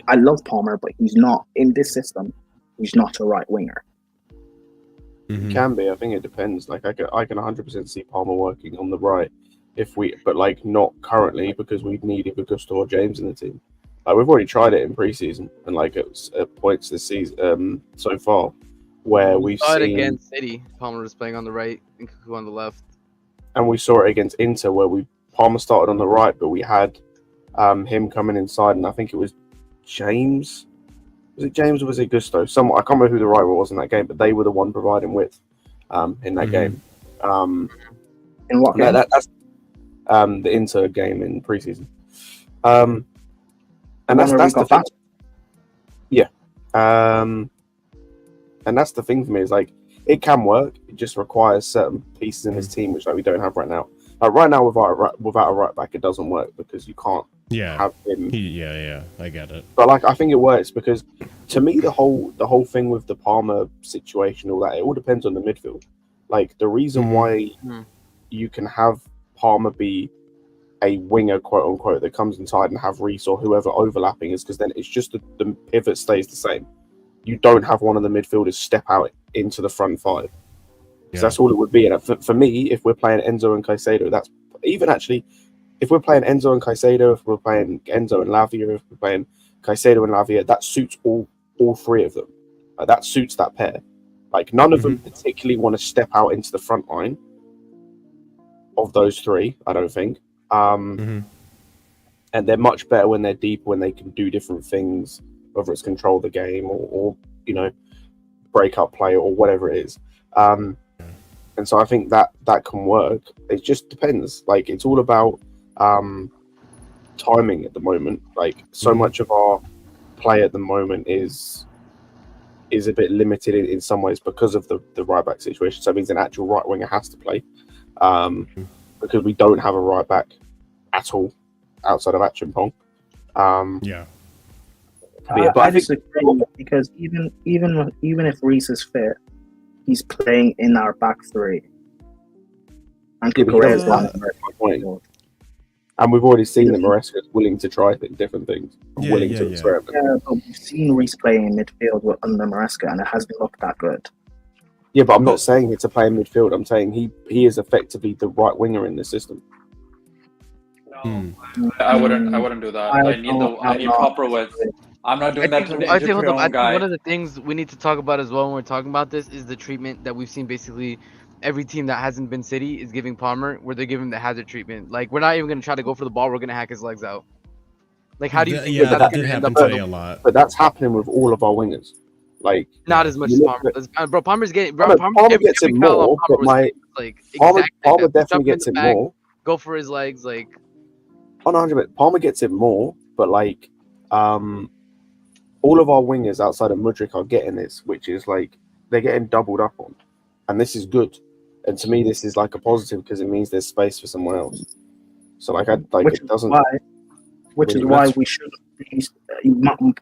E: I love Palmer, but he's not in this system. He's not a right winger.
F: It can be. I think it depends. Like I can 100% see Palmer working on the right, but not currently because we need either Gusto or James in the team. Like we've already tried it in preseason and it was at points this season so far where we've
G: saw it
F: seen
G: against City. Palmer was playing on the right and Nkuku on the left,
F: and we saw it against Inter where Palmer started on the right, but we had him coming inside, and I think it was James. Was it James or was it Gusto? I can't remember who the right was in that game, but they were the one providing width in that game.
E: In what game?
F: That's the Inter game in preseason. And that's the thing. Yeah. And that's the thing for me is it can work. It just requires certain pieces in this team which we don't have right now. Right now without a right back, it doesn't work because you can't have him.
A: I get it.
F: But I think it works because to me the whole thing with the Palmer situation, all that, it all depends on the midfield. The reason why you can have Palmer be a winger, quote unquote, that comes inside and have Reece or whoever overlapping is because then it's just the pivot stays the same. You don't have one of the midfielders step out into the front five. So that's all it would be. And for me, if we're playing Enzo and Caicedo, that's even actually, if we're playing Enzo and Caicedo, if we're playing Enzo and Lavia, if we're playing Caicedo and Lavia, that suits all three of them. That suits that pair. None of them particularly want to step out into the front line of those three, I don't think. And they're much better when they're deep, when they can do different things, whether it's control the game or break up play or whatever it is. And so I think that can work. It just depends. It's all about timing at the moment. So much of our play at the moment is a bit limited in some ways because of the right back situation. So it means an actual right winger has to play because we don't have a right back at all outside of Achimpong.
E: I disagree because even if Reece is fit, he's playing in our back three. And Cucurella is one.
F: And we've already seen that Maresca is willing to try different things. Willing to experiment.
E: Yeah, but we've seen Reece playing in midfield under Maresca, and it hasn't looked that good.
F: Yeah, but I'm not saying it's a play in midfield. I'm saying he is effectively the right winger in this system.
I: No, I wouldn't do that. I need proper width. I'm not doing that to the injured guy.
G: One of the things we need to talk about as well when we're talking about this is the treatment that we've seen. Basically, every team that hasn't been City is giving Palmer, where they're giving the hazard treatment. We're not even going to try to go for the ball. We're going to hack his legs out. How do you think
A: that did happen today a lot?
F: But that's happening with all of our wingers.
G: Not as much as Palmer. Bro, Palmer's getting.
F: Palmer gets it more, but Palmer definitely gets it more.
G: Go for his legs,
F: on 100%. Palmer gets it more, but all of our wingers outside of Mudryk are getting this, which is they're getting doubled up on, and this is good. And to me, this is a positive because it means there's space for someone else. So it doesn't.
E: Which is why we shouldn't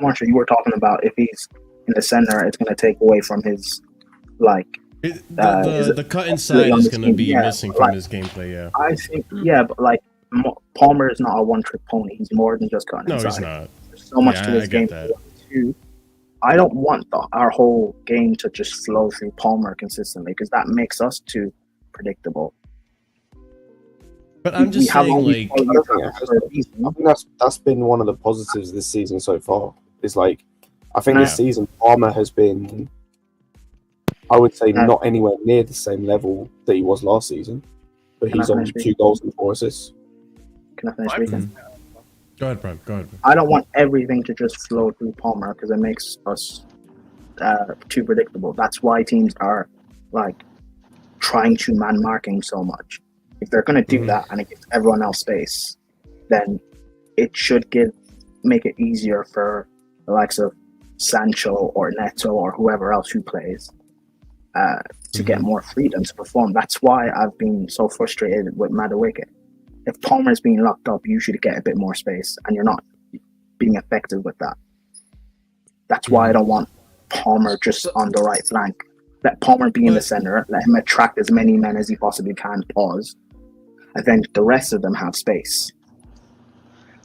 E: Marshall, you were talking about if he's in the center, it's going to take away from his
A: the cut inside is going to be missing from his gameplay. Yeah,
E: I think but like Palmer is not a one-trick pony. He's more than just cutting inside.
A: No, he's not.
E: There's so much to his game. Too. I don't want our whole game to just flow through Palmer consistently because that makes us too predictable.
A: But I'm just saying, like,
F: I think that's been one of the positives this season so far. Is like, I think this season Palmer has been, I would say, not anywhere near the same level that he was last season, but he's on 2 goals and 4 assists.
E: Can I finish speaking?
A: Go ahead, Prime. Go ahead.
E: I don't want everything to just flow through Palmer because it makes us too predictable. That's why teams are like trying to man marking so much. If they're going to do that and it gives everyone else space, then it should make it easier for the likes of Sancho or Neto or whoever else who plays to get more freedom to perform. That's why I've been so frustrated with Madueke. If Palmer's being locked up, you should get a bit more space, and you're not being effective with that. That's why I don't want Palmer just on the right flank. Let Palmer be in the center, let him attract as many men as he possibly can, pause, and then the rest of them have space.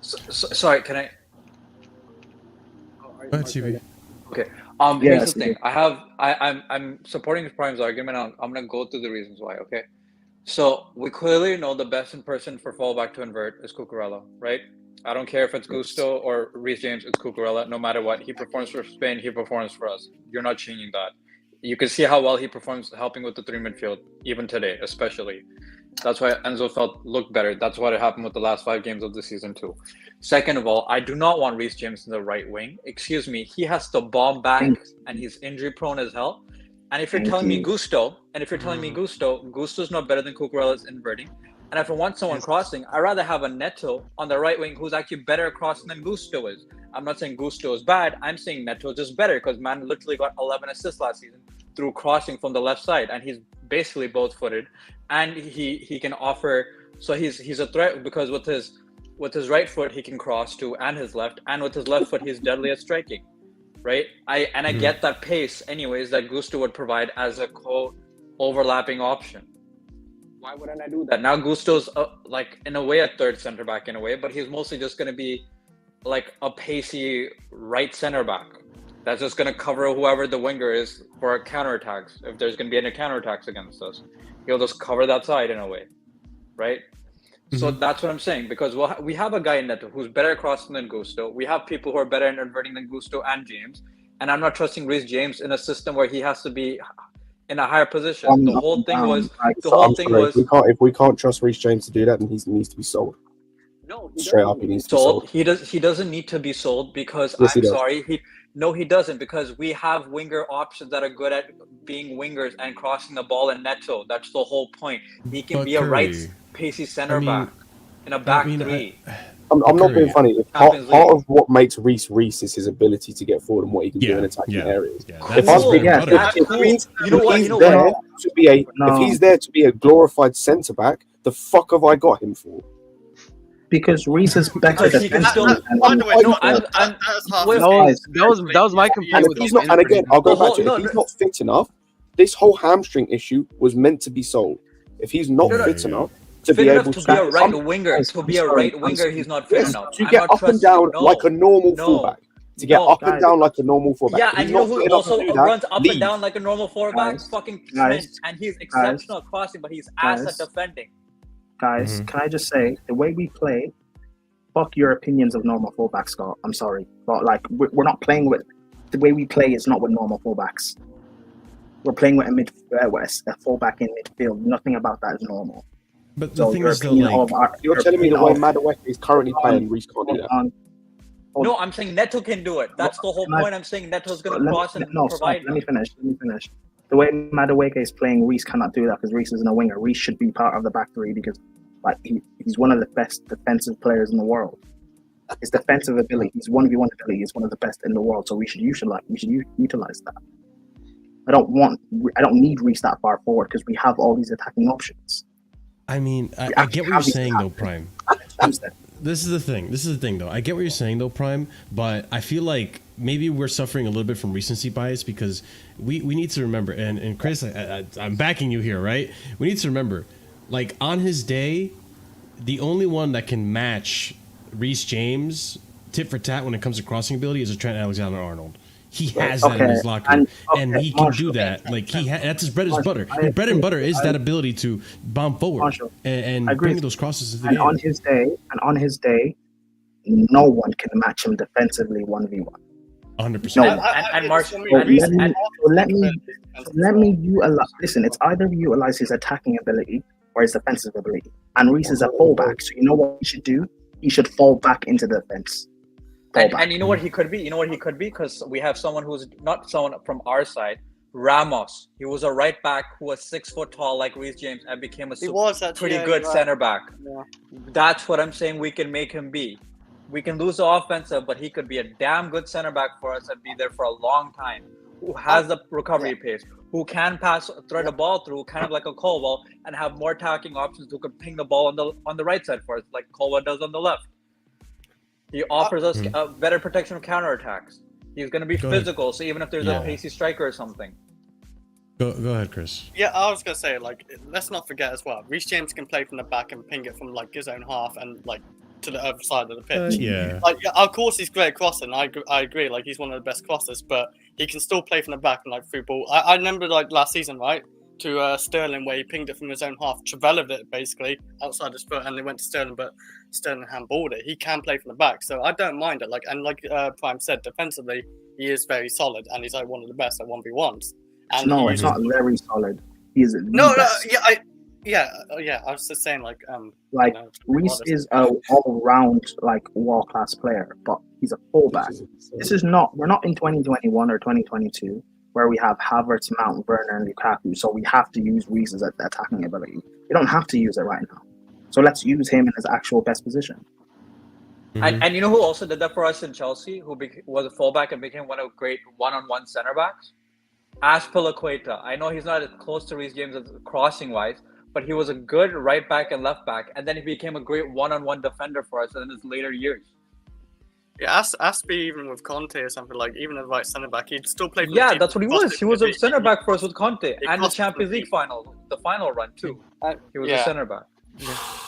I: Sorry, can I?
A: Go ahead, TV.
I: Okay. Here's the thing. I'm supporting Prime's argument. I'm gonna go through the reasons why. Okay. So we clearly know the best in person for fallback to invert is Cucurella, right? I don't care if it's Gusto or Reece James, it's Cucurella. No matter what, he performs for Spain, he performs for us. You're not changing that. You can see how well he performs helping with the 3 midfield, even today, especially. That's why Enzo looked better. That's what happened with the last 5 games of the season too. Second of all, I do not want Reece James in the right wing. Excuse me, he has to bomb back and he's injury prone as hell. And if you're telling me Gusto, Gusto's not better than Cucurella's inverting. And if I want someone crossing, I'd rather have a Neto on the right wing who's actually better at crossing than Gusto is. I'm not saying Gusto is bad. I'm saying Neto is just better because man literally got 11 assists last season through crossing from the left side. And he's basically both-footed. And he can offer, so he's a threat because with his right foot he can cross to and his left. And with his left foot he's deadly at striking. Right, I get that pace, anyways, that Gusto would provide as a overlapping option. Why wouldn't I do that? Now Gusto's like in a way a third center back in a way, but he's mostly just going to be like a pacey right center back that's just going to cover whoever the winger is for counterattacks. If there's going to be any counterattacks against us, he'll just cover that side in a way, right? So that's what I'm saying, because we have a guy in Neto who's better at crossing than Gusto. We have people who are better at inverting than Gusto and James. And I'm not trusting Reece James in a system where he has to be in a higher position. The whole thing was...
F: If we can't trust Reece James to do that, then he needs to be sold.
I: No,
F: straight up, he needs to be sold.
I: He doesn't need to be sold because he doesn't, because we have winger options that are good at being wingers and crossing the ball in Neto. That's the whole point. He can be a right pacey center back in a back three.
F: I'm not being funny. Part of what makes Reece is his ability to get forward and what he can do in attacking areas. If he's there to be a glorified centre back, the fuck have I got him for?
E: Because Reece is better.
G: That was my complaint.
F: And again, I'll go back to it. If he's not fit enough, this whole hamstring issue was meant to be solved. If he's not fit enough to be able to
I: be a right winger, he's not fit enough.
F: To get up and down like a normal fullback. To get up and down like a normal fullback.
I: Yeah, and you know who also runs up and down like a normal fullback? Fucking Smith. And he's exceptional at crossing, but he's ass at defending.
E: Guys, can I just say, the way we play, fuck your opinions of normal fullbacks, Scott. I'm sorry. But like, we're not playing with, the way we play is not with normal fullbacks. We're playing with a fullback in midfield. Nothing about that is normal.
A: But the thing is, though,
F: you're telling me the way Madueke is currently playing, Reece can't do that.
I: No, I'm saying Neto can do it. That's the whole point. I'm saying Neto's going to cross and provide.
E: Let me finish. The way Madueke is playing, Reece cannot do that because Reece isn't a winger. Reece should be part of the back three because he's one of the best defensive players in the world. His defensive ability, his 1v1 ability is one of the best in the world. So we should utilize that. I don't need Reece that far forward because we have all these attacking options.
A: I mean, I get what you're saying though, Prime. this is the thing. This is the thing, though. I get what you're saying, though, Prime, but I feel like maybe we're suffering a little bit from recency bias because we need to remember, and Chris, I'm backing you here, right? We need to remember, like, on his day, the only one that can match Reece James tit for tat when it comes to crossing ability is a Trent Alexander-Arnold. He has that in his locker, and he can do that. Like that's his bread and butter. His bread and butter is that ability to bomb forward and bring those crosses to the game.
E: On his day, no one can match him defensively 1v1.
A: 100%.
E: Let me utilize. Listen, it's either utilize his attacking ability or his defensive ability. And Reece is a fullback, so you know what he should do? He should fall back into the defense.
I: And you know what he could be? Because we have someone who's not someone from our side, Ramos. He was a right back who was 6 foot tall like Reece James and became a pretty good center back. Yeah. That's what I'm saying we can make him be. We can lose the offensive, but he could be a damn good center back for us and be there for a long time. Who has the recovery pace, who can thread a ball through, kind of like a Colwill, and have more attacking options, who can ping the ball on the right side for us, like Colwill does on the left. He offers us a better protection of counterattacks. He's going to be physical, so even if there's a pacey striker or something.
A: Go ahead, Chris.
B: Yeah, I was going to say, like, let's not forget as well, Reece James can play from the back and ping it from, like, his own half and, like, to the other side of the pitch. Like, of course, he's great at crossing. I agree. Like, he's one of the best crossers, but he can still play from the back and, like, through ball. I remember, like, last season, right? To Sterling, where he pinged it from his own half, Trevellered it basically outside his foot, and they went to Sterling, but Sterling handballed it. He can play from the back, so I don't mind it. Like Prime said, defensively he is very solid, and he's like one of the best at 1v1s. And
E: no, it's not very solid. He's I was just saying, like, Reece is a all-round like world-class player, but he's a fullback. We're not in 2021 or 2022. Where we have Havertz, Mount, Werner, and Lukaku, so we have to use Reece's attacking ability. We don't have to use it right now, so let's use him in his actual best position.
I: And you know who also did that for us in Chelsea, who was a fullback and became one of great one-on-one center backs? Azpilicueta. I know he's not as close to Reece James as crossing-wise, but he was a good right back and left back, and then he became a great one-on-one defender for us in his later years.
B: Yeah, Aspie, even with Conte or something, like, even as right centre back, he'd still play.
I: Yeah, that's what he was. He was a centre back for us with Conte, and the Champions League final, the final run too. He was a centre back.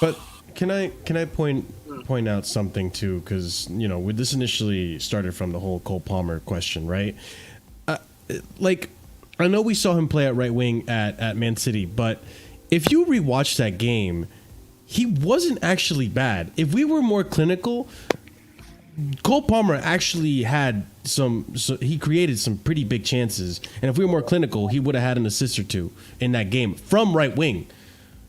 A: But can I point out something too? Because this initially started from the whole Cole Palmer question, right? Like, I know we saw him play at right wing at Man City, but if you rewatch that game, he wasn't actually bad. If we were more clinical, Cole Palmer actually had he created some pretty big chances, and if we were more clinical, he would have had an assist or two in that game from right wing.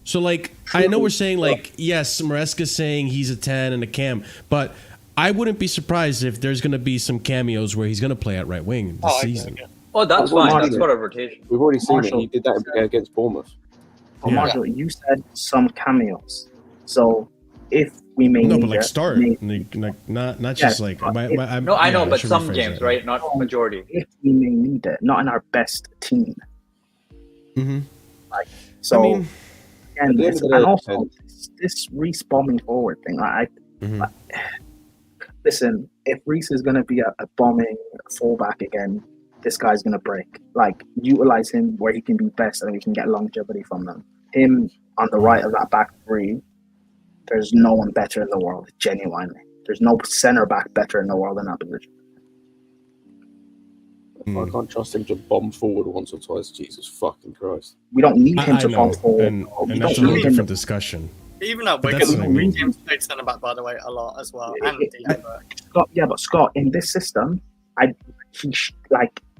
A: So, like, I know we're saying, like, yes, Maresca's saying he's a 10 and a cam, but I wouldn't be surprised if there's going to be some cameos where he's going to play at right wing this season.
I: Oh, that's fine. That's part of rotation.
F: We've already seen it. He did that against Bournemouth.
E: Marshall, you said some cameos, so if we may
A: but like start, not just like.
I: No, I know, but some games, right? Not majority.
E: If we may need it, not in our best team. Like, so,
A: I mean,
E: and also this Reece bombing forward thing. Listen, if Reece is going to be a bombing fullback again, this guy's going to break. Like, utilize him where he can be best, and we can get longevity from them. Him on the right of that back three. There's no one better in the world, genuinely. There's no centre back better in the world in that position.
F: I can't trust him to bomb forward once or twice. Jesus fucking Christ.
E: We don't need him to bomb forward.
A: And that's a different discussion.
B: Even at Wigan, James played centre back, by the way, a lot as well.
E: But Scott, in this system,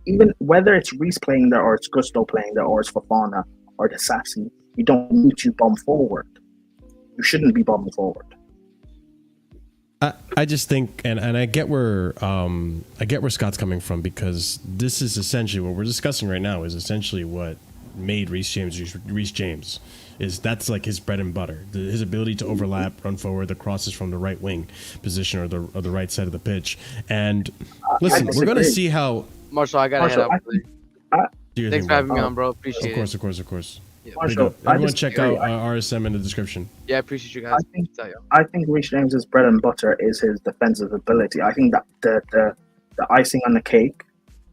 E: even whether it's Reece playing there or it's Gusto playing there or it's Fofana or the Sassy, you don't need to bomb forward. You shouldn't be bombing forward.
A: I just think, and I get where Scott's coming from, because this is essentially what we're discussing right now. Is essentially what made Reece James. That's like his bread and butter. His ability to overlap, run forward, the crosses from the right wing position or the right side of the pitch. And listen, we're gonna see how.
G: Marshall, I gotta head out. Thanks for having me on, bro. Appreciate it.
A: Of course.
E: Marshall,
A: Everyone check out RSM in the description.
G: Yeah, I appreciate you guys.
E: I think Reece James's bread and butter is his defensive ability. I think that the icing on the cake,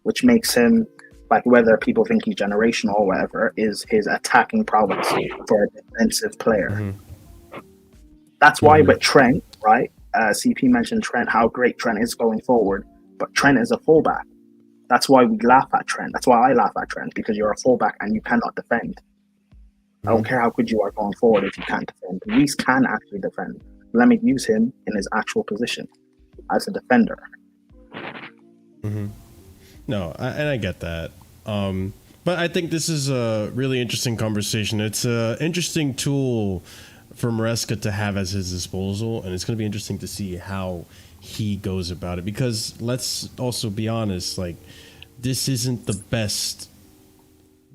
E: which makes him, like, whether people think he's generational or whatever, is his attacking prowess for a defensive player.
A: Mm-hmm.
E: That's why with Trent, right? CP mentioned Trent, how great Trent is going forward, but Trent is a fullback. That's why we laugh at Trent. That's why I laugh at Trent, because you're a fullback and you cannot defend. I don't care how good you are going forward if you can't defend. Reece can actually defend. Let me use him in his actual position as a defender.
A: Mm-hmm. No, I get that. But I think this is a really interesting conversation. It's an interesting tool for Maresca to have at his disposal, and it's going to be interesting to see how he goes about it, because let's also be honest, like, this isn't the best.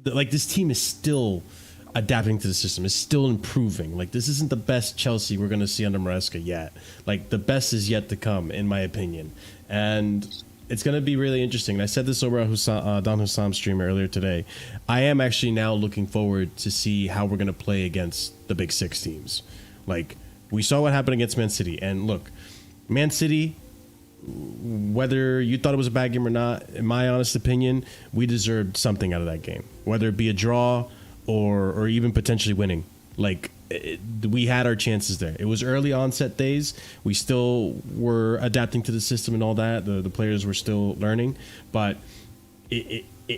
A: Like, this team is still adapting to the system, is still improving. Like, this isn't the best Chelsea we're going to see under Maresca yet. Like, the best is yet to come, in my opinion, and it's going to be really interesting. And I said this over on Don Hussam's stream earlier today. I am actually now looking forward to see how we're going to play against the big six teams. Like, we saw what happened against Man City, and look, Man City, whether you thought it was a bad game or not, in my honest opinion, we deserved something out of that game, whether it be a draw or even potentially winning. Like, we had our chances there. It was early onset days. We still were adapting to the system and all that. The players were still learning, but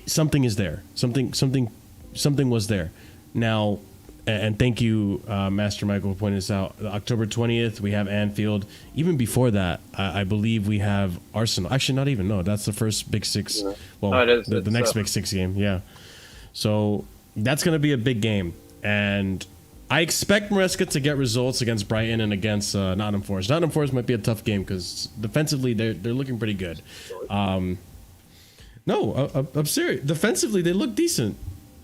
A: something is there. Something was there. Now, and thank you, Master Michael, for pointing this out. October 20th, we have Anfield. Even before that, I believe we have Arsenal. Actually, not even. No, that's the first Big Six. Yeah. Well, the next Big Six game. Yeah. So that's going to be a big game. And I expect Maresca to get results against Brighton and against Nottingham Forest. Nottingham Forest might be a tough game because defensively they're looking pretty good. No, I'm serious. Defensively, they look decent.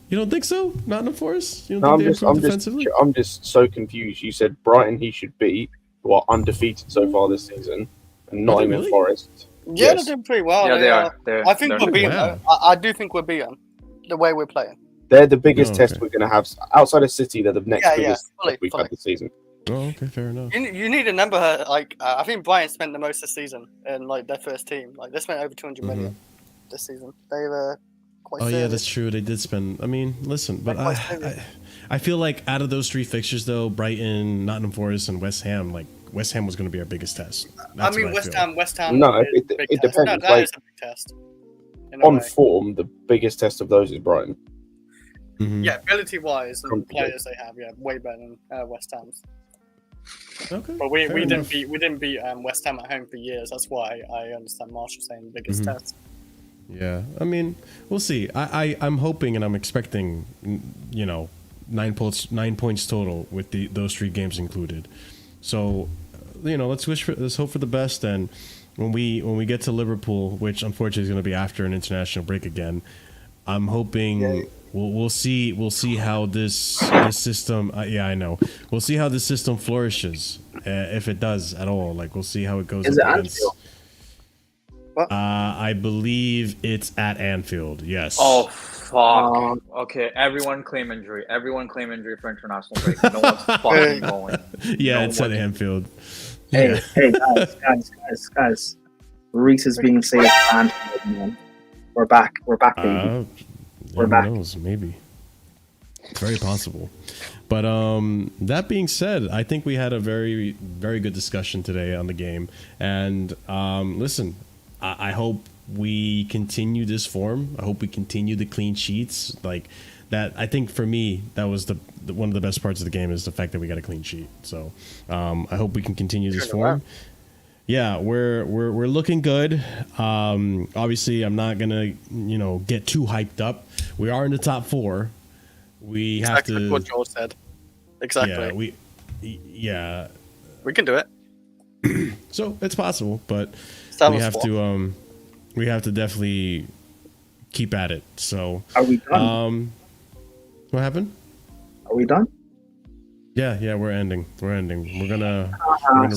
A: You don't think so? Nottingham Forest? You don't think they improved defensively?
F: I'm just so confused. You said Brighton he should beat, who are undefeated so far this season, and Nottingham Forest.
B: Yeah, they're doing pretty well.
I: Yeah, they are.
B: I think we're beaten. Wow. I do think we're beaten the way we're playing.
F: They're the biggest test we're going to have. Outside of City, they're the next biggest
B: fully.
F: we've had this season.
A: Oh, okay, fair enough.
B: You need to remember, like, I think Brighton spent the most this season in, like, their first team. Like, they spent over 200 million this season. They were quite serious.
A: Yeah, that's true. They did spend. I mean, listen, but I feel like out of those three fixtures, though, Brighton, Nottingham Forest, and West Ham, like, West Ham was going to be our biggest test. That's
B: West Ham.
F: No, it depends.
B: No, that is a big test.
F: On form, the biggest test of those is Brighton.
A: Mm-hmm.
B: Yeah, ability-wise and players they have, way better than West Ham's.
A: Okay,
B: but we didn't beat West Ham at home for years. That's why I understand Marshall saying the biggest test.
A: Yeah, I mean, we'll see. I'm hoping and I'm expecting, 9 points total with those 3 games included. So, let's hope for the best. And when we get to Liverpool, which unfortunately is going to be after an international break again, I'm hoping we'll see how this system. I know we'll see how this system flourishes, if it does at all. Like, we'll see how it goes.
E: Is it Anfield?
A: I believe it's at Anfield. Yes.
I: Oh fuck. Okay, everyone claim injury. Everyone claim injury for international break. No one's fucking going.
A: Yeah, it's at Anfield.
E: Hey, guys. Reece is being saved at Anfield, man. We're back, baby. We're back.
A: Who knows? Maybe. It's very possible. But that being said, I think we had a very, very good discussion today on the game. And listen, I hope we continue this form. I hope we continue the clean sheets. Like that, I think for me, that was the one of the best parts of the game is the fact that we got a clean sheet. So I hope we can continue this form. Yeah, we're looking good. Obviously, I'm not gonna get too hyped up. We are in the top 4. We have to.
B: What Joel said. Exactly.
A: Yeah,
B: we can do it.
A: So it's possible, but we have to definitely keep at it. So
E: are we done?
A: What happened?
E: Are we done?
A: Yeah, we're ending. We're gonna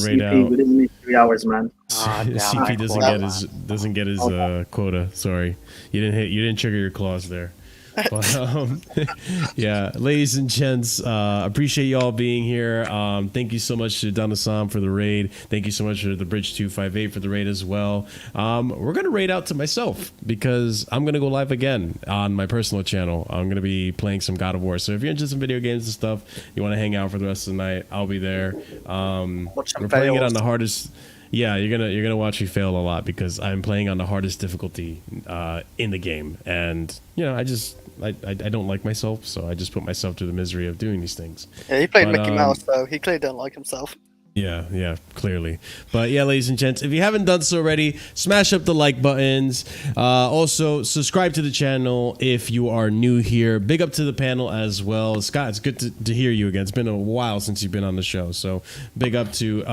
A: rate out.
E: We didn't make 3 hours, man.
A: CP doesn't get his quota. Sorry, you didn't trigger your clause there. But yeah, ladies and gents, appreciate you all being here. Thank you so much to Danasam for the raid. Thank you so much to the Bridge 258 for the raid as well. We're gonna raid out to myself because I'm gonna go live again on my personal channel. I'm gonna be playing some God of War. So if you're interested in video games and stuff, you want to hang out for the rest of the night, I'll be there. We're playing it on the hardest. Yeah, you're gonna watch me fail a lot because I'm playing on the hardest difficulty in the game, and you know I don't like myself, so I just put myself through the misery of doing these things.
B: Yeah, he played Mickey Mouse, so he clearly don't like himself.
A: Yeah, clearly. But yeah, ladies and gents, if you haven't done so already, smash up the like buttons. Also, subscribe to the channel if you are new here. Big up to the panel as well. Scott, it's good to hear you again. It's been a while since you've been on the show. So big up to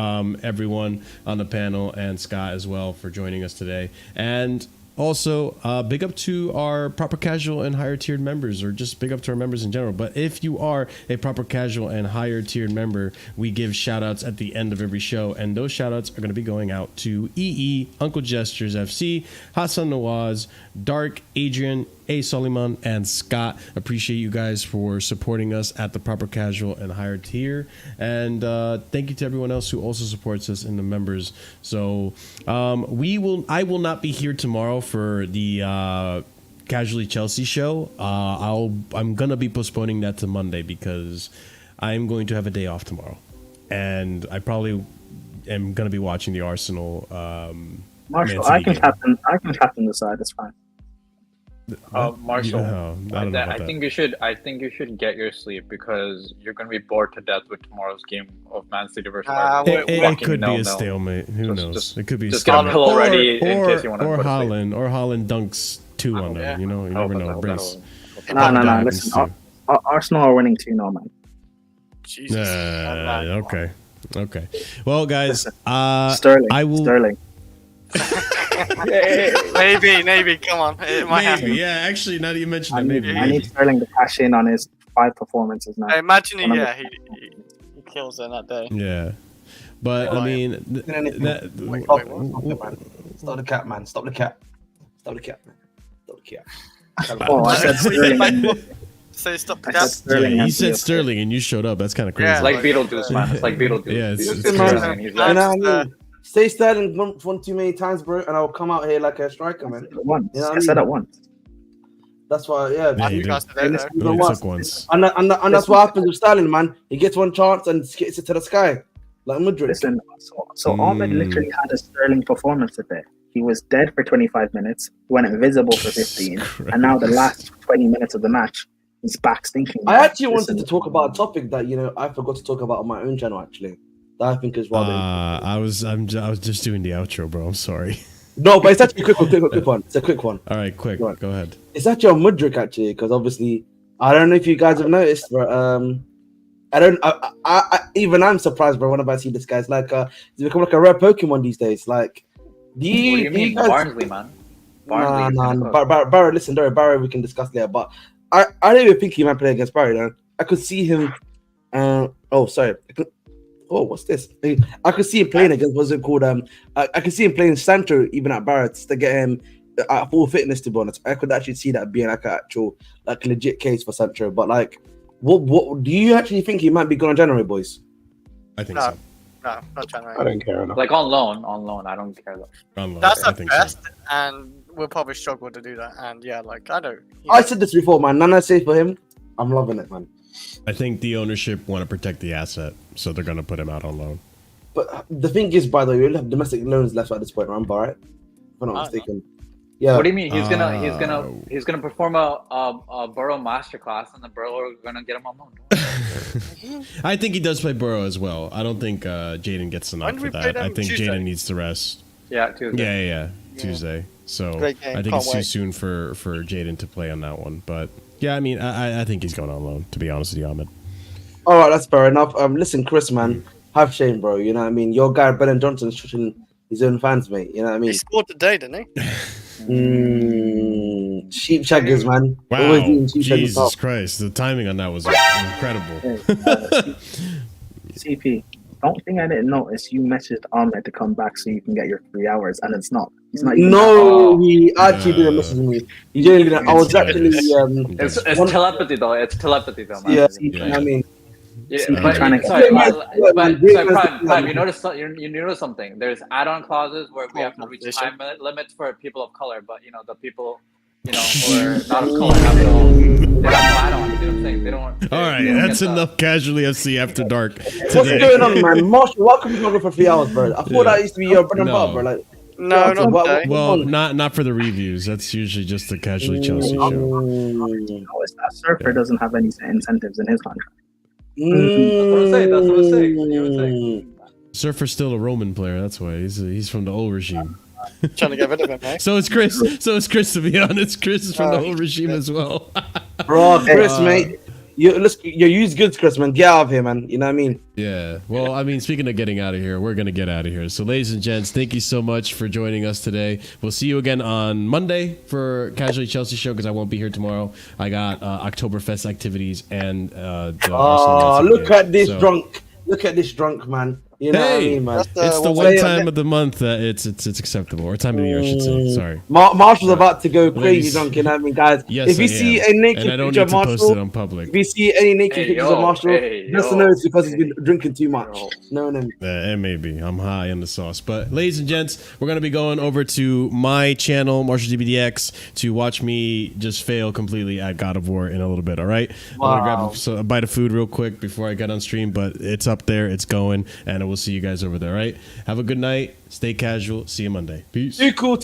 A: everyone on the panel and Scott as well for joining us today. And also, big up to our proper casual and higher tiered members, or just big up to our members in general. But if you are a proper casual and higher tiered member, we give shout outs at the end of every show. And those shout outs are going to be going out to EE, Uncle Gestures FC, Hassan Nawaz, Dark, Adrian, A. Soliman, and Scott. Appreciate you guys for supporting us at the proper casual and higher tier. And thank you to everyone else who also supports us in the members. So I will not be here tomorrow for the Casually Chelsea show. I'm gonna be postponing that to Monday because I'm going to have a day off tomorrow, and I probably am gonna be watching the Arsenal.
E: Marshall, I can captain the side. It's fine.
I: Marshall,
A: I
I: think you should get your sleep because you're going to be bored to death with tomorrow's game of Man City versus Arsenal.
A: It could be a stalemate. Who knows? It could be a
I: just get a
A: stalemate.
I: pillow ready in case you want to.
A: Or Haaland dunks 2 on them. You know, you never know. Brace.
E: No. Listen, Arsenal are winning 2-0, man.
B: Jesus.
A: Okay. Well, guys,
E: Sterling.
B: Maybe. Come on, it might happen.
A: Yeah, actually, now that you mentioned it, maybe.
E: I need Sterling to cash in on his 5 performances now.
B: I imagine he kills it that day.
A: Yeah, but I mean,
C: Stop the cap, man. Stop the cap, man.
E: Oh, I said Sterling.
B: Say stop the
E: I
B: cap.
E: said Sterling.
A: you said Sterling and you showed up. That's kind of crazy.
B: Yeah,
I: It's like Beetlejuice, man. It's like Beetlejuice.
A: Yeah, it's
I: Beetlejuice.
A: crazy.
I: He's
C: You know
I: like,
C: what I mean? Say Sterling one too many times, bro, and I'll come out here like a striker, man.
E: I said it once.
C: That's why, yeah.
A: Yeah, you
B: guys
A: did.
B: did it,
A: You only took once.
C: And that's what happens with Sterling, man. He gets one chance and gets it to the sky, like Madrid.
E: Listen, so Ahmed literally had a Sterling performance today. He was dead for 25 minutes, went invisible for 15, and now the last 20 minutes of the match, he's back stinking.
C: I actually wanted to talk about a topic that I forgot to talk about on my own channel. Actually, that I think is rather.
A: I was just doing the outro, bro. I'm sorry.
C: No, but it's actually a quick one. It's a quick one.
A: All right, quick. Go ahead.
C: It's actually on Mudrick actually, because obviously I don't know if you guys have noticed, but even I'm surprised, bro. Whenever I see this guy's like, he's become like a rare Pokemon these days. Like,
I: what do you mean,
C: guys...
I: Barnsley, man?
C: Barry, listen, Barry, we can discuss later. But I don't even think he might play against Barry. Though I could see him. What's this? I could see him playing against what's it called? I could see him playing Sancho even at Barrett to get him at full fitness. To be honest, I could actually see that being like an actual, like legit case for Sancho. But like, what do you actually think he might be going on January, boys?
A: I think so.
B: No, not January.
F: I don't care enough.
I: Like on loan. I don't care though.
A: On loan,
B: That's
A: I
B: the
A: think
B: best,
A: so.
B: and we'll probably struggle to do that. And yeah, like I don't.
C: I said this before, man. Nana say for him, I'm loving it, man.
A: I think the ownership want to protect the asset, so they're going to put him out on loan.
C: But the thing is, by the way, we only have domestic loans left at this point, remember, right? If I'm not mistaken. Yeah.
I: What do you mean? He's gonna perform a Burrow masterclass, and the Burrow are gonna get him on loan.
A: I think he does play Burrow as well. I don't think Jaden gets enough for that. I think Jaden needs to rest.
I: Yeah, Tuesday.
A: Yeah. Tuesday. So
B: Great game.
A: I think
B: Can't
A: it's too
B: wait.
A: soon for Jaden to play on that one. But yeah, I mean, I think he's going on loan. To be honest with you, Ahmed.
C: All right, that's fair enough. Listen, Chris, man, have shame, bro. You know what I mean? Your guy Brennan Johnson's shooting his own fans, mate. You know what I mean?
B: He scored today, didn't he?
C: Sheep shaggers, man.
A: Wow,
C: Always doing sheep shaggers
A: Jesus
C: stuff.
A: Christ, the timing on that was incredible.
E: CP, don't think I didn't notice you messaged Ahmed to come back so you can get your 3 hours, and it's not. He's not even.
C: No, he actually didn't message me. He didn't. I was actually.
J: It's telepathy though. It's telepathy though, man.
C: Yeah, I mean.
J: Yeah,
E: I'm
J: but,
E: trying to-
J: Prime, you notice something. There's add-on clauses where we have to reach time limits for people of color, but the people who are not of color have they don't have add-ons. You know what I'm saying? They don't.
A: All right, that's enough Casually FC after dark.
C: What's going on, man? Marshall, why come you not go for 3 hours, bro? I thought that used to be your bread and butter, bro. Like,
B: No, not today.
A: Well, not for the reviews. That's usually just the Casually Chelsea show.
E: Notice that Surfer doesn't have any incentives in his contract.
J: That's what I'm saying. That's what I'm saying. You know what I'm saying?
A: Surfer's still a Roman player. That's why he's from the old regime.
B: Trying to get rid of him, mate.
A: So is Chris. To be honest, Chris is from the old regime as well.
C: bro, Chris, mate. You use goods, Chris, man. Get out of here, man. You know what I mean?
A: Yeah. Well, I mean, speaking of getting out of here, we're gonna get out of here. So, ladies and gents, thank you so much for joining us today. We'll see you again on Monday for Casually Chelsea show because I won't be here tomorrow. I got Oktoberfest activities and
C: look at this drunk. Look at this drunk man. You know what I mean, man?
A: It's the one time of the month that it's acceptable, or time of the year, I should say. Sorry.
C: Marshall's about to go crazy drunk. You know what I mean, guys?
A: Yes,
C: if you see a naked
A: and I don't
C: picture
A: need
C: of
A: to post it
C: Marshall,
A: on public.
C: if you see any naked pictures of Marshall, just know it's because he's been drinking too much. No.
A: It may be. I'm high on the sauce. But ladies and gents, we're going to be going over to my channel, Marshalldbdx, to watch me just fail completely at God of War in a little bit, all right?
C: Wow.
A: I'm going to grab a bite of food real quick before I get on stream, but it's up there. It's going, and we'll see you guys over there, all right? Have a good night. Stay casual. See you Monday. Peace.
C: Too cool.